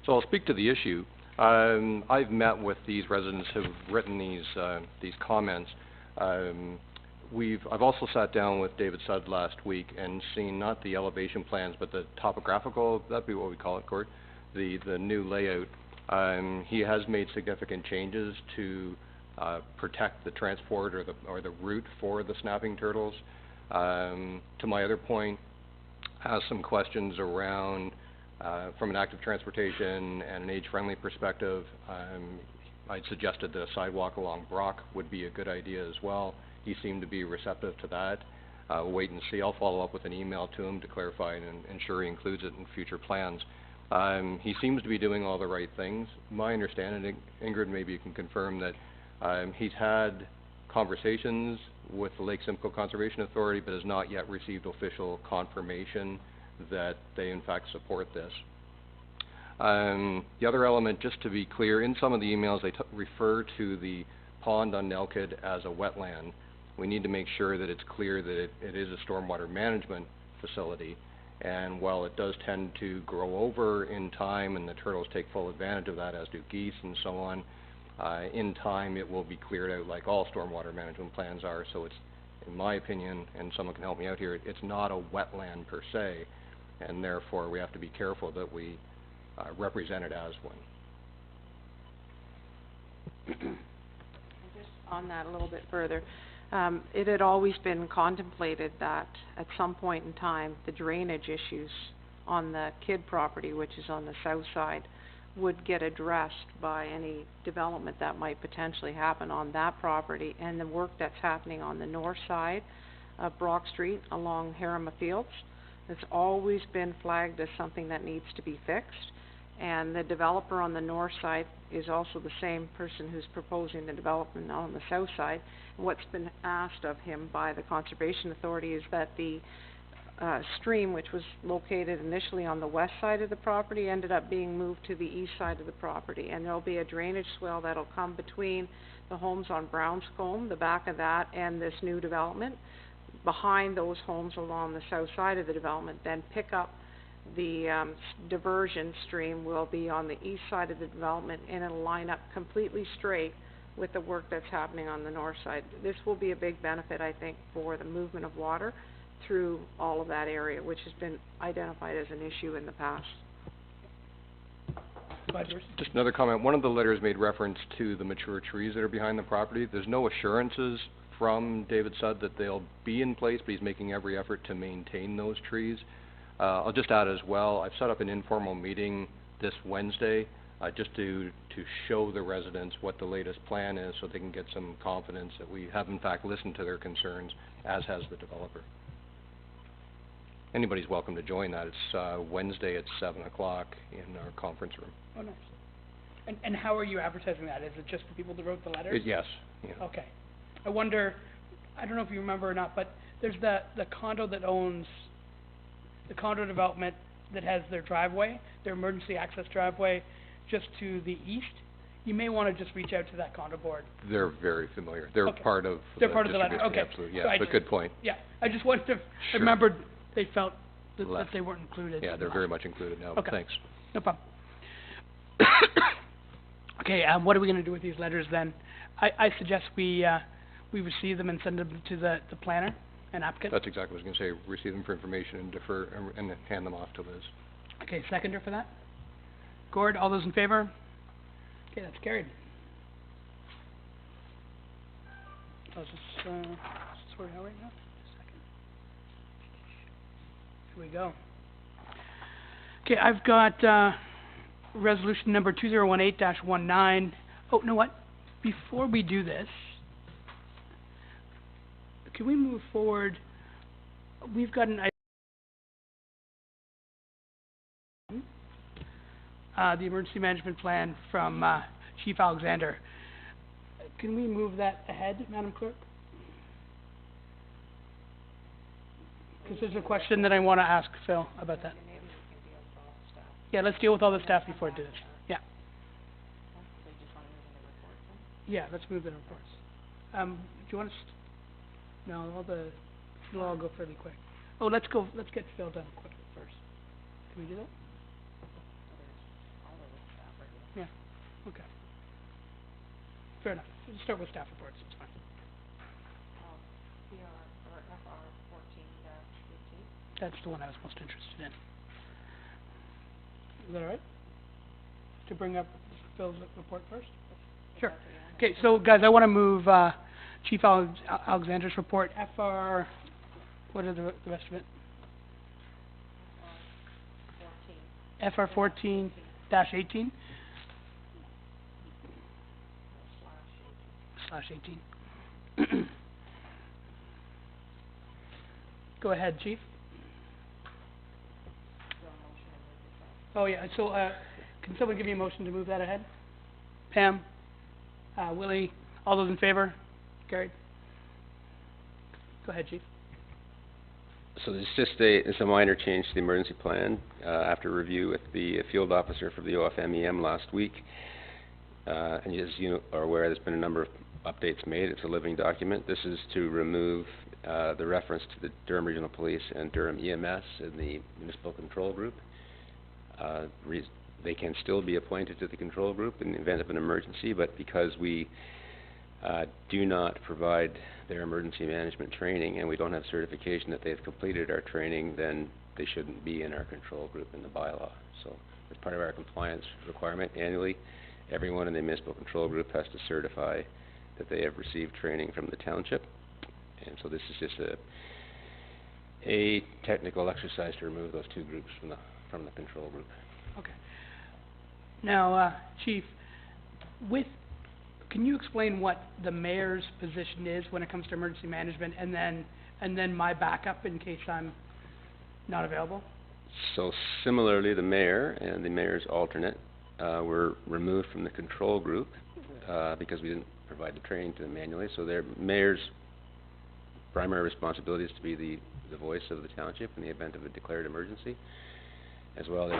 So I'll speak to the issue. I've met with these residents who've written these comments. I've also sat down with David Sudd last week and seen not the elevation plans, but the topographical, that'd be what we call it, Gord, the new layout. He has made significant changes to protect the transport or the route for the snapping turtles. To my other point, has some questions around from an active transportation and an age-friendly perspective. I'd suggested that a sidewalk along Brock would be a good idea as well. He seemed to be receptive to that. We'll wait and see. I'll follow up with an email to him to clarify and ensure he includes it in future plans. He seems to be doing all the right things. My understanding, Ingrid, maybe you can confirm that he's had conversations with the Lake Simcoe Conservation Authority, but has not yet received official confirmation that they in fact support this. The other element, just to be clear, in some of the emails they refer to the pond on Nelkid as a wetland. We need to make sure that it's clear that it is a stormwater management facility, and while it does tend to grow over in time and the turtles take full advantage of that, as do geese and so on, in time it will be cleared out like all stormwater management plans are. So it's, in my opinion, and someone can help me out here, it's not a wetland per se, and therefore we have to be careful that we represent it as one. Just on that a little bit further, it had always been contemplated that at some point in time the drainage issues on the Kidd property, which is on the south side, would get addressed by any development that might potentially happen on that property, and the work that's happening on the north side of Brock Street along Harima Fields. It's always been flagged as something that needs to be fixed, and the developer on the north side is also the same person who's proposing the development on the south side. What's been asked of him by the Conservation Authority is that the stream, which was located initially on the west side of the property, ended up being moved to the east side of the property, and there'll be a drainage swell that'll come between the homes on Brownscombe, the back of that, and this new development. Behind those homes along the south side of the development, then pick up the diversion stream will be on the east side of the development, and it'll line up completely straight with the work that's happening on the north side. This will be a big benefit, I think, for the movement of water through all of that area, which has been identified as an issue in the past. Just another comment. One of the letters made reference to the mature trees that are behind the property. There's no assurances from David Sudd that they'll be in place, but he's making every effort to maintain those trees. I'll just add as well, I've set up an informal meeting this Wednesday just to show the residents what the latest plan is so they can get some confidence that we have in fact listened to their concerns, as has the developer. Anybody's welcome to join that. It's Wednesday at 7 o'clock in our conference room. Oh, nice. And how are you advertising that? Is it just the people that wrote the letters? Yes. Yeah. Okay. I wonder, I don't know if you remember or not, but there's the condo that owns, the condo development that has their driveway, their emergency access driveway, just to the east. You may want to just reach out to that condo board. They're very familiar. They're part of They're part of the letter. distribution. Okay. Absolutely. So Yeah, but good point. Yeah. I just wanted to, I Sure. remembered they felt that they weren't included. Yeah, they're very much included now. Okay. Thanks. No problem. Okay, what are we going to do with these letters then? I suggest we receive them and send them to the planner and applicant. That's exactly what I was going to say. Receive them for information and defer and hand them off to Liz. Okay, seconder for that? Gord, all those in favor? Okay, that's carried. I'll just sort it out right now. Just a second. Here we go. Okay, I've got, resolution number 2018-19. Oh, you know what? Before we do this, can we move forward? We've got an item, the emergency management plan from, Chief Alexander. Can we move that ahead, Madam Clerk? Because there's a question that I want to ask Phil about that. Yeah, let's deal with all the staff before we do this. Yeah. Yeah, let's move the reports. Do you want to, no, it'll all go fairly quick. Oh, let's get Phil done quickly first. Can we do that? Yeah, okay. Fair enough. We'll start with staff reports, it's fine. That's the one I was most interested in. Is that all right? To bring up Phil's report first? Sure. Okay, so guys, I want to move Chief Alexander's report, FR, what are the rest of it? FR 14-18. /18. Go ahead, Chief. Oh, yeah, so, can someone give me a motion to move that ahead? Pam? Willie? All those in favor? Carried. Go ahead, Chief. So there's just it's a minor change to the emergency plan, after review with the field officer for the OFMEM last week. And as you are aware, there's been a number of updates made. It's a living document. This is to remove the reference to the Durham Regional Police and Durham EMS in the municipal control group. They can still be appointed to the control group in the event of an emergency, but because we do not provide their emergency management training and we don't have certification that they've completed our training, then they shouldn't be in our control group in the bylaw. So as part of our compliance requirement annually, everyone in the municipal control group has to certify that they have received training from the township. And so this is just a technical exercise to remove those two groups from the control group. Okay. Now, Chief, can you explain what the mayor's position is when it comes to emergency management, and then my backup in case I'm not available? So similarly, the mayor and the mayor's alternate were removed from the control group because we didn't provide the training to them manually. So their mayor's primary responsibility is to be the voice of the township in the event of a declared emergency. As well,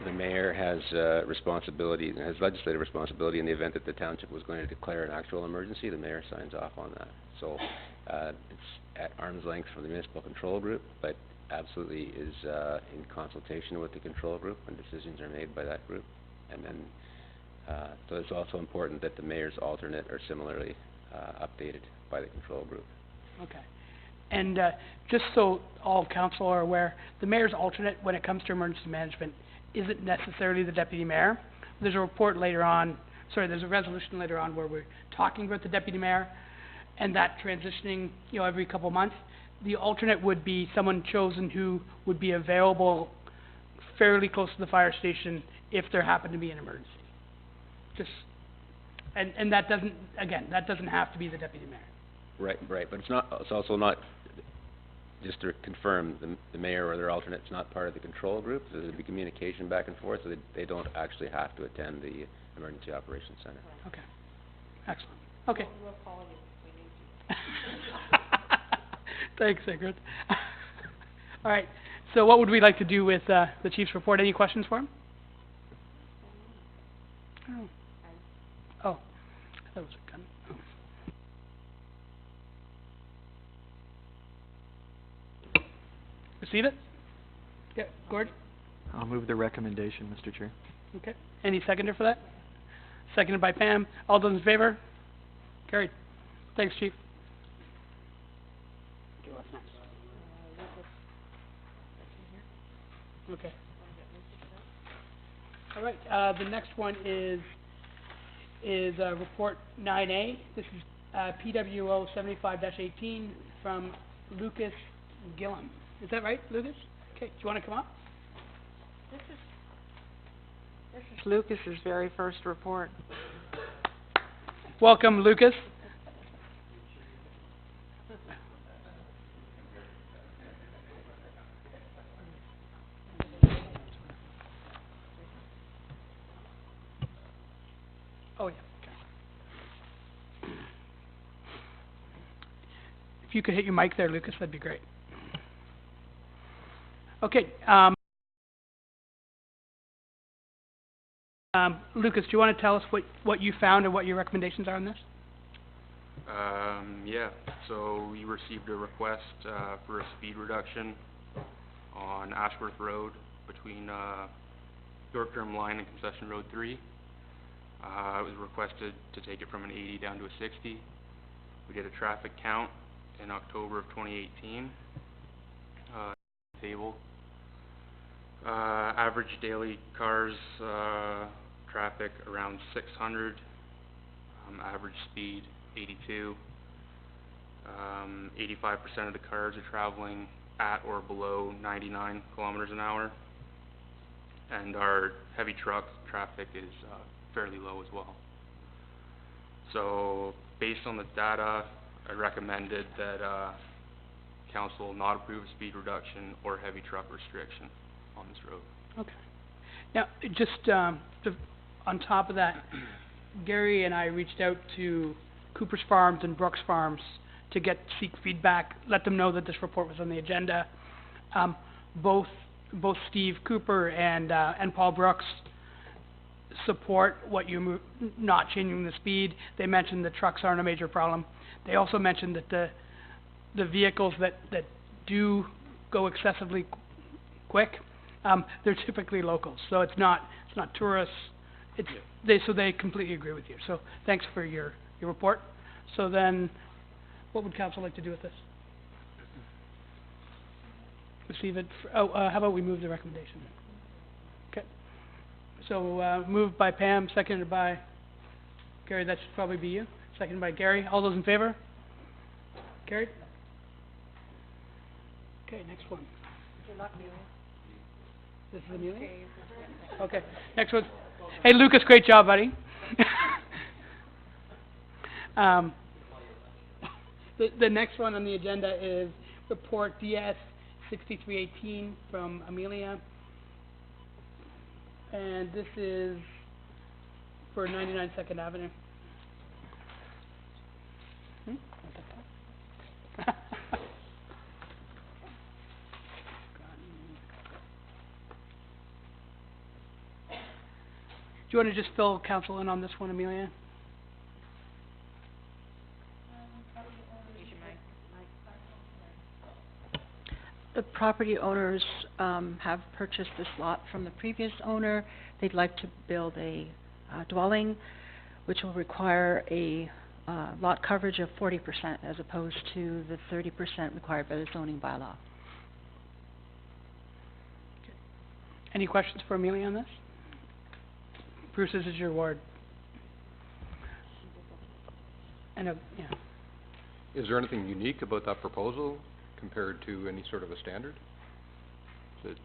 the mayor has responsibility, has legislative responsibility in the event that the township was going to declare an actual emergency. The mayor signs off on that. So it's at arm's length from the municipal control group, but absolutely is in consultation with the control group when decisions are made by that group. And then, so it's also important that the mayor's alternate are similarly updated by the control group. Okay. And just so all council are aware, the mayor's alternate when it comes to emergency management isn't necessarily the deputy mayor. There's a report later on, there's a resolution later on where we're talking about the deputy mayor and that transitioning, every couple months. The alternate would be someone chosen who would be available fairly close to the fire station if there happened to be an emergency. And that doesn't, again, that doesn't have to be the deputy mayor. Right, but it's also not, just to confirm, the mayor or their alternate's not part of the control group. So there'll be communication back and forth, so they don't actually have to attend the Emergency Operations Center. Okay, excellent. Okay. We'll call you if we need to. Thanks, Ingrid. All right, so what would we like to do with the chief's report? Any questions for him? Oh, that was a gun. Oh. Receive it? Yeah, Gord? I'll move the recommendation, Mr. Chair. Okay. Any seconder for that? Seconded by Pam. All those in favor? Carried. Thanks, Chief. Okay, what's next? Okay. All right. The next one is report 9A. This is PWO 75-18 from Lucas Gillum. Is that right, Lucas? Okay, do you want to come up? This is Lucas's very first report. Welcome, Lucas. Oh, yeah. Okay. If you could hit your mic there, Lucas, that'd be great. Okay. Lucas, do you want to tell us what you found and what your recommendations are on this? Yeah, so we received a request for a speed reduction on Ashworth Road between York Durham Line and Concession Road 3. It was requested to take it from an 80 down to a 60. We did a traffic count in October of 2018. Table. Average daily cars, traffic around 600. Average speed 82. 85% of the cars are traveling at or below 99 kilometers an hour. And our heavy truck traffic is fairly low as well. So based on the data, I recommended that council not approve a speed reduction or heavy truck restriction on this road. Okay. Now, just on top of that, Gary and I reached out to Cooper's Farms and Brooks Farms to seek feedback, let them know that this report was on the agenda. Both Steve Cooper and Paul Brooks support what you not changing the speed. They mentioned the trucks aren't a major problem. They also mentioned that the vehicles that do go excessively quick, they're typically locals, so it's not tourists. So they completely agree with you. So thanks for your report. So then, what would council like to do with this? Receive it. How about we move the recommendation? Okay. So moved by Pam, seconded by Gary. That should probably be you. Seconded by Gary. All those in favor? Carried. Okay, next one. This is Amelia? Okay, next one. Hey, Lucas, great job, buddy. The next one on the agenda is report DS 6318 from Amelia. And this is for 99 Second Avenue. Do you want to just fill council in on this one, Amelia? The property owners have purchased this lot from the previous owner. They'd like to build a dwelling, which will require a lot coverage of 40% as opposed to the 30% required by the zoning bylaw. Any questions for Amelia on this? Bruce, this is your ward. And yeah. Is there anything unique about that proposal compared to any sort of a standard? Is it,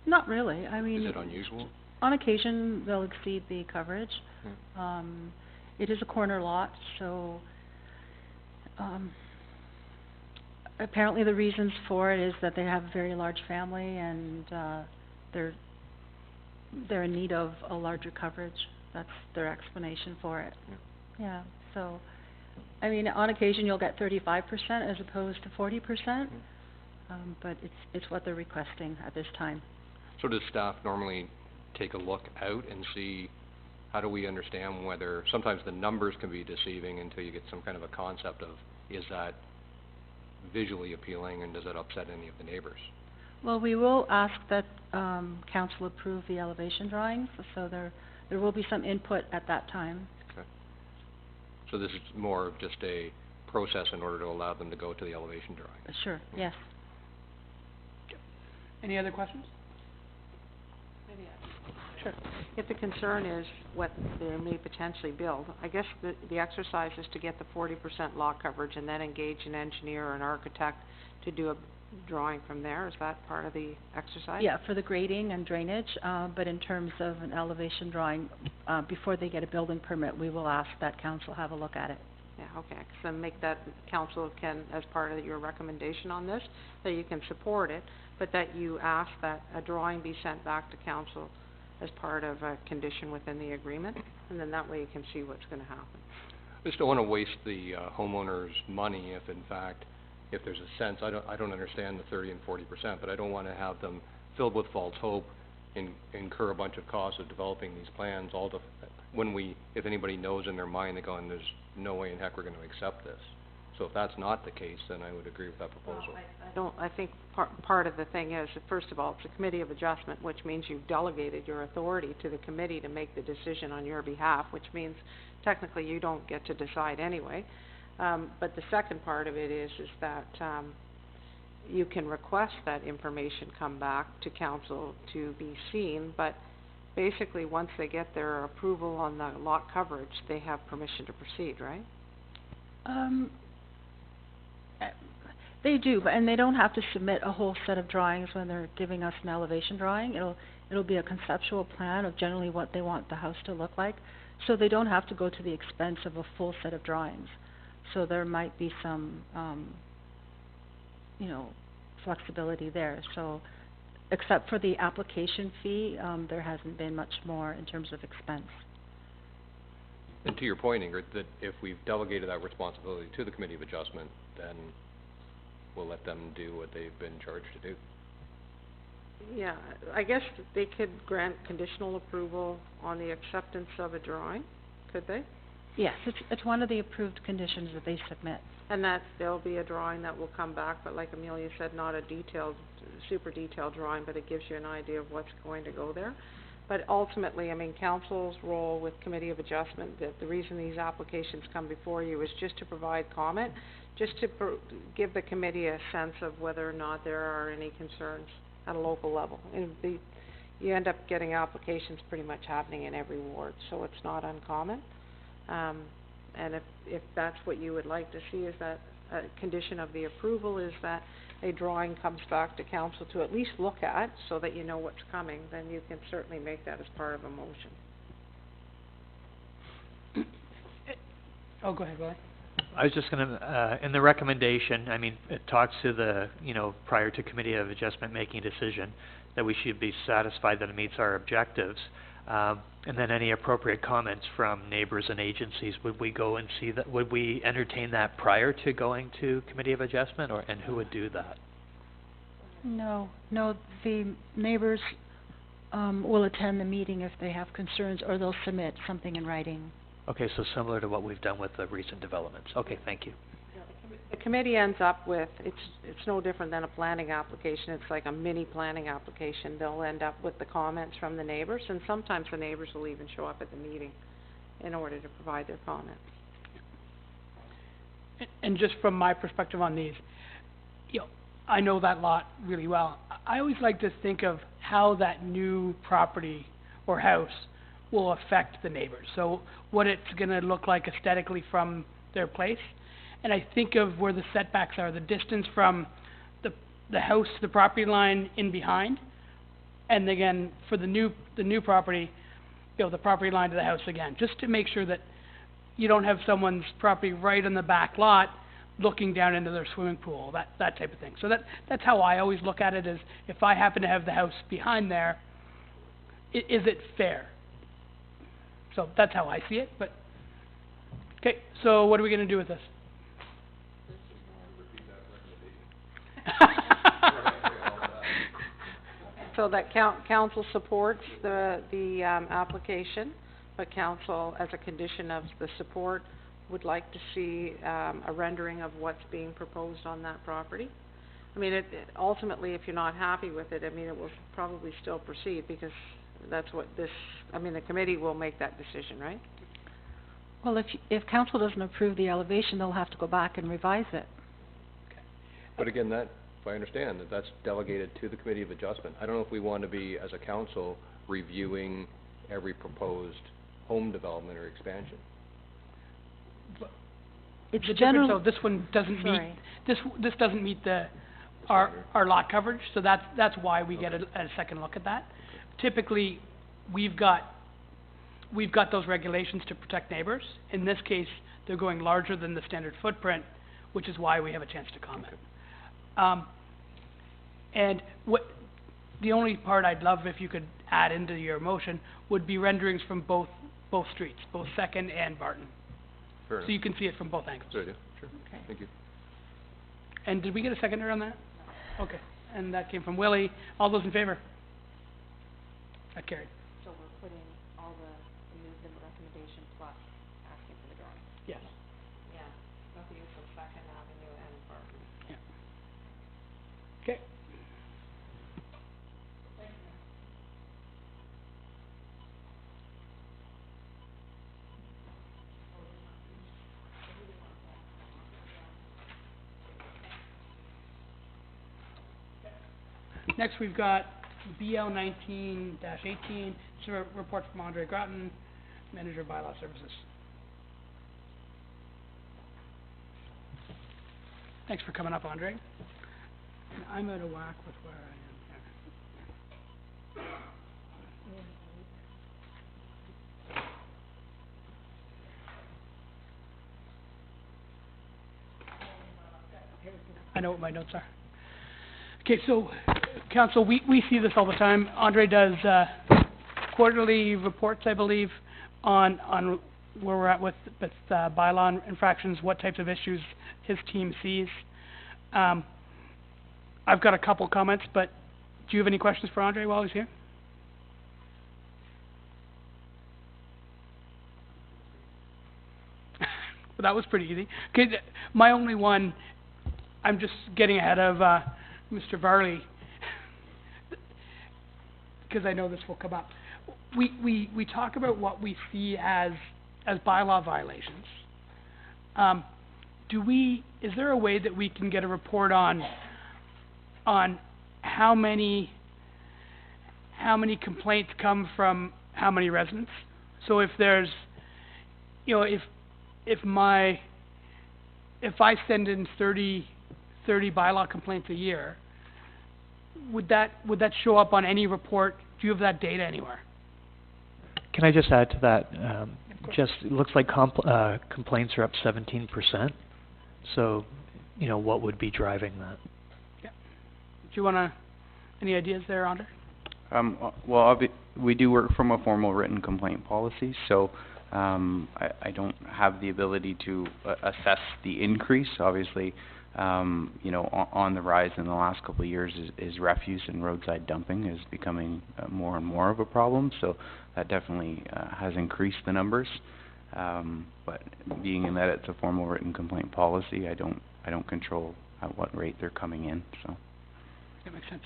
not really. I mean, is it unusual? On occasion, they'll exceed the coverage. It is a corner lot, so apparently the reasons for it is that they have a very large family and they're in need of a larger coverage. That's their explanation for it. Yeah. So, I mean, on occasion you'll get 35% as opposed to 40%, but it's what they're requesting at this time. So does staff normally take a look out and see, how do we understand whether, sometimes the numbers can be deceiving until you get some kind of a concept of, is that visually appealing and does it upset any of the neighbors? Well, we will ask that council approve the elevation drawings, so there will be some input at that time. Okay. So this is more of just a process in order to allow them to go to the elevation drawing? Sure, yes. Any other questions? Sure. If the concern is what they may potentially build, I guess the exercise is to get the 40% lot coverage and then engage an engineer or an architect to do a drawing from there. Is that part of the exercise? Yeah, for the grading and drainage, but in terms of an elevation drawing, before they get a building permit, we will ask that council have a look at it. Yeah, okay, so make that council can, as part of your recommendation on this, that you can support it, but that you ask that a drawing be sent back to council as part of a condition within the agreement, and then that way you can see what's gonna happen. I just don't want to waste the homeowner's money if in fact, if there's a sense, I don't understand the 30 and 40%, but I don't want to have them filled with false hope and incur a bunch of costs of developing these plans, if anybody knows in their mind, they're going, there's no way in heck we're going to accept this. So if that's not the case, then I would agree with that proposal. I think part of the thing is, that first of all, it's a committee of adjustment, which means you've delegated your authority to the committee to make the decision on your behalf, which means technically you don't get to decide anyway. But the second part of it is that you can request that information come back to council to be seen, but basically once they get their approval on the lot coverage, they have permission to proceed, right? They do, and they don't have to submit a whole set of drawings when they're giving us an elevation drawing. It'll be a conceptual plan of generally what they want the house to look like, so they don't have to go to the expense of a full set of drawings. So there might be some, flexibility there. So, except for the application fee, there hasn't been much more in terms of expense. And to your point, Ingrid, that if we've delegated that responsibility to the Committee of Adjustment, then we'll let them do what they've been charged to do. Yeah, I guess they could grant conditional approval on the acceptance of a drawing, could they? Yes, it's one of the approved conditions that they submit. And that there'll be a drawing that will come back, but like Amelia said, not a detailed, super detailed drawing, but it gives you an idea of what's going to go there. But ultimately, I mean, council's role with Committee of Adjustment, that the reason these applications come before you is just to provide comment, just to give the committee a sense of whether or not there are any concerns at a local level. And you end up getting applications pretty much happening in every ward, so it's not uncommon. And if that's what you would like to see, is that a condition of the approval is that a drawing comes back to council to at least look at, so that you know what's coming, then you can certainly make that as part of a motion. Oh, go ahead. I was just gonna, in the recommendation, I mean, it talks to the, prior to Committee of Adjustment making a decision, that we should be satisfied that it meets our objectives. And then any appropriate comments from neighbors and agencies, would we go and see that, would we entertain that prior to going to Committee of Adjustment, and who would do that? No, the neighbors, will attend the meeting if they have concerns, or they'll submit something in writing. Okay, so similar to what we've done with the recent developments. Okay, thank you. The committee ends up with, it's no different than a planning application. It's like a mini planning application. They'll end up with the comments from the neighbors, and sometimes the neighbors will even show up at the meeting in order to provide their comments. And just from my perspective on these, I know that lot really well. I always like to think of how that new property or house will affect the neighbors. So what it's going to look like aesthetically from their place. And I think of where the setbacks are, the distance from the house to the property line in behind, and again, for the new property, the property line to the house again, just to make sure that you don't have someone's property right on the back lot looking down into their swimming pool, that type of thing. So that's how I always look at it, is if I happen to have the house behind there, is it fair? So that's how I see it, but, okay, so what are we going to do with this? So that council supports the application, but council, as a condition of the support, would like to see a rendering of what's being proposed on that property. I mean, ultimately, if you're not happy with it, I mean, it will probably still proceed, because that's what the committee will make that decision, right? Well, if council doesn't approve the elevation, they'll have to go back and revise it. But again, if I understand, that's delegated to the Committee of Adjustment. I don't know if we want to be, as a council, reviewing every proposed home development or expansion. It's the difference, though, this one doesn't meet, this doesn't meet the our lot coverage, so that's why we get a second look at that. Typically, we've got those regulations to protect neighbors. In this case, they're going larger than the standard footprint, which is why we have a chance to comment. And the only part I'd love if you could add into your motion would be renderings from both streets, both Second and Barton. Fair enough. So you can see it from both angles. Good idea, sure. Okay. Thank you. And did we get a seconder on that? Okay, and that came from Willie. All those in favor? That carried. So we're putting all the recommendation plus asking for the drawing. Yes. Yeah, with the use of Second Avenue and Barton. Okay. Next, we've got BL 19-18, it's a report from Andre Groton, Manager of Bylaw Services. Thanks for coming up, Andre. And I'm out of whack with where I am here. I know what my notes are. Okay, so, Council, we see this all the time. Andre does quarterly reports, I believe, on where we're at with bylaw infractions, what types of issues his team sees. I've got a couple comments, but do you have any questions for Andre while he's here? Well, that was pretty easy. Okay, my only one, I'm just getting ahead of Mr. Varley, because I know this will come up. We talk about what we see as bylaw violations. Is there a way that we can get a report on how many complaints come from how many residents? So if there's, if I send in 30 bylaw complaints a year, would that show up on any report? Do you have that data anywhere? Can I just add to that? It looks like complaints are up 17%. So, what would be driving that? Yeah. Do you any ideas there, Andre? Well, we do work from a formal written complaint policy, so I don't have the ability to assess the increase. Obviously, on the rise in the last couple of years is refuse and roadside dumping is becoming more and more of a problem. So that definitely has increased the numbers. But being in that it's a formal written complaint policy, I don't control at what rate they're coming in. So that makes sense.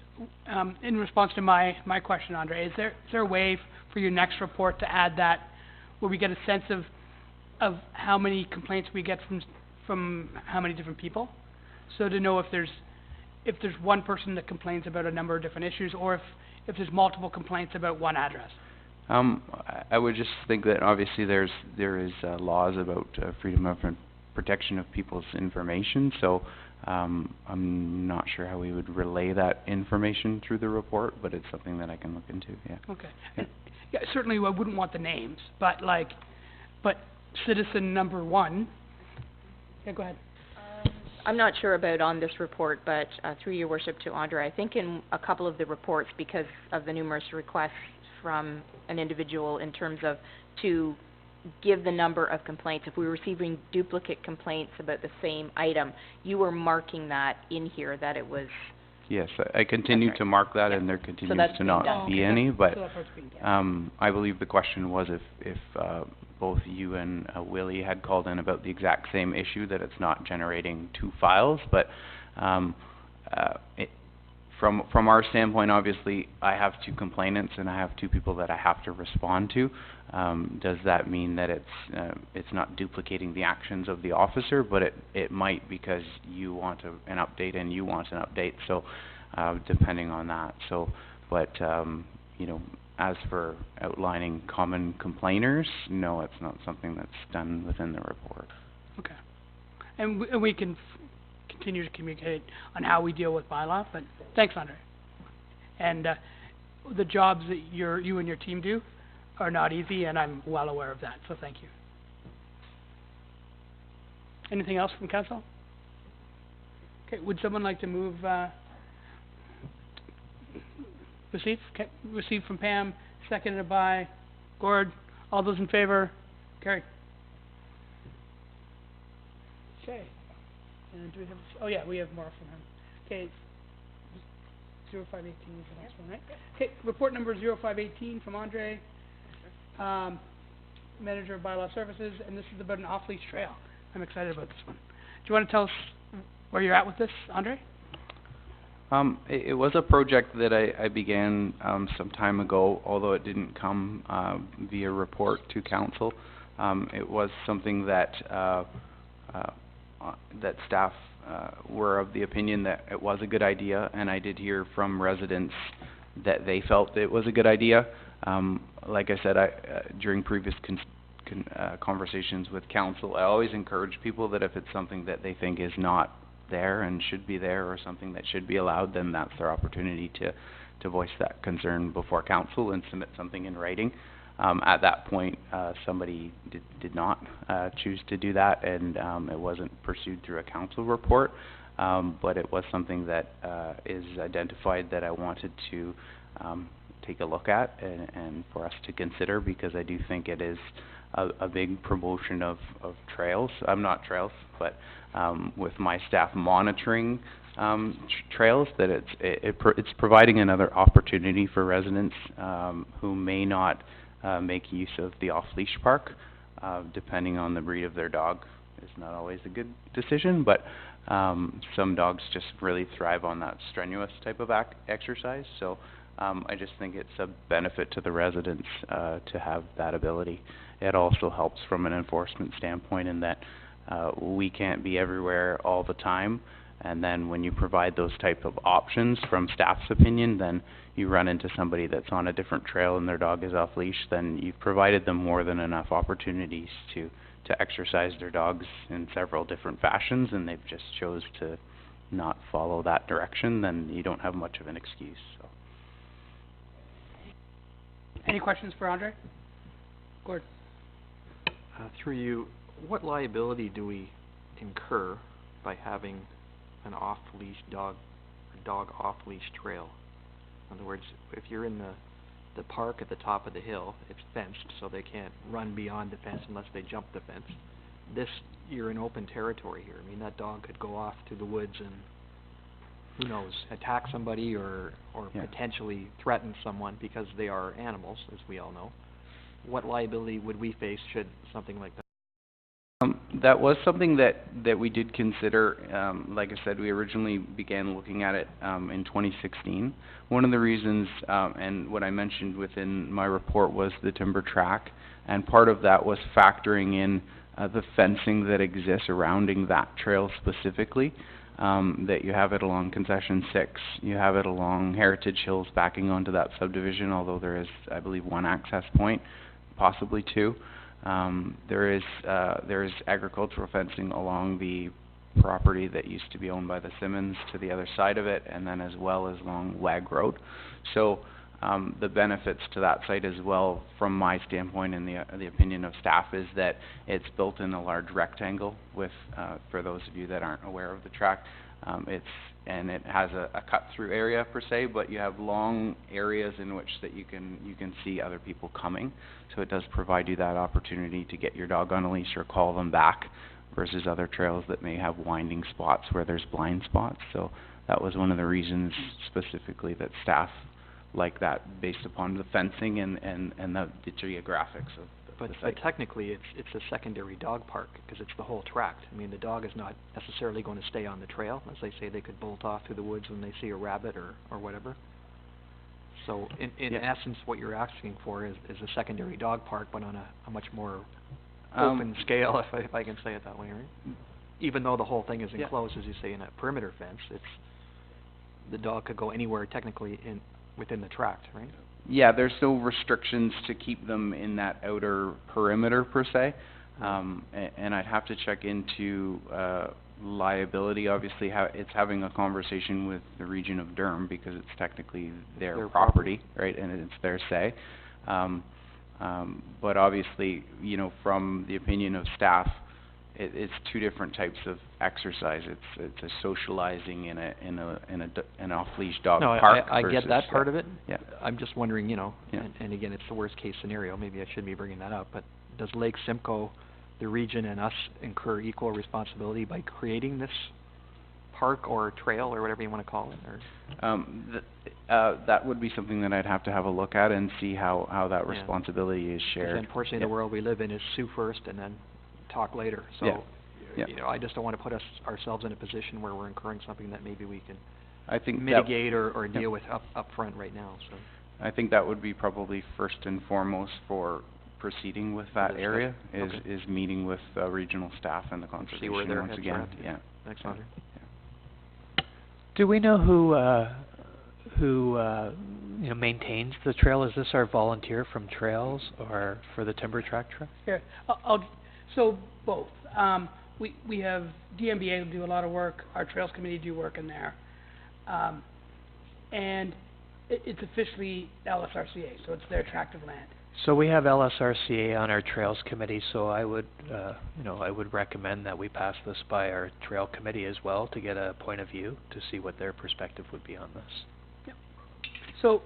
In response to my question, Andre, is there a way for your next report to add that, where we get a sense of how many complaints we get from how many different people? So to know if there's one person that complains about a number of different issues, or if there's multiple complaints about one address. I would just think that obviously there is laws about freedom of protection of people's information. So I'm not sure how we would relay that information through the report, but it's something that I can look into. Yeah. Okay. Yeah. Yeah, certainly I wouldn't want the names, but citizen number one. Yeah, go ahead. I'm not sure about on this report, but through your worship to Andre, I think in a couple of the reports, because of the numerous requests from an individual in terms of to give the number of complaints, if we were receiving duplicate complaints about the same item, you were marking that in here that it was... Yes, I continue to mark that, and there continues to not be any, but I believe the question was if both you and Willie had called in about the exact same issue, that it's not generating two files, but from our standpoint, obviously, I have two complainants and I have two people that I have to respond to. Does that mean that it's not duplicating the actions of the officer? But it might, because you want an update and you want an update. So depending on that. So, but as for outlining common complainers, no, it's not something that's done within the report. Okay, and we can continue to communicate on how we deal with bylaw, but thanks, Andre. And the jobs that you and your team do are not easy, and I'm well aware of that, so thank you. Anything else from council? Okay, would someone like to move, receive? Okay, receive from Pam, seconded by Gord. All those in favor? Carried. Okay. And do we have, oh yeah, we have more from him. Okay. 0518 is the next one, right? Okay, report number 0518 from Andre, Manager of Bylaw Services, and this is about an off-leash trail. I'm excited about this one. Do you want to tell us where you're at with this, Andre? It was a project that I began some time ago, although it didn't come via report to council. It was something that that staff were of the opinion that it was a good idea, and I did hear from residents that they felt it was a good idea. Like I said, during previous conversations with council, I always encourage people that if it's something that they think is not there and should be there, or something that should be allowed, then that's their opportunity to voice that concern before council and submit something in writing. At that point, somebody did not choose to do that, and it wasn't pursued through a council report, but it was something that is identified that I wanted to take a look at and for us to consider, because I do think it is a big promotion of trails. Not trails, but with my staff monitoring trails, that it's providing another opportunity for residents who may not make use of the off-leash park, depending on the breed of their dog. It's not always a good decision, but some dogs just really thrive on that strenuous type of exercise. So I just think it's a benefit to the residents to have that ability. It also helps from an enforcement standpoint in that we can't be everywhere all the time, and then when you provide those type of options from staff's opinion, then you run into somebody that's on a different trail and their dog is off leash, then you've provided them more than enough opportunities to exercise their dogs in several different fashions, and they've just chose to not follow that direction, then you don't have much of an excuse. So. Any questions for Andre? Gord. Through you, what liability do we incur by having an off-leash dog off-leash trail? In other words, if you're in the park at the top of the hill, it's fenced, so they can't run beyond the fence unless they jump the fence. You're in open territory here. I mean, that dog could go off to the woods and, who knows, attack somebody or potentially threaten someone, because they are animals, as we all know. What liability would we face should something like that? That was something that we did consider. Like I said, we originally began looking at it in 2016. One of the reasons, and what I mentioned within my report, was the timber track, and part of that was factoring in the fencing that exists surrounding that trail specifically. That you have it along Concession 6, you have it along Heritage Hills backing onto that subdivision, although there is, I believe, one access point, possibly two. There is agricultural fencing along the property that used to be owned by the Simmons to the other side of it, and then as well as along Wag Road. So the benefits to that site as well, from my standpoint and the opinion of staff, is that it's built in a large rectangle with, for those of you that aren't aware of the track, it has a cut-through area per se, but you have long areas in which that you can see other people coming. So it does provide you that opportunity to get your dog on a leash or call them back, versus other trails that may have winding spots where there's blind spots. So that was one of the reasons specifically that staff like that, based upon the fencing and the geographics of the site. But technically it's a secondary dog park, because it's the whole tract. I mean, the dog is not necessarily going to stay on the trail. As they say, they could bolt off through the woods when they see a rabbit or whatever. So in essence, what you're asking for is a secondary dog park, but on a much more open scale, if I can say it that way, right? Even though the whole thing is enclosed, as you say, in a perimeter fence, the dog could go anywhere technically within the tract, right? Yeah, there's no restrictions to keep them in that outer perimeter per se. And I'd have to check into liability, obviously, it's having a conversation with the region of Durham because it's technically their Their property, right, and it's their say. But obviously, you know, from the opinion of staff, it's two different types of exercise. It's a socializing in an off-leash dog No, park I get versus- that part of it. Yeah. I'm just wondering, you know, Yeah. and again, it's the worst case scenario, maybe I shouldn't be bringing that up, but does Lake Simcoe, the region, and us incur equal responsibility by creating this park or trail or whatever you want to call it, or? That would be something that I'd have to have a look at and see how that Yeah. responsibility is 'Cause shared. unfortunately, Yeah. the world we live in is sue first and then talk later. So, Yeah. Yeah. you know, I just don't want to put ourselves in a position where we're incurring something that maybe we can I think mitigate or yeah. deal with up front right now, so. I think that would be probably first and foremost for proceeding with that Other area, stuff. is Okay. is meeting with regional staff and the See where conservation their once heads again. are at. Yeah. Thanks, Yeah. Andre. Do we know who you know, maintains the trail? Is this our volunteer from Trails or for the Timber Track Trail? Here, so both. We have DMBA do a lot of work, our Trails Committee do work in there. And it's officially LSRCA, so it's their tract of land. So we have LSRCA on our Trails Committee, so I would, you know, I would recommend that we pass this by our Trail Committee as well to get a point of view, to see what their perspective would be on this. So,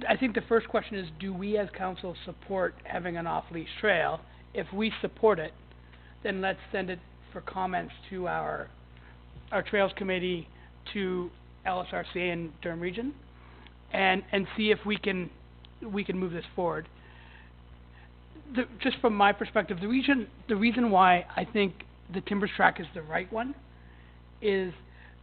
I think the first question is, do we as council support having an off-leash trail? If we support it, then let's send it for comments to our Trails Committee, to LSRCA in Durham Region, and see if we can move this forward. Just from my perspective, the reason why I think the Timbers Track is the right one is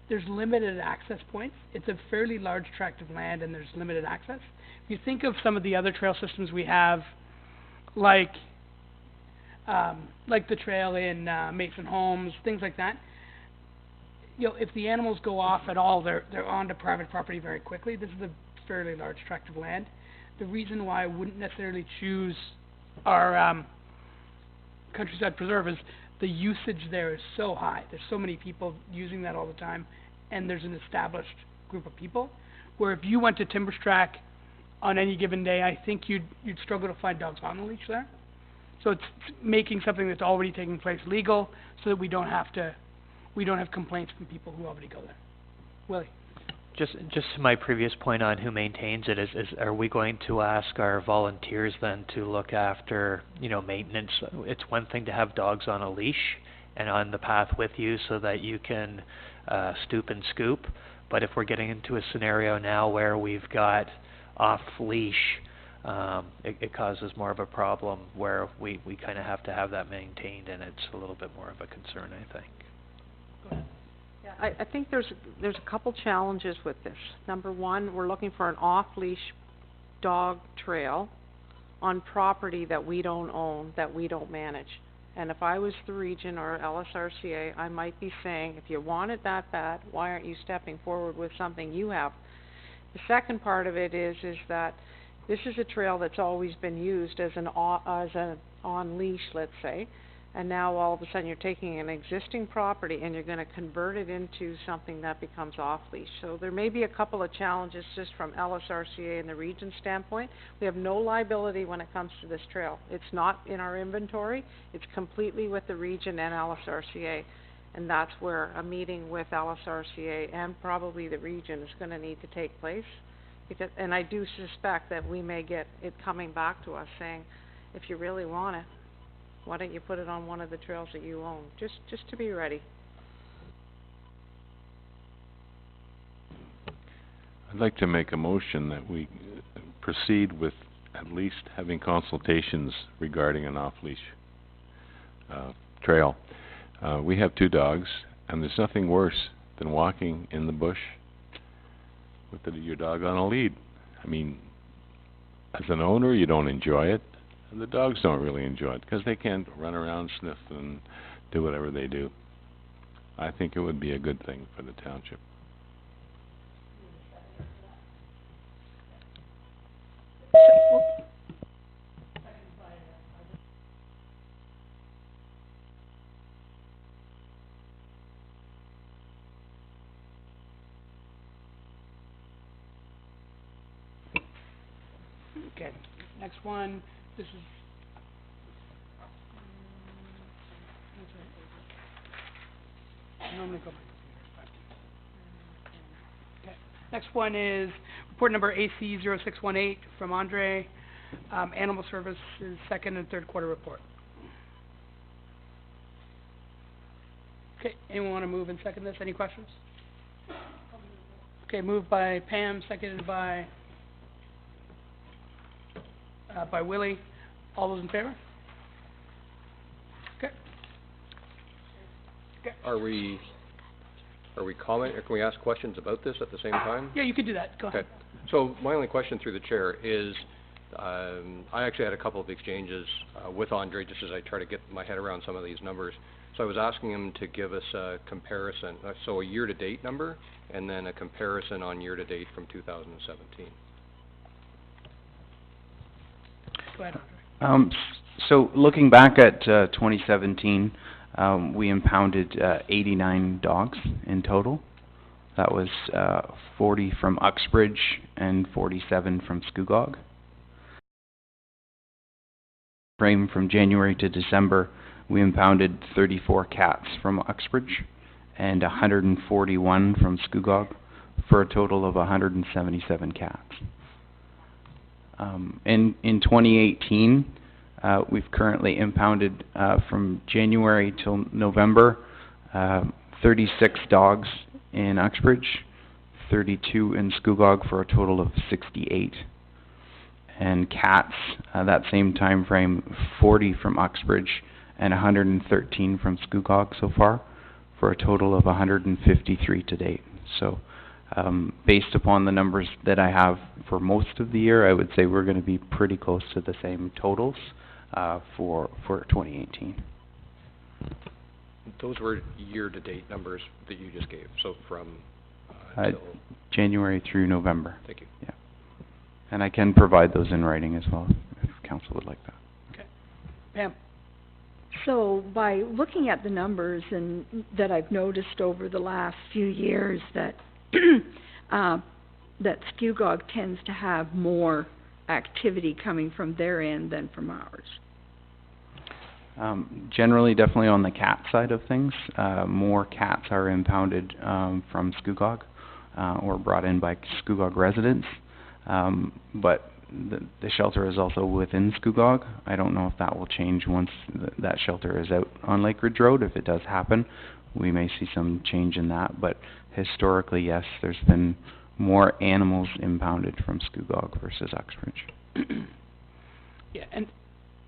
there's limited access points. It's a fairly large tract of land and there's limited access. If you think of some of the other trail systems we have, like the trail in Mason Homes, things like that, you know, if the animals go off at all, they're onto private property very quickly. This is a fairly large tract of land. The reason why I wouldn't necessarily choose our Countryside Preserve is the usage there is so high. There's so many people using that all the time, and there's an established group of people. Where if you went to Timbers Track on any given day, I think you'd struggle to find dogs on the leash there. So it's making something that's already taking place legal, so that we don't have complaints from people who already go there. Willie? Just to my previous point on who maintains it, is are we going to ask our volunteers then to look after, you know, maintenance? It's one thing to have dogs on a leash and on the path with you so that you can stoop and scoop, but if we're getting into a scenario now where we've got off-leash, it causes more of a problem where we kind of have to have that maintained, and it's a little bit more of a concern, I think. I think there's a couple challenges with this. Number one, we're looking for an off-leash dog trail on property that we don't own, that we don't manage. And if I was the region or LSRCA, I might be saying, if you want it that bad, why aren't you stepping forward with something you have? The second part of it is that this is a trail that's always been used as an on-leash, let's say, and now all of a sudden you're taking an existing property and you're going to convert it into something that becomes off-leash. So there may be a couple of challenges just from LSRCA and the region standpoint. We have no liability when it comes to this trail. It's not in our inventory. It's completely with the region and LSRCA. And that's where a meeting with LSRCA and probably the region is going to need to take place. Because, and I do suspect that we may get it coming back to us saying, if you really want it, why don't you put it on one of the trails that you own? Just to be ready. I'd like to make a motion that we proceed with at least having consultations regarding an off-leash trail. We have 2 dogs, and there's nothing worse than walking in the bush with your dog on a lead. I mean, as an owner, you don't enjoy it. And the dogs don't really enjoy it because they can't run around, sniff, and do whatever they do. I think it would be a good thing for the township. Okay, next one, this is... I normally go by okay. Next one is report number AC 0618 from Andre, Animal Services second and third quarter report. Okay, anyone want to move and second this? Any questions? Okay, moved by Pam, seconded by Willie. All those in favor? Okay. Okay. Are we comment, or can we ask questions about this at the same time? Yeah, you could do that. Go ahead. Okay. So my only question through the chair is, I actually had a couple of exchanges with Andre just as I try to get my head around some of these numbers. So I was asking him to give us a comparison, so a year-to-date number, and then a comparison on year-to-date from 2017. Go ahead. So looking back at 2017, we impounded 89 dogs in total. That was 40 from Uxbridge and 47 from Scugog. Frame from January to December, we impounded 34 cats from Uxbridge and 141 from Scugog for a total of 177 cats. In 2018, we've currently impounded from January till November 36 dogs in Uxbridge, 32 in Scugog for a total of 68. And cats, that same time frame, 40 from Uxbridge and 113 from Scugog so far, for a total of 153 to date. So based upon the numbers that I have for most of the year, I would say we're going to be pretty close to the same totals for 2018. Those were year-to-date numbers that you just gave, so from till... January through November. Thank you. Yeah. And I can provide those in writing as well, if council would like that. Okay. Pam? So by looking at the numbers and that I've noticed over the last few years that that Scugog tends to have more activity coming from their end than from ours. Generally, definitely on the cat side of things, more cats are impounded from Scugog or brought in by Scugog residents. But the shelter is also within Scugog. I don't know if that will change once that shelter is out on Lake Ridge Road. If it does happen, we may see some change in that. But historically, yes, there's been more animals impounded from Scugog versus Uxbridge. Yeah,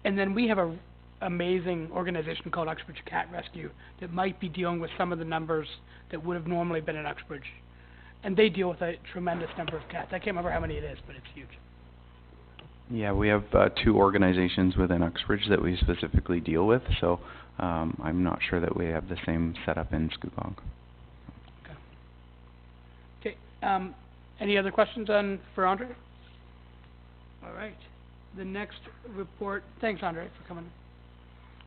and then we have a amazing organization called Uxbridge Cat Rescue that might be dealing with some of the numbers that would have normally been in Uxbridge. And they deal with a tremendous number of cats. I can't remember how many it is, but it's huge. Yeah, we have 2 organizations within Uxbridge that we specifically deal with, so I'm not sure that we have the same setup in Scugog. Okay. Any other questions for Andre? All right. The next report, thanks Andre for coming.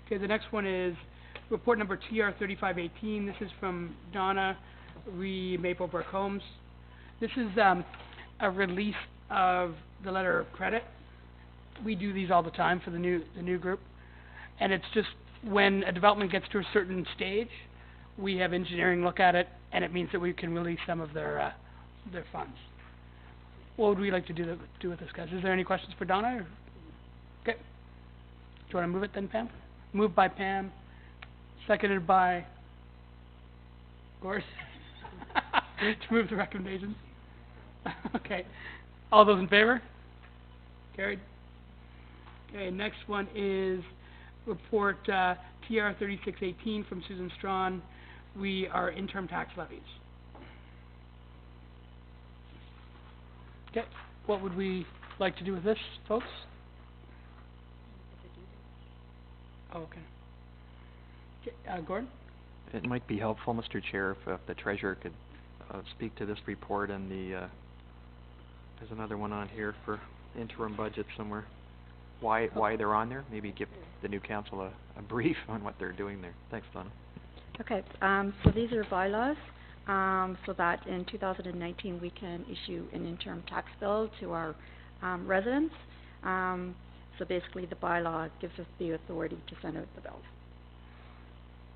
Okay, the next one is report number TR 3518. This is from Donna Re Maplebrook Homes. This is a release of the letter of credit. We do these all the time for the new group, and it's just when a development gets to a certain stage, we have engineering look at it, and it means that we can release some of their funds. What would we like to do with this, guys? Is there any questions for Donna? Or? Okay. Do you want to move it then, Pam? Moved by Pam, seconded by Gord. To move the recommendations. Okay. All those in favor? Carried. Okay, next one is report TR 3618 from Susan Strawn. We are interim tax levies. Okay, what would we like to do with this, folks? Oh, okay. Okay, Gordon? It might be helpful, Mr. Chair, if the treasurer could speak to this report and there's another one on here for interim budget somewhere. Why they're on there? Maybe give the new council a brief on what they're doing there. Thanks, Donna. Okay, so these are bylaws, so that in 2019 we can issue an interim tax bill to our residents. So basically, the bylaw gives us the authority to send out the bills.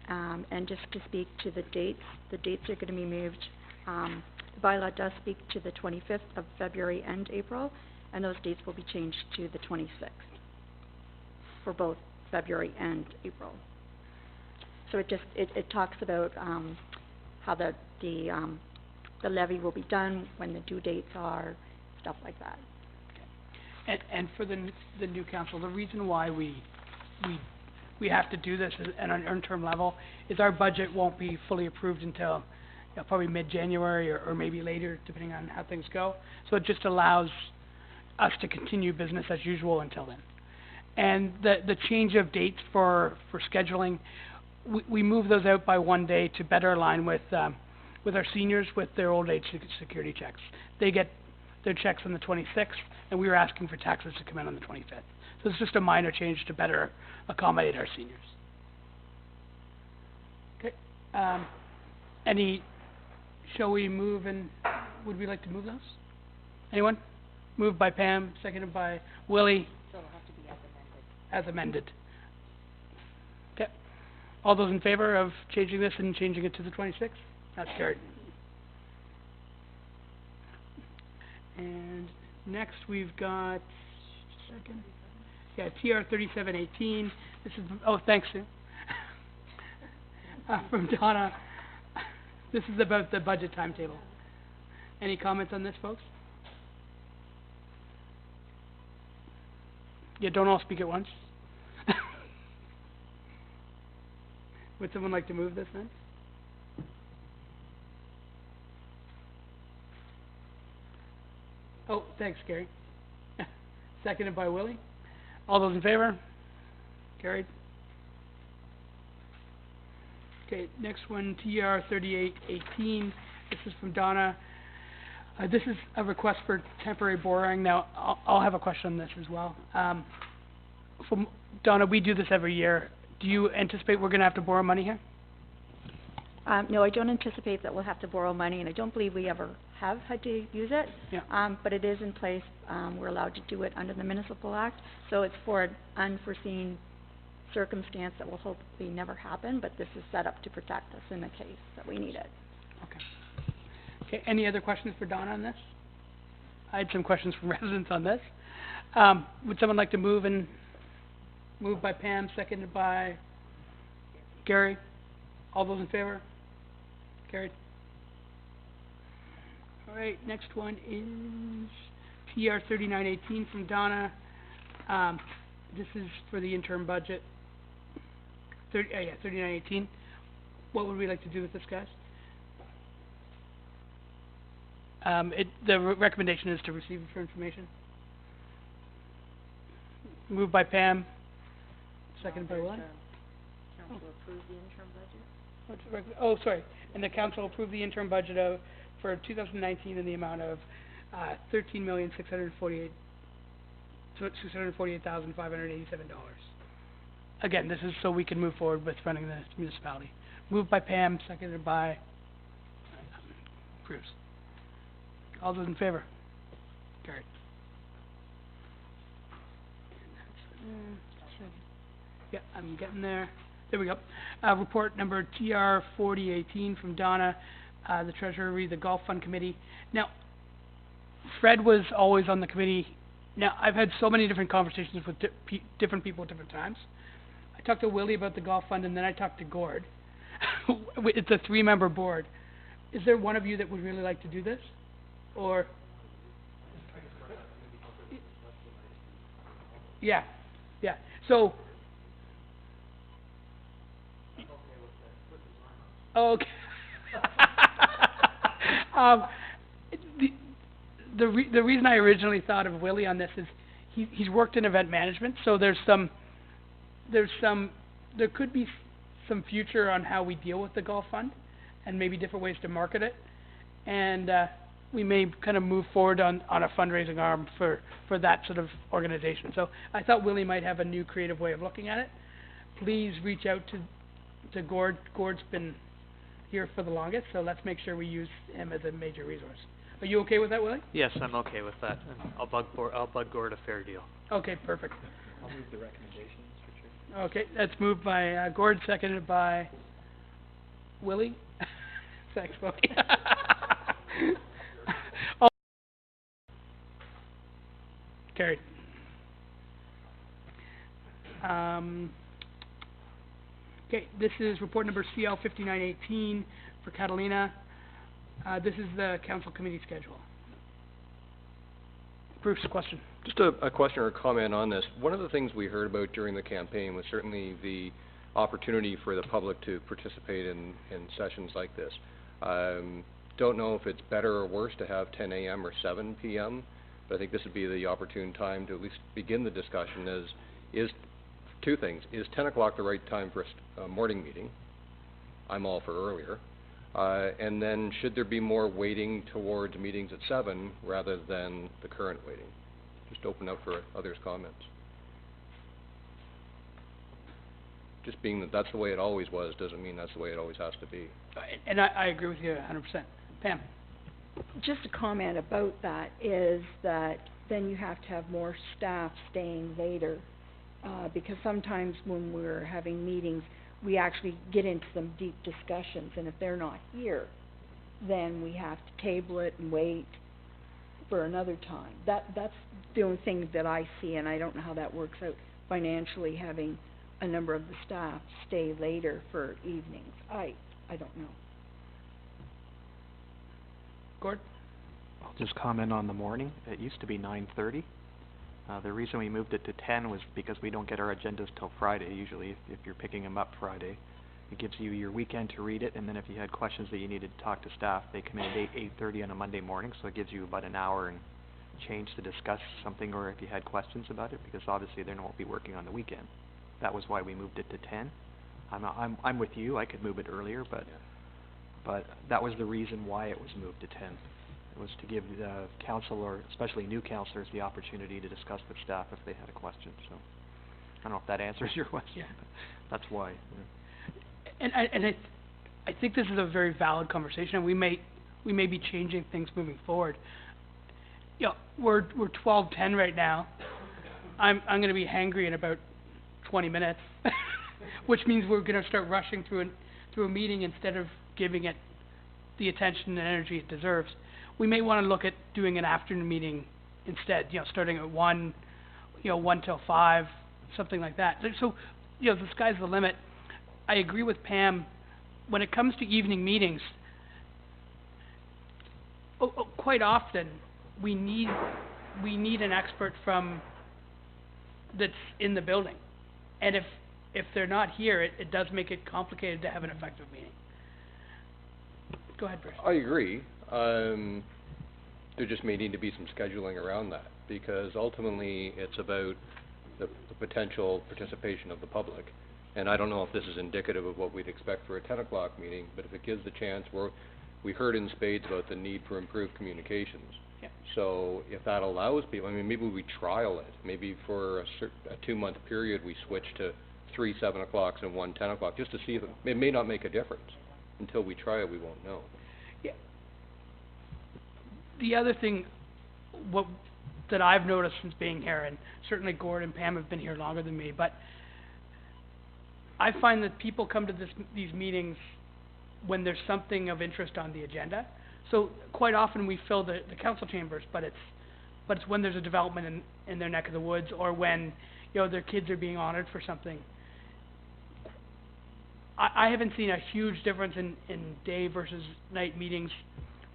And just to speak to the dates are going to be moved. The bylaw does speak to the 25th of February and April, and those dates will be changed to the 26th for both February and April. So it talks about how the levy will be done, when the due dates are, stuff like that. And for the new council, the reason why we have to do this at an interim level is our budget won't be fully approved until probably mid-January or maybe later, depending on how things go. So it just allows us to continue business as usual until then. And the change of dates for scheduling, we move those out by 1 day to better align with our seniors with their old age security checks. They get their checks on the 26th, and we were asking for taxes to come in on the 25th. So it's just a minor change to better accommodate our seniors. Okay. Shall we move, and would we like to move those? Anyone? Moved by Pam, seconded by Willie. So it'll have to be as amended. As amended. Okay. All those in favor of changing this and changing it to the 26th? That's carried. And next we've got, second. Yeah, TR 3718. This is, oh, thanks, Sue. From Donna. This is about the budget timetable. Any comments on this, folks? Yeah, don't all speak at once. Would someone like to move this then? Oh, thanks, Gary. Seconded by Willie. All those in favor? Carried. Okay, next one, TR 3818. This is from Donna. This is a request for temporary borrowing. Now, I'll have a question on this as well. From Donna, we do this every year. Do you anticipate we're going to have to borrow money here? No, I don't anticipate that we'll have to borrow money, and I don't believe we ever have had to use it. Yeah. But it is in place. We're allowed to do it under the Municipal Act. So it's for an unforeseen circumstance that will hopefully never happen, but this is set up to protect us in the case that we need it. Okay. Okay, any other questions for Donna on this? I had some questions from residents on this. Would someone like to move by Pam, seconded by Gary? All those in favor? Carried. All right, next one is TR 3918 from Donna. This is for the interim budget. 3918. What would we like to do with this, guys? The recommendation is to receive it for information. Moved by Pam, seconded by Willie. Council approve the interim budget? Oh, sorry. And the council approved the interim budget for 2019 in the amount of $13,648,587. Again, this is so we can move forward with running the municipality. Moved by Pam, seconded by Bruce. All those in favor? Carried. Yeah, I'm getting there. There we go. Report number TR 4018 from Donna, the Treasury, the Golf Fund Committee. Now, Fred was always on the committee. Now, I've had so many different conversations with different people at different times. I talked to Willie about the Golf Fund, and then I talked to Gord. It's a 3-member board. Is there one of you that would really like to do this? Or... Yeah, yeah. So... Okay. The reason I originally thought of Willie on this is he's worked in event management, so there could be some future on how we deal with the golf fund and maybe different ways to market it, and we may kind of move forward on a fundraising arm for that sort of organization. So I thought Willie might have a new creative way of looking at it. Please reach out to Gord. Gord's been here for the longest, so let's make sure we use him as a major resource. Are you okay with that, Willie? Yes, I'm okay with that, and I'll bug Gord a fair deal. Okay, perfect. I'll move the recommendation, Mr. Chair. Okay, that's moved by Gord, seconded by Willie. Thanks, Willie. All carried. Okay, this is report number CL 5918 for Catalina. This is the council committee schedule. Bruce, question. Just a question or a comment on this. One of the things we heard about during the campaign was certainly the opportunity for the public to participate in sessions like this. Don't know if it's better or worse to have 10 a.m. or 7 p.m., but I think this would be the opportune time to at least begin the discussion is two things. Is 10 o'clock the right time for a morning meeting? I'm all for earlier. And then should there be more weighting towards meetings at 7 rather than the current weighting? Just open up for others' comments. Just being that that's the way it always was doesn't mean that's the way it always has to be. And I agree with you 100%. Pam? Just a comment about that is that then you have to have more staff staying later, because sometimes when we're having meetings, we actually get into some deep discussions, and if they're not here, then we have to table it and wait for another time. That's the only thing that I see, and I don't know how that works out financially, having a number of the staff stay later for evenings. I don't know. Gord? I'll just comment on the morning. It used to be 9:30. The reason we moved it to 10 was because we don't get our agendas till Friday, usually, if you're picking them up Friday. It gives you your weekend to read it, and then if you had questions that you needed to talk to staff, they come in at 8:30 on a Monday morning, so it gives you about an hour and change to discuss something, or if you had questions about it, because obviously they won't be working on the weekend. That was why we moved it to 10. I'm with you, I could move it earlier, but that was the reason why it was moved to 10. It was to give the council, or especially new councillors, the opportunity to discuss with staff if they had a question. So I don't know if that answers your question. But that's why. Yeah. And I think this is a very valid conversation, and we may be changing things moving forward. You know, we're 12:10 right now. I'm going to be hangry in about 20 minutes, which means we're going to start rushing through a meeting instead of giving it the attention and energy it deserves. We may want to look at doing an afternoon meeting instead, starting at 1, 1 till 5, something like that. So, the sky's the limit. I agree with Pam. When it comes to evening meetings, quite often we need an expert that's in the building. And if they're not here, it does make it complicated to have an effective meeting. Go ahead, Bruce. I agree. There just may need to be some scheduling around that, because ultimately it's about the potential participation of the public. And I don't know if this is indicative of what we'd expect for a 10 o'clock meeting, but if it gives the chance, we heard in spades about the need for improved communications. Yeah. So if that allows people, maybe we trial it. Maybe for a 2-month period we switch to 3 7 o'clocks and 1 10 o'clock, just to see if it may not make a difference. Until we try it, we won't know. Yeah. The other thing that I've noticed since being here, and certainly Gord and Pam have been here longer than me, but I find that people come to these meetings when there's something of interest on the agenda. So quite often we fill the council chambers, but it's when there's a development in their neck of the woods, or when their kids are being honored for something. I haven't seen a huge difference in day versus night meetings,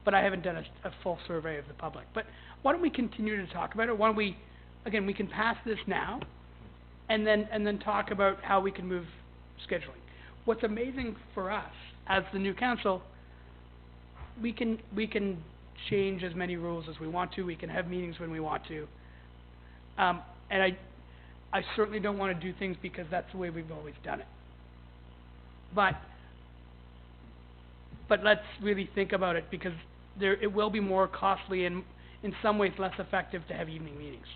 but I haven't done a full survey of the public. But why don't we continue to talk about it? Why don't we can pass this now, and then talk about how we can move scheduling. What's amazing for us as the new council, we can change as many rules as we want to. We can have meetings when we want to, and I certainly don't want to do things because that's the way we've always done it. But let's really think about it, because it will be more costly and in some ways less effective to have evening meetings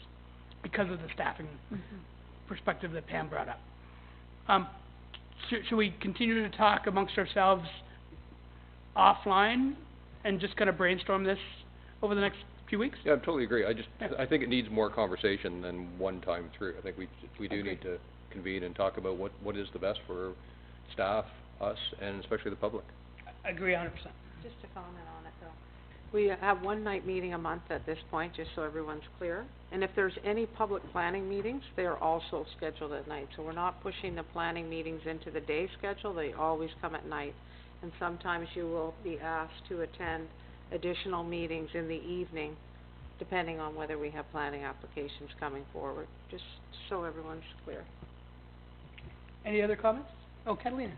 because of the staffing perspective that Pam brought up. Should we continue to talk amongst ourselves offline and just kind of brainstorm this over the next few weeks? Yeah, I totally agree. I think it needs more conversation than one time through. I think we do need to convene and talk about what is the best for staff, us, and especially the public. I agree 100%. Just to comment on it, though. We have one night meeting a month at this point, just so everyone's clear. And if there's any public planning meetings, they are also scheduled at night. So we're not pushing the planning meetings into the day schedule, they always come at night. And sometimes you will be asked to attend additional meetings in the evening, depending on whether we have planning applications coming forward, just so everyone's clear. Any other comments? Oh, Catalina.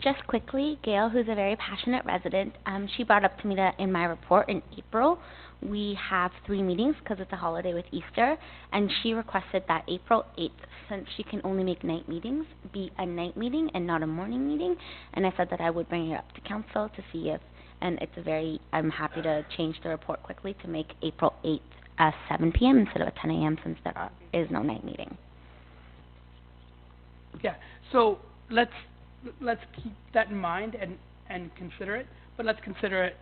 Just quickly, Gail, who's a very passionate resident, she brought up to me that in my report in April, we have 3 meetings because it's a holiday with Easter, and she requested that April 8th, since she can only make night meetings, be a night meeting and not a morning meeting, and I said that I would bring it up to council to see if, and I'm happy to change the report quickly to make April 8th at 7 p.m. instead of at 10 a.m. since there is no night meeting. Yeah, so let's keep that in mind and consider it, but let's consider it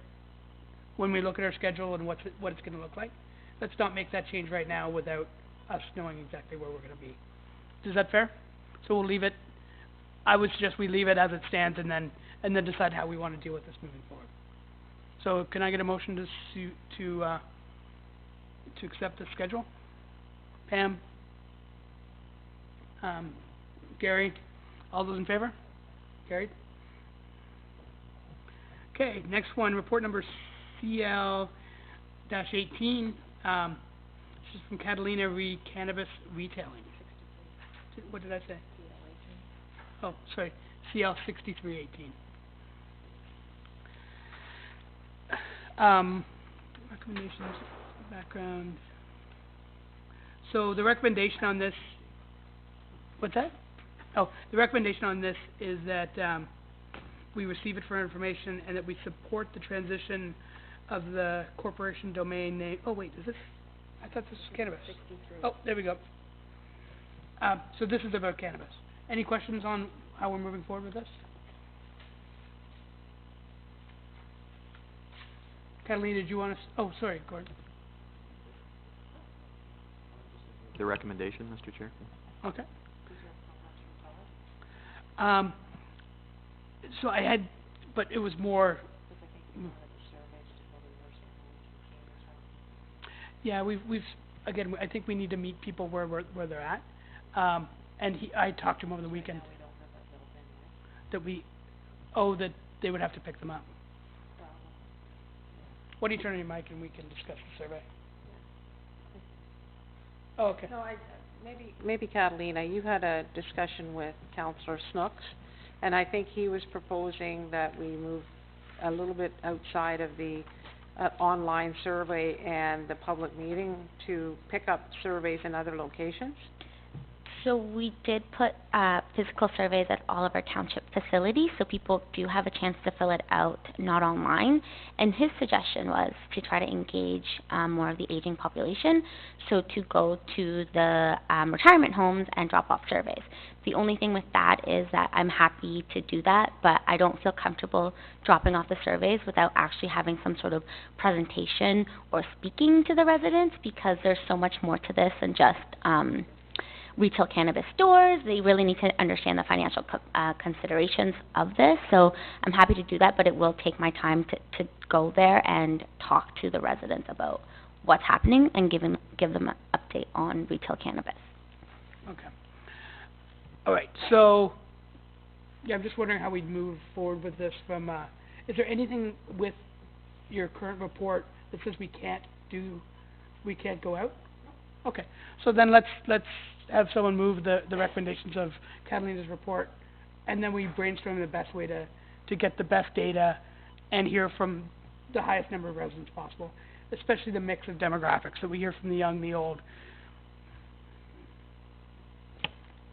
when we look at our schedule and what it's going to look like. Let's not make that change right now without us knowing exactly where we're going to be. Is that fair? So we'll leave it. I would suggest we leave it as it stands and then decide how we want to deal with this moving forward. So can I get a motion to accept the schedule? Pam? Gary? All those in favor? Carried. Okay, next one, report number CL-18. This is from Catalina Cannabis Retailing. What did I say? Oh, sorry, CL-6318. Recommendations, background. So the recommendation on this, what's that? Oh, the recommendation on this is that we receive it for information and that we support the transition of the corporation domain name. Oh, wait, is this? I thought this was cannabis. 63. Oh, there we go. So this is about cannabis. Any questions on how we're moving forward with this? Catalina, did you want to? Oh, sorry, Gordon. The recommendation, Mr. Chair. Okay. So I had, but it was more. Yeah, we've again. I think we need to meet people where they're at. And I talked to him over the weekend. That they would have to pick them up. Why don't you turn on your mic and we can discuss the survey? Oh, okay. No, maybe Catalina, you had a discussion with Councillor Snooks, and I think he was proposing that we move a little bit outside of the online survey and the public meeting to pick up surveys in other locations. So we did put physical surveys at all of our township facilities, so people do have a chance to fill it out, not online. And his suggestion was to try to engage more of the aging population, so to go to the retirement homes and drop off surveys. The only thing with that is that I'm happy to do that, but I don't feel comfortable dropping off the surveys without actually having some sort of presentation or speaking to the residents, because there's so much more to this than just retail cannabis stores. They really need to understand the financial considerations of this. So I'm happy to do that, but it will take my time to go there and talk to the residents about what's happening and give them an update on retail cannabis. Okay. All right. So, yeah, I'm just wondering how we'd move forward with this from, is there anything with your current report that says we can't go out? Okay. So then let's have someone move the recommendations of Catalina's report, and then we brainstorm the best way to get the best data and hear from the highest number of residents possible, especially the mix of demographics, so we hear from the young, the old.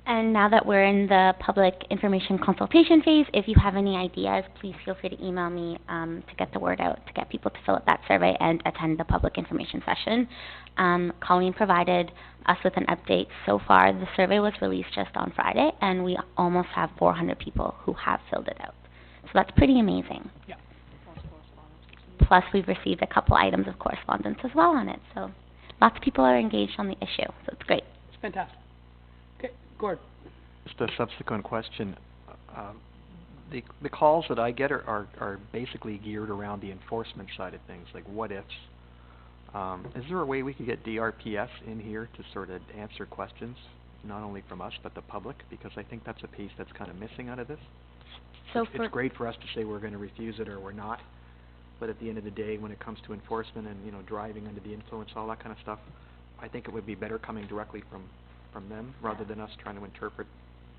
And now that we're in the public information consultation phase, if you have any ideas, please feel free to email me to get the word out, to get people to fill out that survey and attend the public information session. Colleen provided us with an update. So far, the survey was released just on Friday, and we almost have 400 people who have filled it out. So that's pretty amazing. Yeah. plus we've received a couple items of correspondence as well on it. So lots of people are engaged on the issue, so it's great. It's fantastic. Okay, Gord. Just a subsequent question. The calls that I get are basically geared around the enforcement side of things, like what ifs. Is there a way we could get DRPS in here to sort of answer questions, not only from us, but the public? Because I think that's a piece that's kind of missing out of this. So It's great for us to say we're going to refuse it or we're not, but at the end of the day, when it comes to enforcement and, driving under the influence, all that kind of stuff, I think it would be better coming directly from them rather than us trying to interpret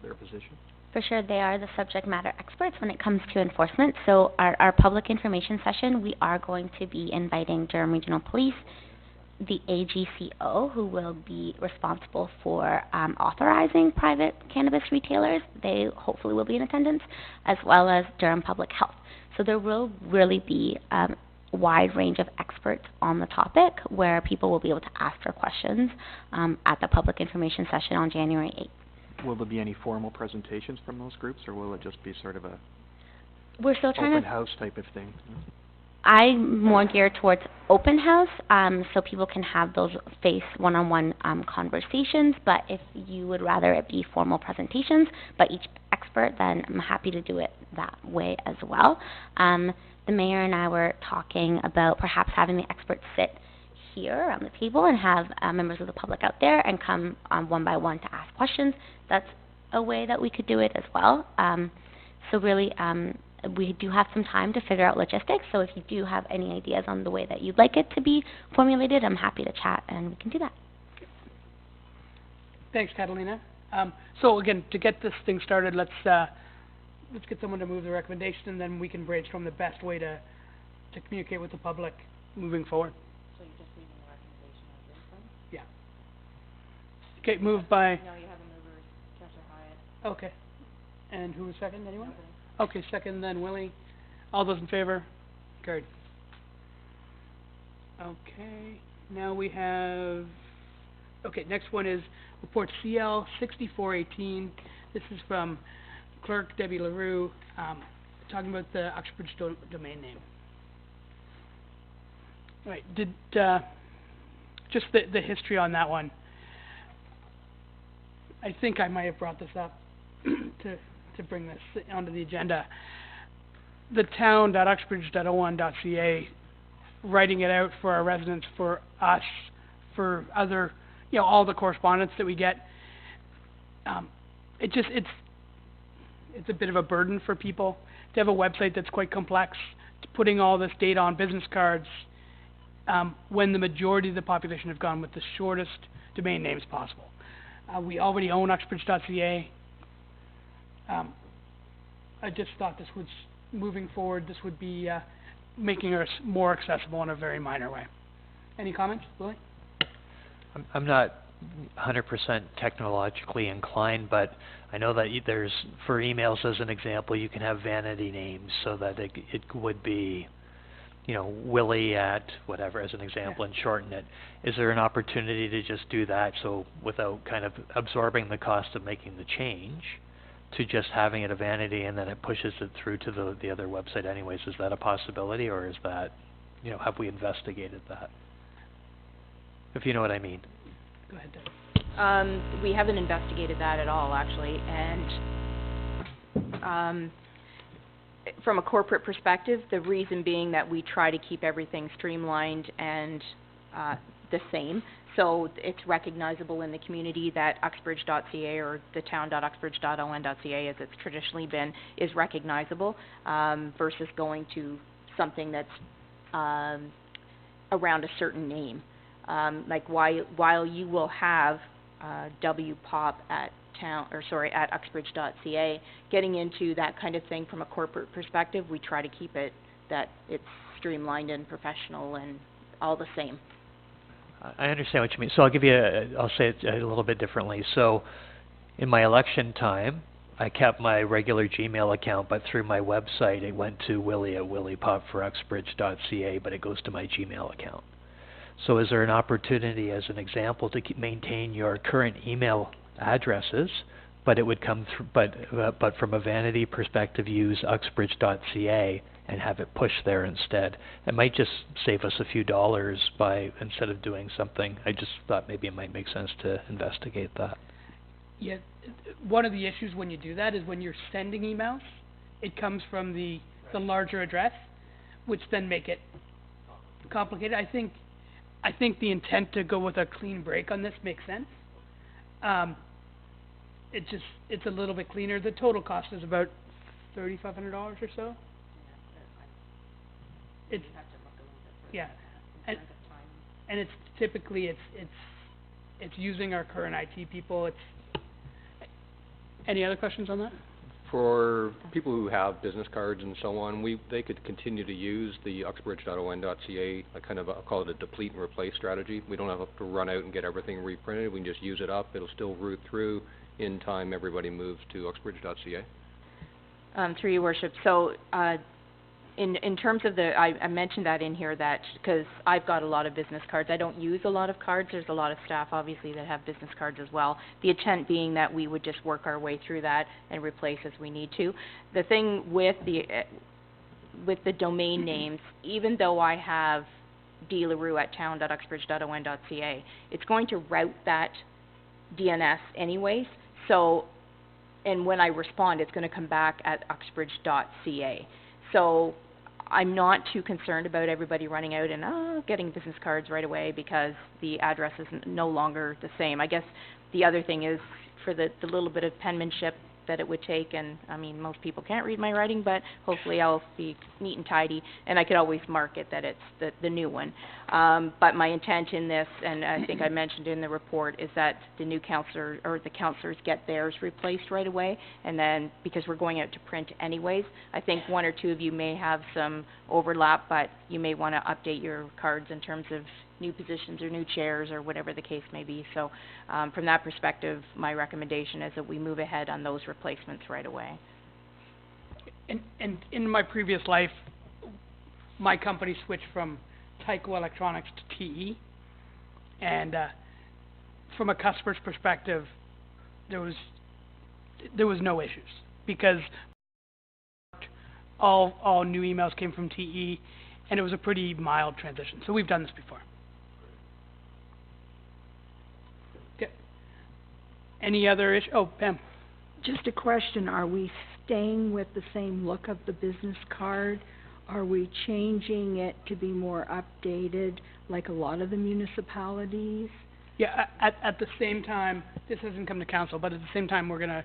their position. For sure, they are the subject matter experts when it comes to enforcement. So our public information session, we are going to be inviting Durham Regional Police, the AGCO, who will be responsible for authorizing private cannabis retailers. They hopefully will be in attendance, as well as Durham Public Health. So there will really be a wide range of experts on the topic where people will be able to ask their questions at the public information session on January 8th. Will there be any formal presentations from those groups, or will it just be sort of a We're still trying open to... house type of thing? I'm more geared towards open house, so people can have those one-on-one conversations, but if you would rather it be formal presentations by each expert, then I'm happy to do it that way as well. The mayor and I were talking about perhaps having the experts sit here around the table and have members of the public out there and come one by one to ask questions. That's a way that we could do it as well. So really, we do have some time to figure out logistics, so if you do have any ideas on the way that you'd like it to be formulated, I'm happy to chat and we can do that. Thanks, Catalina. So again, to get this thing started, let's get someone to move the recommendation, and then we can brainstorm the best way to communicate with the public moving forward. So you just need a recommendation of this one? Yeah. Okay, moved by... No, you have a mover, Councillor Hyatt. Okay. And who was second, anyone? Okay, second then Willie. All those in favor? Carried. Okay, now we have... Okay, next one is report CL 6418. This is from Clerk Debbie LaRue, talking about the Uxbridge domain name. All right, just the history on that one. I think I might have brought this up to bring this onto the agenda. The town.uxbridge.01.ca, writing it out for our residents, for us, for other, all the correspondence that we get. It's a bit of a burden for people to have a website that's quite complex, putting all this data on business cards, when the majority of the population have gone with the shortest domain names possible. We already own uxbridge.ca. I just thought this was, moving forward, this would be making us more accessible in a very minor way. Any comments, Willie? I'm not 100% technologically inclined, but I know that there's, for emails as an example, you can have vanity names so that it would be, Willie at whatever as an example, and shorten it. Is there an opportunity to just do that, so without kind of absorbing the cost of making the change, to just having it a vanity and then it pushes it through to the other website anyways? Is that a possibility, or is that, have we investigated that? If you know what I mean. Go ahead, Deb. We haven't investigated that at all, actually, and from a corporate perspective, the reason being that we try to keep everything streamlined and the same, so it's recognizable in the community that uxbridge.ca or the town.uxbridge.on.ca, as it's traditionally been, is recognizable, versus going to something that's around a certain name. Like while you will have WPOP at uxbridge.ca, getting into that kind of thing from a corporate perspective, we try to keep it that it's streamlined and professional and all the same. I understand what you mean. So I'll give you I'll say it a little bit differently. So in my election time, I kept my regular Gmail account, but through my website it went to Willie at williepop4uxbridge.ca, but it goes to my Gmail account. So is there an opportunity, as an example, to maintain your current email addresses, but it would come through, but from a vanity perspective, use uxbridge.ca and have it push there instead. It might just save us a few dollars by, instead of doing something. I just thought maybe it might make sense to investigate that. Yeah, one of the issues when you do that is when you're sending emails, it comes from the larger address, which then make it complicated. I think the intent to go with a clean break on this makes sense. It's a little bit cleaner. The total cost is about $3,500 or so. It's yeah, and it's typically it's using our current IT people. Any other questions on that? For people who have business cards and so on, they could continue to use the uxbridge.on.ca, I'll call it a deplete and replace strategy. We don't have to run out and get everything reprinted. We can just use it up. It'll still root through in time everybody moves to uxbridge.ca. Through your worship. So, in terms of I mentioned that in here that, because I've got a lot of business cards. I don't use a lot of cards. There's a lot of staff, obviously, that have business cards as well. The intent being that we would just work our way through that and replace as we need to. The thing with the domain names, even though I have dlarue@town.uxbridge.on.ca, it's going to route that DNS anyways. So, and when I respond, it's going to come back at uxbridge.ca. So I'm not too concerned about everybody running out and getting business cards right away because the address is no longer the same. I guess the other thing is for the little bit of penmanship that it would take, and I mean most people can't read my writing, but hopefully I'll be neat and tidy, and I could always mark it that it's the new one. But my intent in this, and I think I mentioned in the report, is that the new counselor or the counselors get theirs replaced right away, and then because we're going out to print anyways, I think one or two of you may have some overlap, but you may want to update your cards in terms of new positions or new chairs or whatever the case may be. So from that perspective, my recommendation is that we move ahead on those replacements right away. And in my previous life, my company switched from Tyco Electronics to TE, and from a customer's perspective, there was no issues because all new emails came from TE, and it was a pretty mild transition. So we've done this before. Okay. Any other issue? Oh, Pam. Just a question, are we staying with the same look of the business card? Are we changing it to be more updated like a lot of the municipalities? Yeah, at the same time, this hasn't come to council, but at the same time, we're going to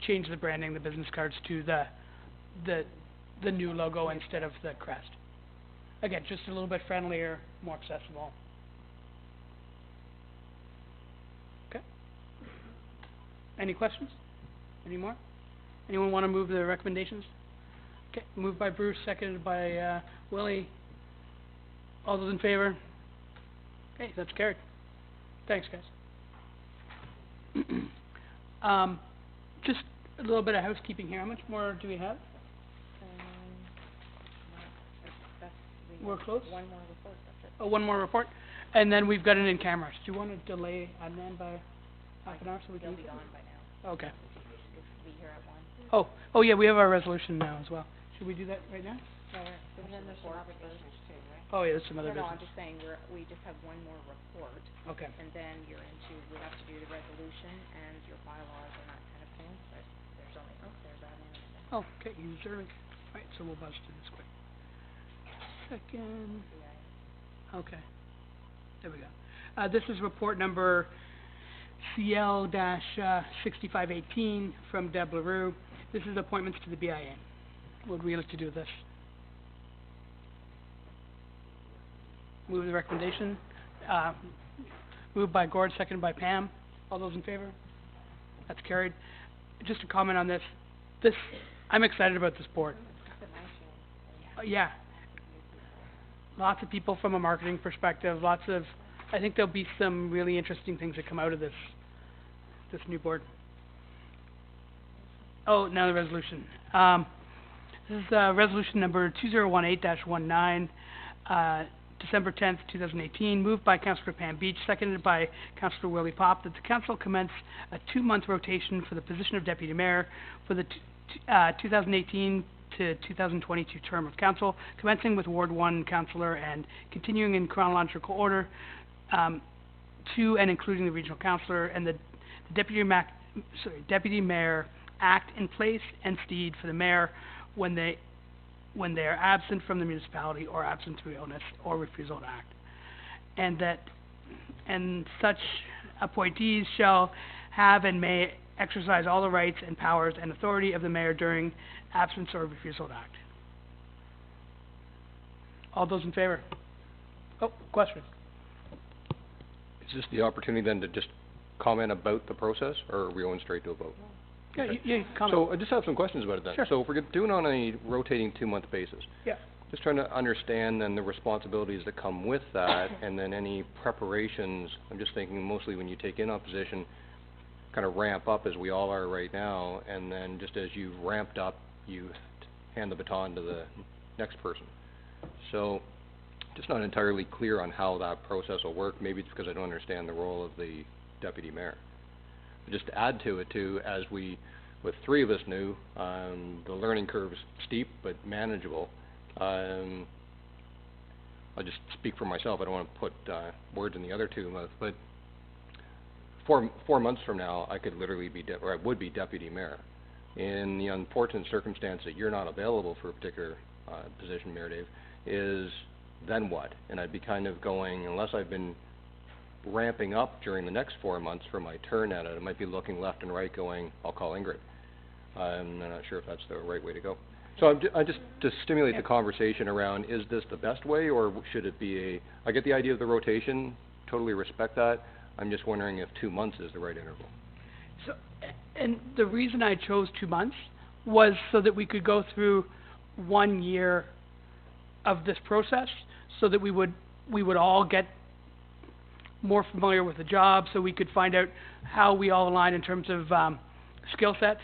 change the branding, the business cards, to the new logo instead of the crest. Again, just a little bit friendlier, more accessible. Okay. Any questions? Any more? Anyone want to move the recommendations? Okay, moved by Bruce, seconded by Willie. All those in favor? Okay, that's carried. Thanks, guys. Just a little bit of housekeeping here. How much more do we have? We're close? One more report, that's it. Oh, one more report? And then we've got it in cameras. Do you want to delay admin by half an hour so we can... They'll be gone by now. Okay. Just be here at 1. Oh, yeah, we have our resolution now as well. Should we do that right now? And then there's some other business too, right? Oh, yeah, there's some other No, business. I'm just saying we just have one more report. Okay. And then we have to do the resolution and your bylaws and that kind of thing, but there's only, there's admin. Oh, okay, user. Right, so we'll buzz through this quick. Second. Okay. There we go. This is report number CL-6518 from Deb LaRue. This is appointments to the BIA. What would we like to do with this? Move the recommendation. Moved by Gord, seconded by Pam. All those in favor? That's carried. Just a comment on this. I'm excited about this board. Yeah. Lots of people from a marketing perspective. I think there'll be some really interesting things that come out of this new board. Oh, now the resolution. This is resolution number 2018-19, December 10th, 2018, moved by Councillor Pam Beach, seconded by Councillor Willie Pop, that the council commence a 2-month rotation for the position of deputy mayor for the 2018 to 2022 term of council, commencing with Ward 1 councillor and continuing in chronological order to and including the regional councillor, and the deputy mayor act in place and stead for the mayor when they are absent from the municipality or absent through illness or refusal to act, and such appointees shall have and may exercise all the rights and powers and authority of the mayor during absence or refusal to act. All those in favor? Oh, question. Is this the opportunity then to just comment about the process, or are we going straight to a vote? Yeah, Okay. you comment. So I just have some questions about it then. Sure. So if we're doing on a rotating 2-month basis, Yeah. just trying to understand then the responsibilities that come with that, and then any preparations. I'm just thinking mostly when you take in opposition, kind of ramp up as we all are right now, and then just as you've ramped up, you hand the baton to the next person. So just not entirely clear on how that process will work. Maybe it's because I don't understand the role of the deputy mayor. But just to add to it too, as we, with 3 of us new, the learning curve's steep but manageable. I'll just speak for myself. I don't want to put words in the other 2 mouths, but 4 months from now, I could literally be, or I would be deputy mayor. In the unfortunate circumstance that you're not available for a particular position, Mayor Dave, is then what? And I'd be kind of going, unless I've been ramping up during the next 4 months for my turn at it, I might be looking left and right going, I'll call Ingrid. I'm not sure if that's the right way to go. So I just to stimulate the conversation around, is this the best way, or should it be I get the idea of the rotation, totally respect that. I'm just wondering if 2 months is the right interval. So, and the reason I chose 2 months was so that we could go through 1 year of this process, so that we would all get more familiar with the job, so we could find out how we all align in terms of skill sets.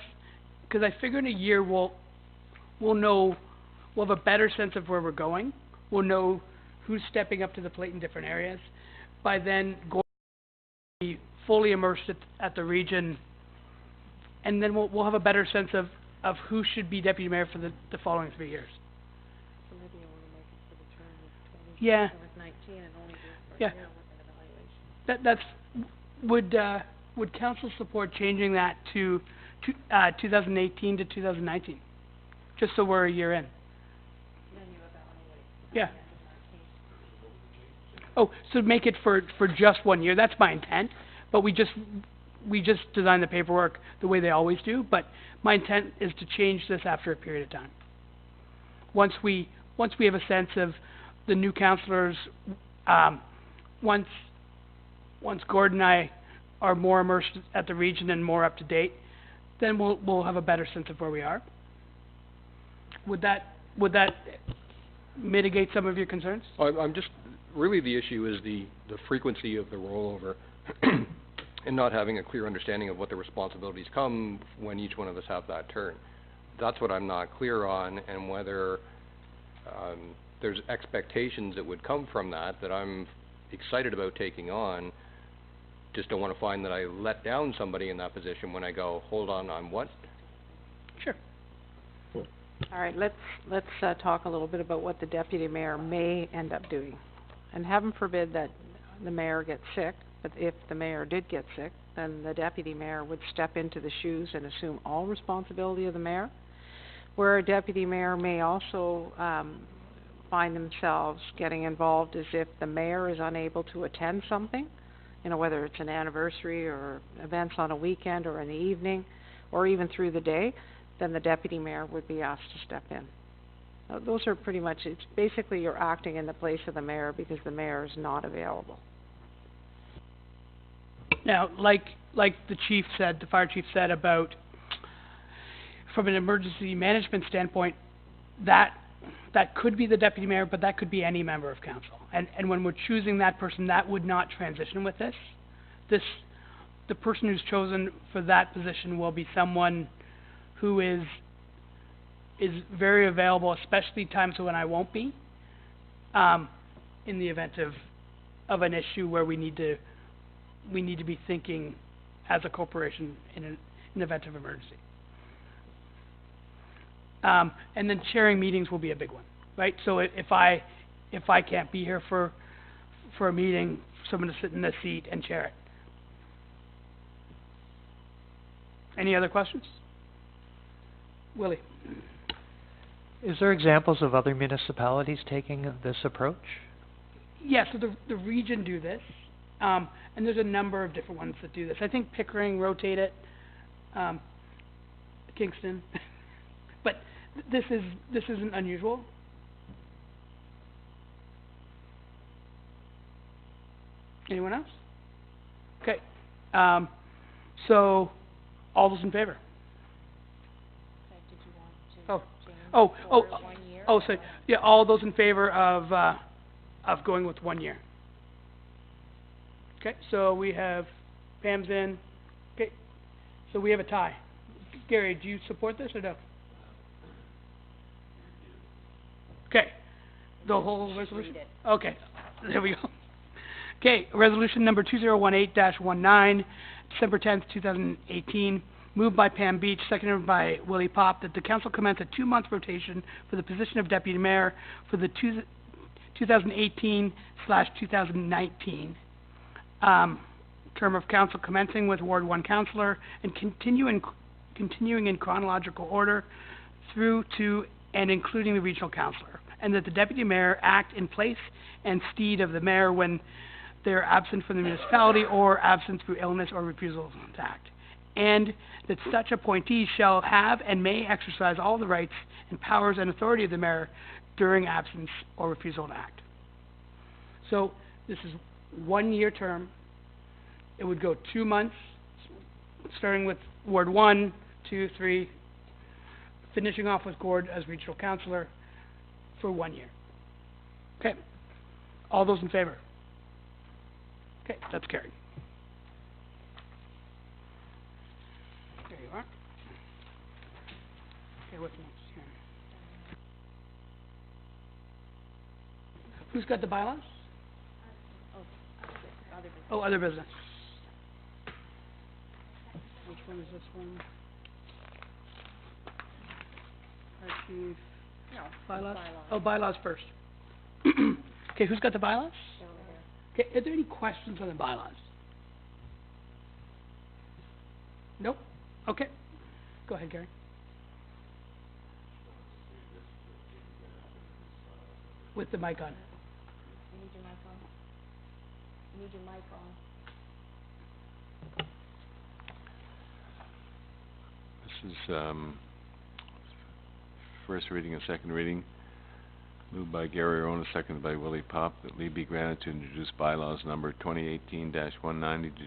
Because I figure in a year we'll have a better sense of where we're going. We'll know who's stepping up to the plate in different areas. By then, Gordon will be fully immersed at the region, and then we'll have a better sense of who should be deputy mayor for the following 3 years. So maybe you want to make it for the term of 20, Yeah. with 19 and only do it for Yeah. a year with an evaluation. That's would council support changing that to 2018 to 2019, just so we're a year in? Then you evaluate. Yeah. Oh, so make it for just 1 year. That's my intent, but we just design the paperwork the way they always do. But my intent is to change this after a period of time. Once we have a sense of the new councillors, once Gordon and I are more immersed at the region and more up to date, then we'll have a better sense of where we are. Would that mitigate some of your concerns? I'm just, really the issue is the frequency of the rollover and not having a clear understanding of what the responsibilities come when each one of us have that turn. That's what I'm not clear on, and whether there's expectations that would come from that I'm excited about taking on. Just don't want to find that I let down somebody in that position when I go, hold on what? Sure. All right, let's talk a little bit about what the deputy mayor may end up doing. And heaven forbid that the mayor gets sick, but if the mayor did get sick, then the deputy mayor would step into the shoes and assume all responsibility of the mayor. Where a deputy mayor may also find themselves getting involved is if the mayor is unable to attend something, whether it's an anniversary or events on a weekend or in the evening, or even through the day, then the deputy mayor would be asked to step in. Those are pretty much, it's basically you're acting in the place of the mayor because the mayor is not available. Now, like the chief said, the fire chief said about, from an emergency management standpoint, that could be the deputy mayor, but that could be any member of council. And when we're choosing that person, that would not transition with this. The person who's chosen for that position will be someone who is very available, especially times when I won't be, in the event of an issue where we need to be thinking as a corporation in an event of emergency. And then chairing meetings will be a big one, right? So if I can't be here for a meeting, someone to sit in the seat and chair it. Any other questions? Willie? Is there examples of other municipalities taking this approach? Yeah, so the region do this, and there's a number of different ones that do this. I think Pickering rotate it, Kingston, but this isn't unusual. Anyone else? Okay, so all those in favor? So yeah, all those in favor of going with 1 year. Okay, so we have Pam's in. Okay, so we have a tie. Gary, do you support this or no? Okay, the whole resolution? Okay, there we go. Okay, resolution number 2018-19, December 10th, 2018. Moved by Pam Beach, seconded by Willie Pop, that the council commence a 2-month rotation for the position of deputy mayor for the 2018/2019 term of council, commencing with Ward 1 councillor and continuing in chronological order through to and including the regional councillor, and that the deputy mayor act in place and stead of the mayor when they are absent from the municipality or absent through illness or refusal to act, and that such appointees shall have and may exercise all the rights and powers and authority of the mayor during absence or refusal to act. So this is 1-year term. It would go 2 months, starting with Ward 1, 2, 3, finishing off with Gord as regional councillor for 1 year. Okay. All those in favor? Okay, that's carried. There you are. Okay, what's next here? Who's got the bylaws? Oh, other business. Which one is this one? Archive. Bylaws? Oh, bylaws first. Okay, who's got the bylaws? Okay, are there any questions on the bylaws? Nope? Okay. Go ahead, Gary. With the mic on. You need your mic on. You need your mic on. This is first reading and second reading. Moved by Gary Arona, seconded by Willie Pop, that leave be granted to introduce bylaws number 2018-190 to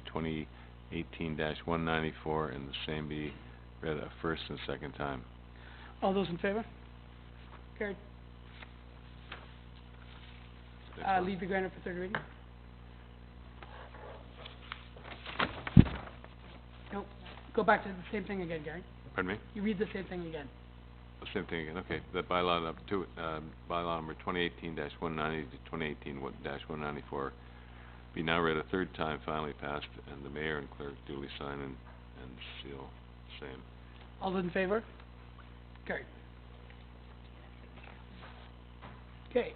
2018-194, and the same be read a first and second time. All those in favor? Carried. Leave be granted for third reading. Nope. Go back to the same thing again, Gary. Pardon me? You read the same thing again. The same thing again, okay. That bylaw number 2018-190 to 2018-194 be now read a third time, finally passed, and the mayor and clerk duly sign and seal same. All those in favor? Carried. Okay,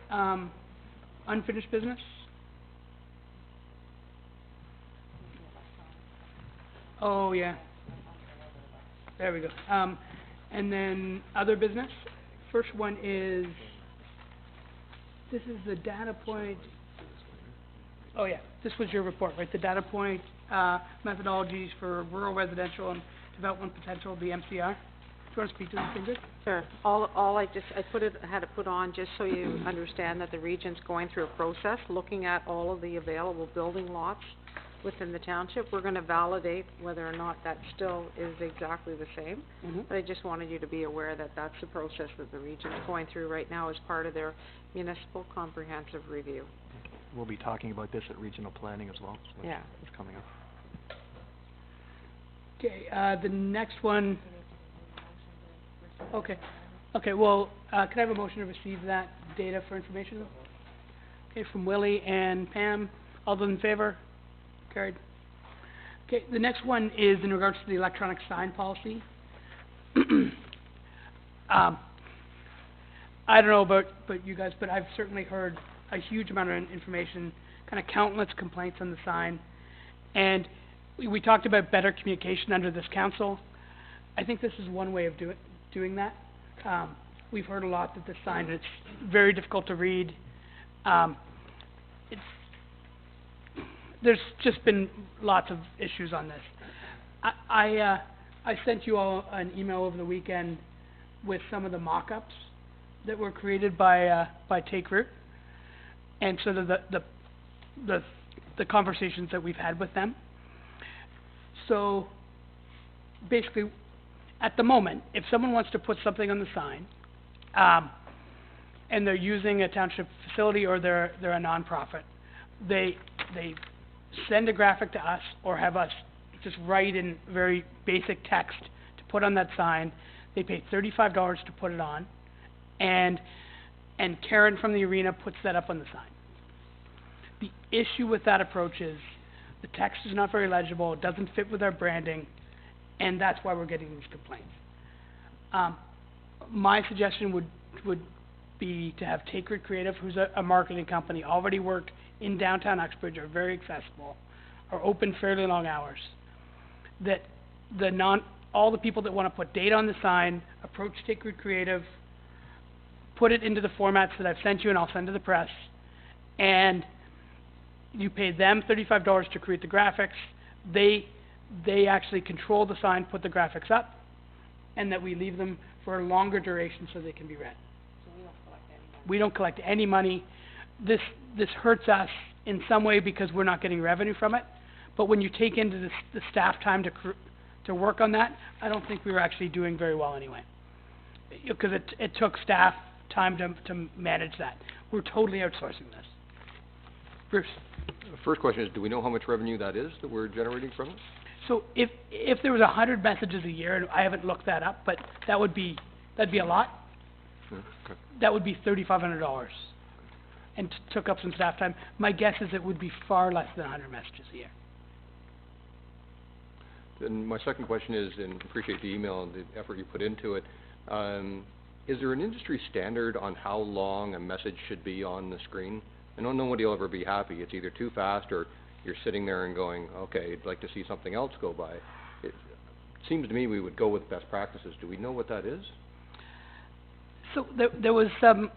unfinished business? Oh, yeah. There we go. And then other business. First one is, this is the data point. Oh yeah, this was your report, right? The data point methodologies for rural residential and development potential, the MCR. Do you want to speak to this, Ingrid? Sure. I had it put on just so you understand that the region's going through a process, looking at all of the available building lots within the township. We're going to validate whether or not that still is exactly the same. But I just wanted you to be aware that that's the process that the region's going through right now as part of their municipal comprehensive review. We'll be talking about this at regional planning as well, so Yeah. it's coming up. Okay, the next one. Okay. Okay, well, can I have a motion to receive that data for information? Okay, from Willie and Pam. All those in favor? Carried. Okay, the next one is in regards to the electronic sign policy. I don't know about you guys, but I've certainly heard a huge amount of information, kind of countless complaints on the sign. And we talked about better communication under this council. I think this is one way of doing that. We've heard a lot that this sign, it's very difficult to read. There's just been lots of issues on this. I sent you all an email over the weekend with some of the mock-ups that were created by Take Root, and sort of the conversations that we've had with them. So basically, at the moment, if someone wants to put something on the sign, and they're using a township facility or they're a nonprofit, they send a graphic to us or have us just write in very basic text to put on that sign. They pay $35 to put it on, and Karen from the arena puts that up on the sign. The issue with that approach is the text is not very legible, it doesn't fit with our branding, and that's why we're getting these complaints. My suggestion would be to have Take Root Creative, who's a marketing company, already work in downtown Uxbridge, are very accessible, are open fairly long hours, that all the people that want to put data on the sign approach Take Root Creative, put it into the formats that I've sent you and I'll send to the press, and you pay them $35 to create the graphics. They actually control the sign, put the graphics up, and that we leave them for a longer duration so they can be read. We don't collect any money. This hurts us in some way because we're not getting revenue from it. But when you take into the staff time to work on that, I don't think we were actually doing very well anyway, because it took staff time to manage that. We're totally outsourcing this. Bruce. The first question is, do we know how much revenue that is that we're generating from it? So if there was 100 messages a year, and I haven't looked that up, but that'd be a lot. Okay. That would be $3,500, and took up some staff time. My guess is it would be far less than 100 messages a year. Then my second question is, and appreciate the email and the effort you put into it, is there an industry standard on how long a message should be on the screen? I know nobody will ever be happy. It's either too fast or you're sitting there and going, okay, I'd like to see something else go by. It seems to me we would go with best practices. Do we know what that is? So there was some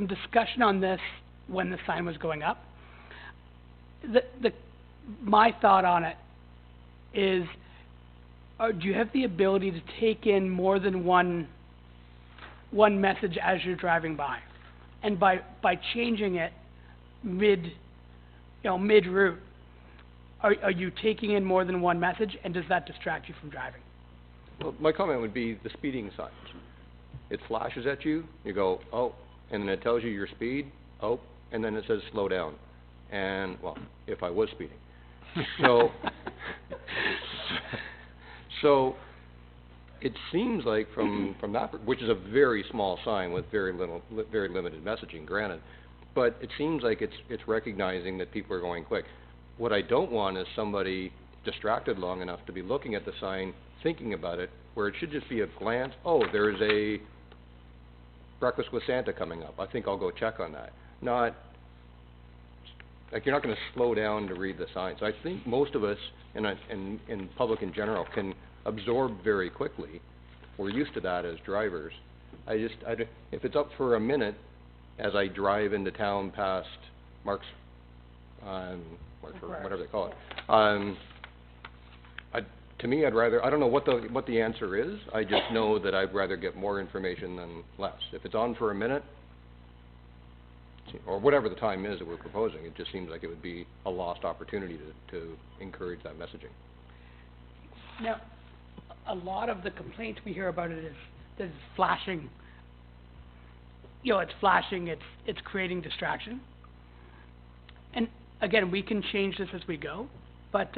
discussion on this when the sign was going up. My thought on it is, do you have the ability to take in more than one message as you're driving by? And by changing it mid-route, are you taking in more than one message, and does that distract you from driving? Well, my comment would be the speeding signs. It flashes at you, you go, oh, and then it tells you your speed, oh, and then it says slow down. And, well, if I was speeding. So it seems like from that, which is a very small sign with very limited messaging, granted, but it seems like it's recognizing that people are going quick. What I don't want is somebody distracted long enough to be looking at the sign, thinking about it, where it should just be a glance, oh, there's a Breakfast with Santa coming up. I think I'll go check on that. Not, like, you're not going to slow down to read the signs. I think most of us, in public in general, can absorb very quickly. We're used to that as drivers. If it's up for a minute, as I drive into town past Mark's, whatever they call it, to me, I'd rather, I don't know what the answer is, I just know that I'd rather get more information than less. If it's on for a minute, or whatever the time is that we're proposing, it just seems like it would be a lost opportunity to encourage that messaging. Now, a lot of the complaints we hear about it is that it's flashing. It's flashing, it's creating distraction. And again, we can change this as we go, but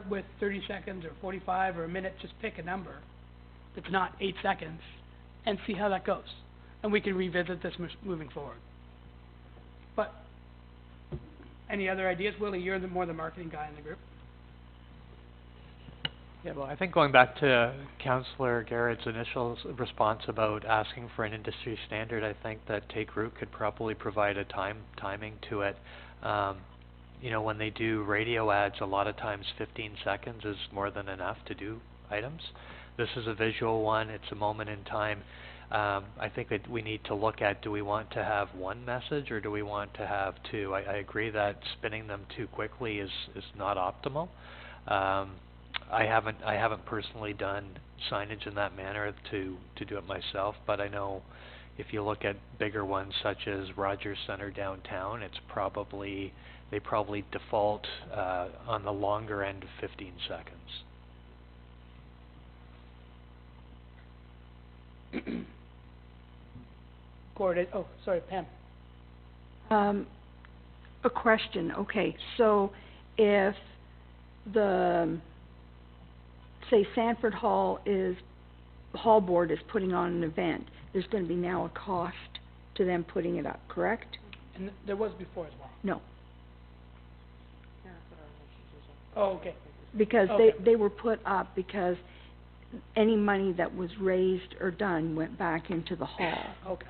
with 30 seconds or 45 or a minute, just pick a number that's not 8 seconds and see how that goes. And we can revisit this moving forward. But Any other ideas? Willie, you're more the marketing guy in the group. Yeah, well, I think going back to Councillor Garrett's initial response about asking for an industry standard, I think that Take Root could probably provide a timing to it. You know, when they do radio ads, a lot of times 15 seconds is more than enough to do items. This is a visual one. It's a moment in time. I think that we need to look at, do we want to have one message or do we want to have two? I agree that spinning them too quickly is not optimal. I haven't personally done signage in that manner to do it myself, but I know if you look at bigger ones such as Rogers Centre downtown, they probably default on the longer end of 15 seconds. Gordon, oh, sorry, Pam. A question, okay, so if say Sanford Hall Board is putting on an event, there's going to be now a cost to them putting it up, correct? And there was before as well. No. Oh, okay. Because Okay. they were put up because any money that was raised or done went back into the hall. Okay.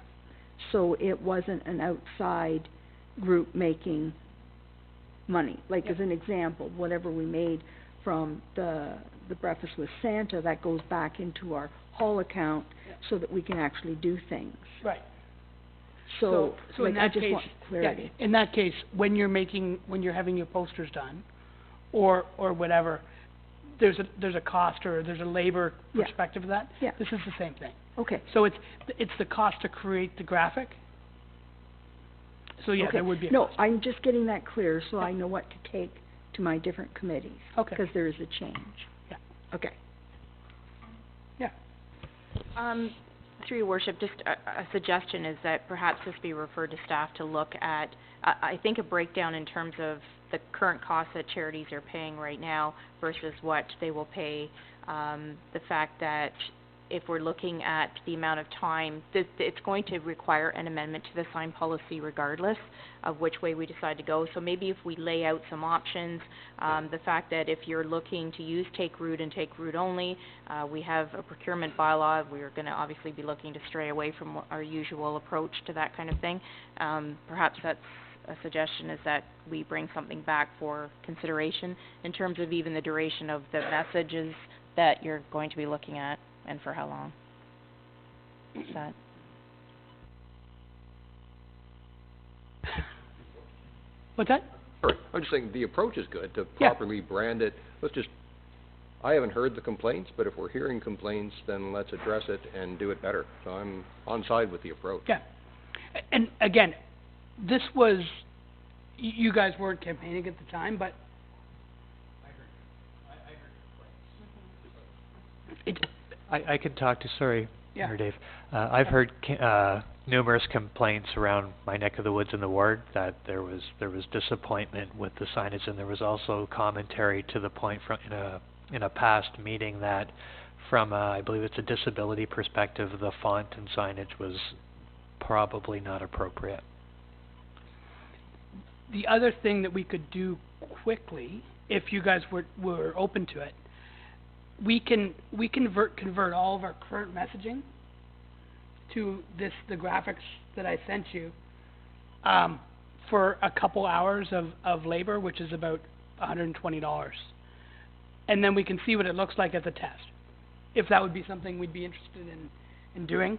So it wasn't an outside group making money. Like as an example, whatever we made from the Breakfast with Santa, that goes back into our hall account so that we can actually do things. Right. So in like, that I just case, want clarity. yeah, in that case, when you're having your posters done, or whatever, there's a cost or there's a labor Yeah. perspective of that. Yeah. This is the same thing. Okay. So it's the cost to create the graphic. So yeah, Okay. there would be a No, cost. I'm just getting that clear so I know what to take to my different committees. Okay. Because there is a change. Yeah. Okay. Through your worship, just a suggestion is that perhaps this be referred to staff to look at, I think a breakdown in terms of the current costs that charities are paying right now versus what they will pay. The fact that if we're looking at the amount of time, it's going to require an amendment to the sign policy regardless of which way we decide to go. So maybe if we lay out some options, the fact that if you're looking to use Take Root and Take Root only, we have a procurement bylaw. We're going to obviously be looking to stray away from our usual approach to that kind of thing. Perhaps that's a suggestion, is that we bring something back for consideration in terms of even the duration of the messages that you're going to be looking at. And for how long? Is that? What's that? Sorry, I'm just saying the approach is good, to Yeah. properly brand it. I haven't heard the complaints, but if we're hearing complaints, then let's address it and do it better. So I'm on side with the approach. Yeah. And again, this was, you guys weren't campaigning at the time, but I can talk to, sorry, Yeah. Mayor Dave. I've heard numerous complaints around my neck of the woods in the ward that there was disappointment with the signage, and there was also commentary to the point from in a past meeting that from I believe it's a disability perspective, the font and signage was probably not appropriate. the other thing that we could do quickly, if you guys were open to it, we convert all of our current messaging to the graphics that I sent you, for a couple hours of labor, which is about $120. And then we can see what it looks like as a test, if that would be something we'd be interested in doing.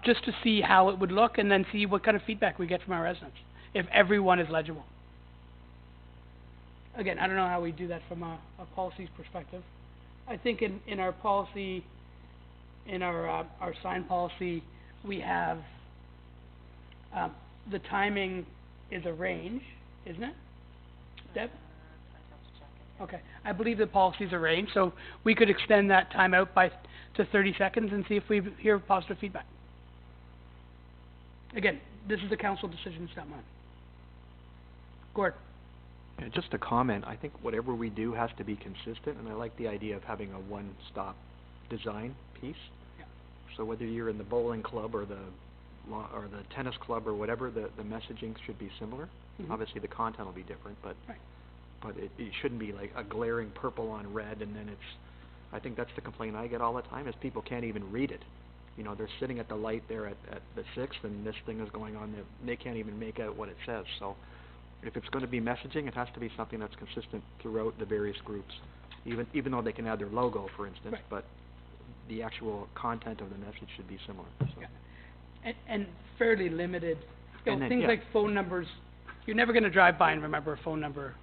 Just to see how it would look, and then see what kind of feedback we get from our residents, if everyone is legible. Again, I don't know how we do that from a policies perspective. I think in our policy, in our sign policy, we have, the timing is a range, isn't it? Deb? Okay, I believe the policy is a range, so we could extend that time out to 30 seconds and see if we hear positive feedback. Again, this is a council decision, it's not mine. Gord? Yeah, just a comment, I think whatever we do has to be consistent, and I like the idea of having a one-stop design piece. Yeah. So whether you're in the bowling club or the or the tennis club or whatever, the messaging should be similar. Mhm. Obviously, the content will be different, but Right. but it shouldn't be like a glaring purple on red, and then it's, I think that's the complaint I get all the time, is people can't even read it. You know, they're sitting at the light there at the 6th, and this thing is going on, they can't even make out what it says. So if it's going to be messaging, it has to be something that's consistent throughout the various groups, even though they can add their logo, for instance, Right. but the actual content of the message should be similar. So. And fairly limited. You know, And then, things yeah. like phone numbers, you're never gonna drive by and remember a phone number.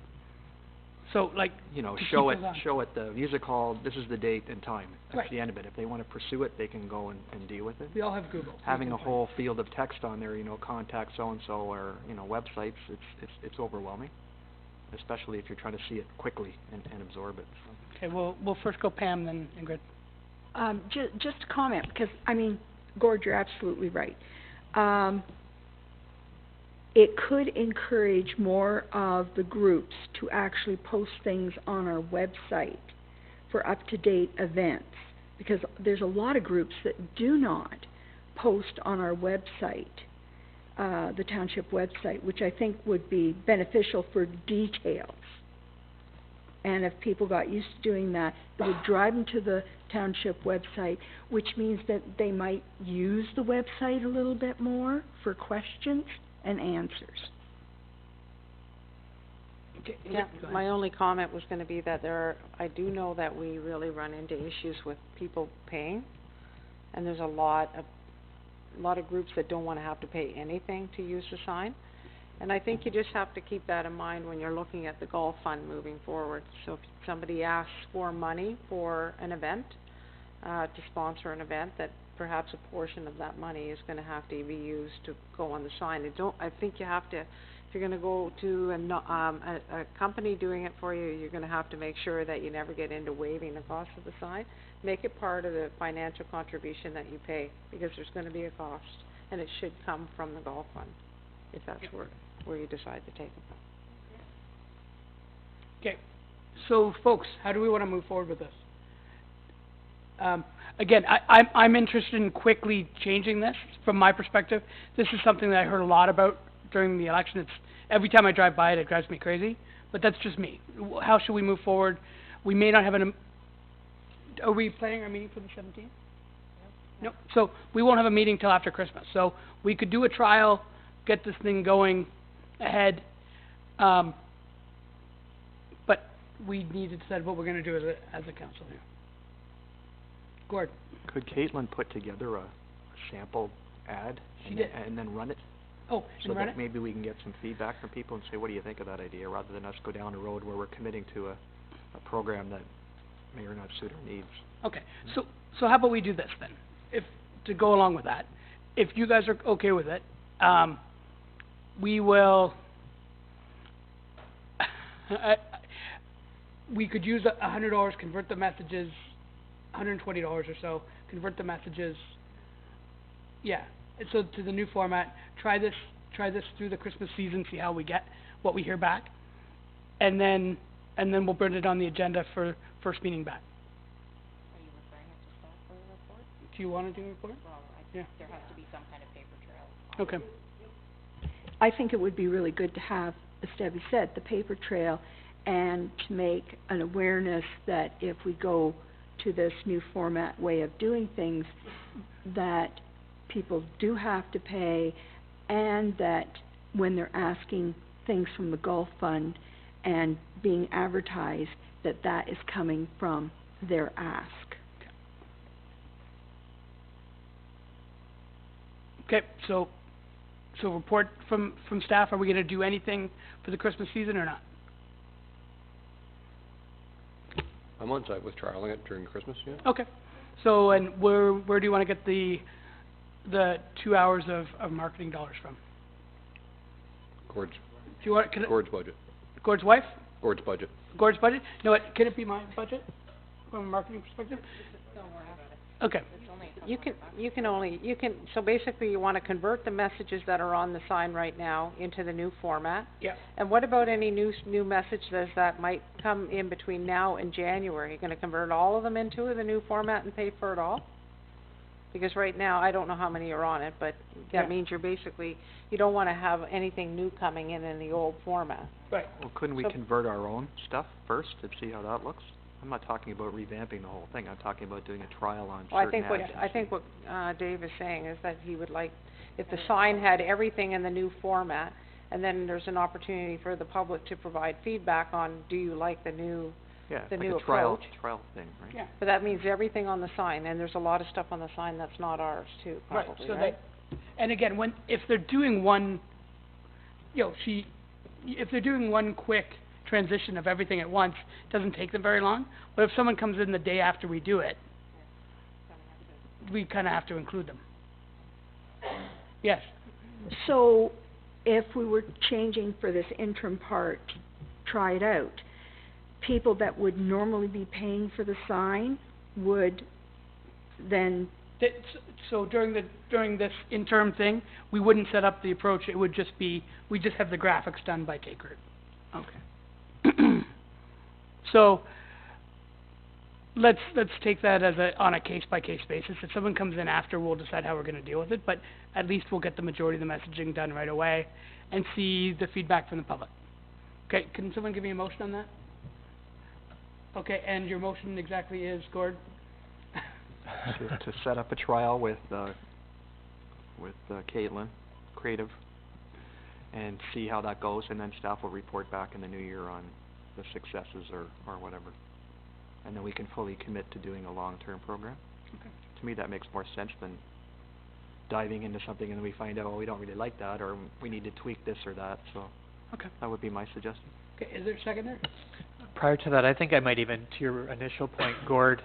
So like, You know, to keep show those on. it the music hall, this is the date and time. That's Right. the end of it. If they want to pursue it, they can go and deal with it. We all have Google. We Having can a find whole field of text on there, you know, contact so-and-so or, you know, websites, it's overwhelming, especially if you're trying to see it quickly and absorb it. So. Okay, we'll first go Pam, then Ingrid. Just a comment, because, I mean, Gord, you're absolutely right. It could encourage more of the groups to actually post things on our website for up-to-date events, because there's a lot of groups that do not post on our website, the township website, which I think would be beneficial for details. And if people got used to doing that, it would drive them to the township website, which means that they might use the website a little bit more for questions and answers. Okay, Yeah, go ahead. my only comment was gonna be that I do know that we really run into issues with people paying, and there's a lot of groups that don't wanna have to pay anything to use the sign. And I think you just have to keep that in mind when you're looking at the golf fund moving forward. So if somebody asks for money for an event, to sponsor an event, that perhaps a portion of that money is gonna have to be used to go on the sign. I think you have to, if you're gonna go to a company doing it for you, you're gonna have to make sure that you never get into waiving the cost of the sign. Make it part of the financial contribution that you pay, because there's gonna be a cost, and it should come from the golf fund, if that's where you decide to take it. Okay, so folks, how do we wanna move forward with this? Again, I'm interested in quickly changing this, from my perspective. This is something that I heard a lot about during the election. Every time I drive by it, it drives me crazy, but that's just me. How should we move forward? We may not have are we planning our meeting for the 17th? No, so we won't have a meeting till after Christmas, so we could do a trial, get this thing going ahead, but we need to decide what we're gonna do as a council here. Gord? Could Caitlin put together a sample ad She did. and then run it? Oh, So and run that it? maybe we can get some feedback from people and say, what do you think of that idea, rather than us go down a road where we're committing to a program that may or not suit our needs. Okay, so how about we do this then? To go along with that, if you guys are okay with it, we will, we could use $100, convert the messages, $120 or so, convert the messages, yeah, so to the new format, try this through the Christmas season, see how we get, what we hear back, and then we'll put it on the agenda for first meeting back. Are you referring it to staff for the report? Do you wanna do a report? Well, Yeah. there has to be some kind of paper trail. Okay. I think it would be really good to have, as Debbie said, the paper trail, and to make an awareness that if we go to this new format way of doing things, that people do have to pay, and that when they're asking things from the Gulf Fund and being advertised, that is coming from their ask. Okay, so report from staff, are we gonna do anything for the Christmas season or not? I'm on site with trialing it during Christmas, yeah. Okay, so, and where do you wanna get the 2 hours of marketing dollars from? Gord's, Do you want, Gord's budget. Gord's wife? Gord's budget. Gord's budget? You know what, can it be my budget, from a marketing perspective? Okay. So basically you wanna convert the messages that are on the sign right now into the new format. Yeah. And what about any new messages that might come in between now and January? You gonna convert all of them into the new format and pay for it all? Because right now, I don't know how many are on it, but Yeah. that means you're basically, you don't wanna have anything new coming in the old format. Right. Well, couldn't we So- convert our own stuff first and see how that looks? I'm not talking about revamping the whole thing, I'm talking about doing a trial on Well, certain I think what Dave is saying is that he would like, if the sign had everything in the new format, and then there's an opportunity for the public to provide feedback on, do you like the new, Yeah, the like new a trial, approach? trial thing, right? Yeah. But that means everything on the sign, and there's a lot of stuff on the sign that's not ours too, probably, Right, so right? and again, if they're doing one, if they're doing one quick transition of everything at once, it doesn't take them very long. But if someone comes in the day after we do it, we kinda have to include them. Yes. So, if we were changing for this interim part, try it out, people that would normally be paying for the sign would then, So during this interim thing, we wouldn't set up the approach, it would just be, we just have the graphics done by Take Root. Okay. So, let's take that as on a case-by-case basis. If someone comes in after, we'll decide how we're gonna deal with it, but at least we'll get the majority of the messaging done right away and see the feedback from the public. Okay, can someone give me a motion on that? Okay, and your motion exactly is, Gord? To set up a trial with Caitlin, Creative, and see how that goes, and then staff will report back in the new year on the successes or whatever. And then we can fully commit to doing a long-term program. Okay. To me, that makes more sense than diving into something and then we find out, oh, we don't really like that, or we need to tweak this or that, so. Okay. That would be my suggestion. Okay, is there a second there? Prior to that, I think I might even, to your initial point, Gord,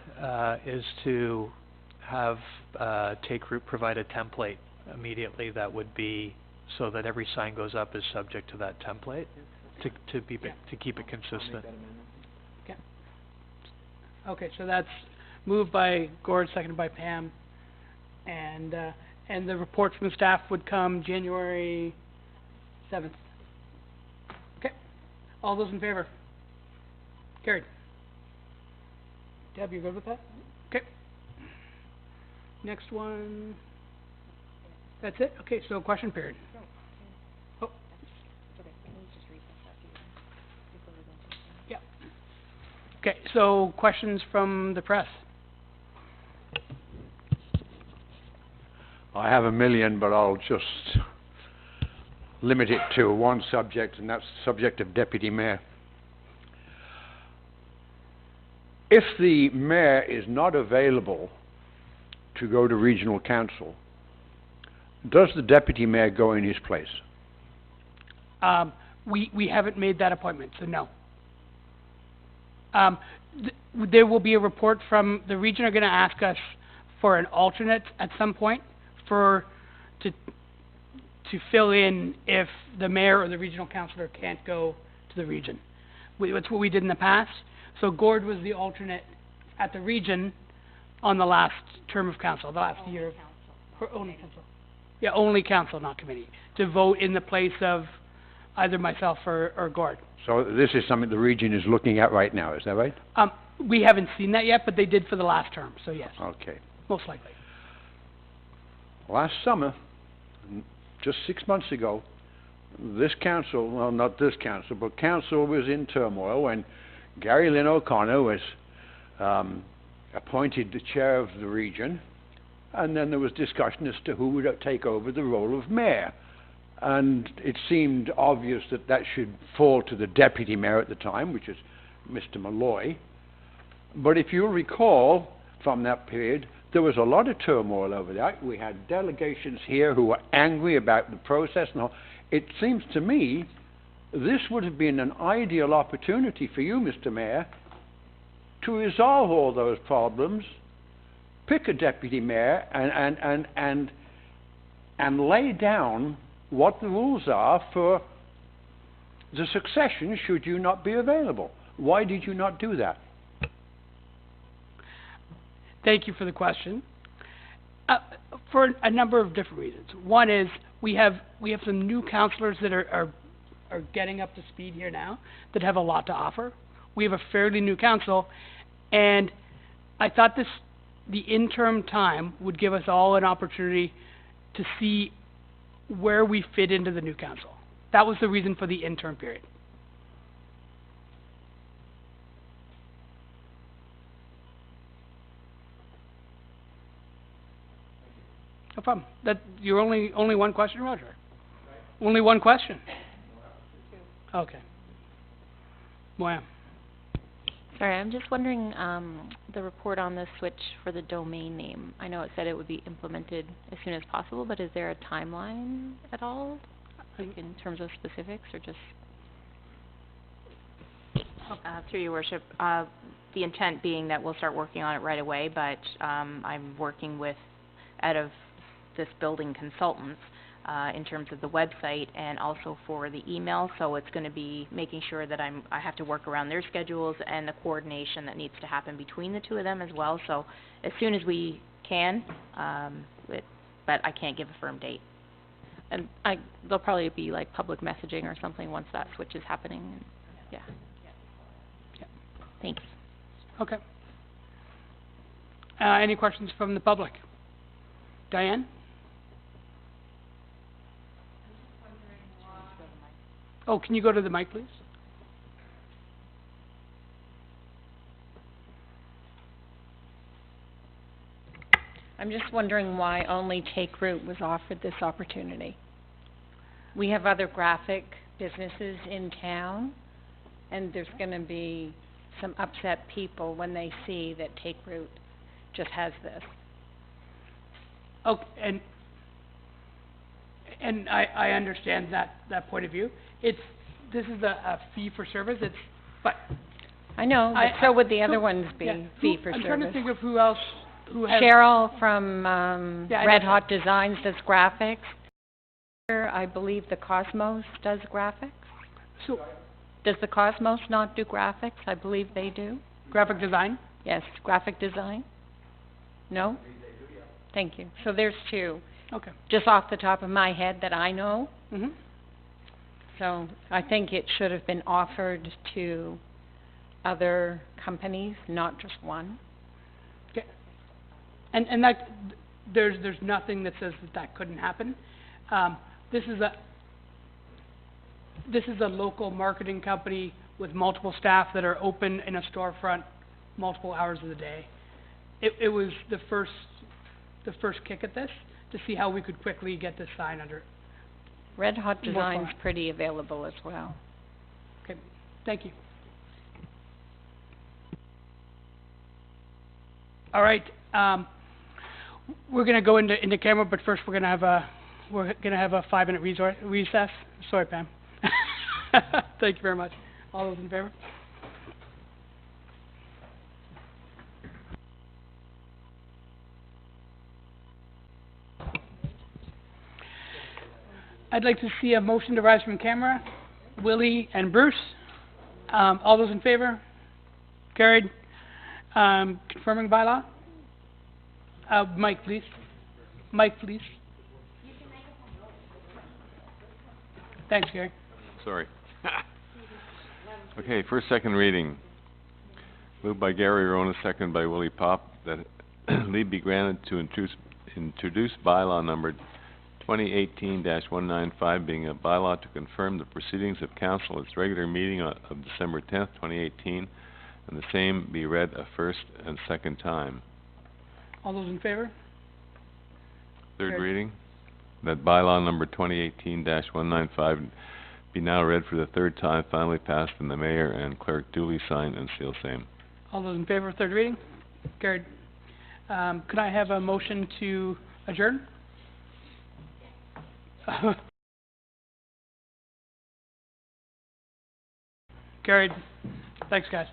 is to have Take Root provide a template immediately that would be, so that every sign goes up is subject to that template, to keep it consistent. Okay. Okay, so that's moved by Gord, seconded by Pam, and the report from the staff would come January 7th. Okay, all those in favor? Carried. Deb, you good with that? Okay. Next one. That's it? Okay, so question period. Oh. Yeah. Okay, so questions from the press? I have a million, but I'll just limit it to one subject, and that's the subject of deputy mayor. If the mayor is not available to go to regional council, does the deputy mayor go in his place? We haven't made that appointment, so no. There will be a report from, the region are gonna ask us for an alternate at some point to fill in if the mayor or the regional councillor can't go to the region. That's what we did in the past. So Gord was the alternate at the region on the last term of council, the last year. Only council. Yeah, only council, not committee, to vote in the place of either myself or Gord. So this is something the region is looking at right now, is that right? We haven't seen that yet, but they did for the last term, so yes, Okay. most likely. Last summer, just 6 months ago, this council, well, not this council, but council was in turmoil when Gary Lynn O'Connor was appointed the chair of the region, and then there was discussion as to who would take over the role of mayor. And it seemed obvious that that should fall to the deputy mayor at the time, which is Mr. Malloy. But if you'll recall from that period, there was a lot of turmoil over that. We had delegations here who were angry about the process and all. It seems to me this would have been an ideal opportunity for you, Mr. Mayor, to resolve all those problems, pick a deputy mayor and lay down what the rules are for the succession should you not be available. Why did you not do that? Thank you for the question. For a number of different reasons. One is we have some new councillors that are getting up to speed here now that have a lot to offer. We have a fairly new council, and I thought this the interim time would give us all an opportunity to see where we fit into the new council. That was the reason for the interim period. No problem. You're only one question, Roger? Only one question? Okay. Moya. Sorry, I'm just wondering, the report on the switch for the domain name. I know it said it would be implemented as soon as possible, but is there a timeline at all, like in terms of specifics, or just? Through your worship, the intent being that we'll start working on it right away, but I'm working with, out of this building consultants, in terms of the website and also for the email, so it's going to be making sure that I have to work around their schedules and the coordination that needs to happen between the two of them as well, so as soon as we can, but I can't give a firm date. And there'll probably be like public messaging or something once that switch is happening, yeah. Thanks. Okay. Any questions from the public? Diane? Oh, can you go to the mic, please? I'm just wondering why only Take Root was offered this opportunity. We have other graphic businesses in town, and there's going to be some upset people when they see that Take Root just has this. Okay, and I understand that point of view. This is a fee for service. But I know, but so would the other ones be fee for I'm service. trying to think of who else who has. Cheryl from Red Hot Designs does graphics. I believe the Cosmos does graphics. So does the Cosmos not do graphics? I believe they do. Graphic design? Yes, graphic design. No? Thank you. So there's two. Okay. Just off the top of my head that I know. Mm-hmm. So I think it should have been offered to other companies, not just one. Okay. And that there's nothing that says that couldn't happen. This is a local marketing company with multiple staff that are open in a storefront multiple hours of the day. It was the first kick at this to see how we could quickly get this sign under. Red Hot Design's pretty available as well. Okay, thank you. All right, we're going to go into camera, but first we're going to have a 5-minute recess. Sorry, Pam. Thank you very much. All those in favor? I'd like to see a motion to rise from camera. Willie and Bruce. All those in favor? Carried. Confirming bylaw? Mike, please. Mike, please. Thanks, Gary. Sorry. Okay, first, second reading. Moved by Gary Rona, second by Willie Pop, that leave be granted to introduce bylaw number 2018-195, being a bylaw to confirm the proceedings of council at its regular meeting of December 10th, 2018, and the same be read a first and second time. All those in favor? Third reading, that bylaw number 2018-195 be now read for the third time, finally passed, and the mayor and clerk duly sign and seal same. All those in favor of third reading? Carried. Could I have a motion to adjourn? Carried. Thanks, guys.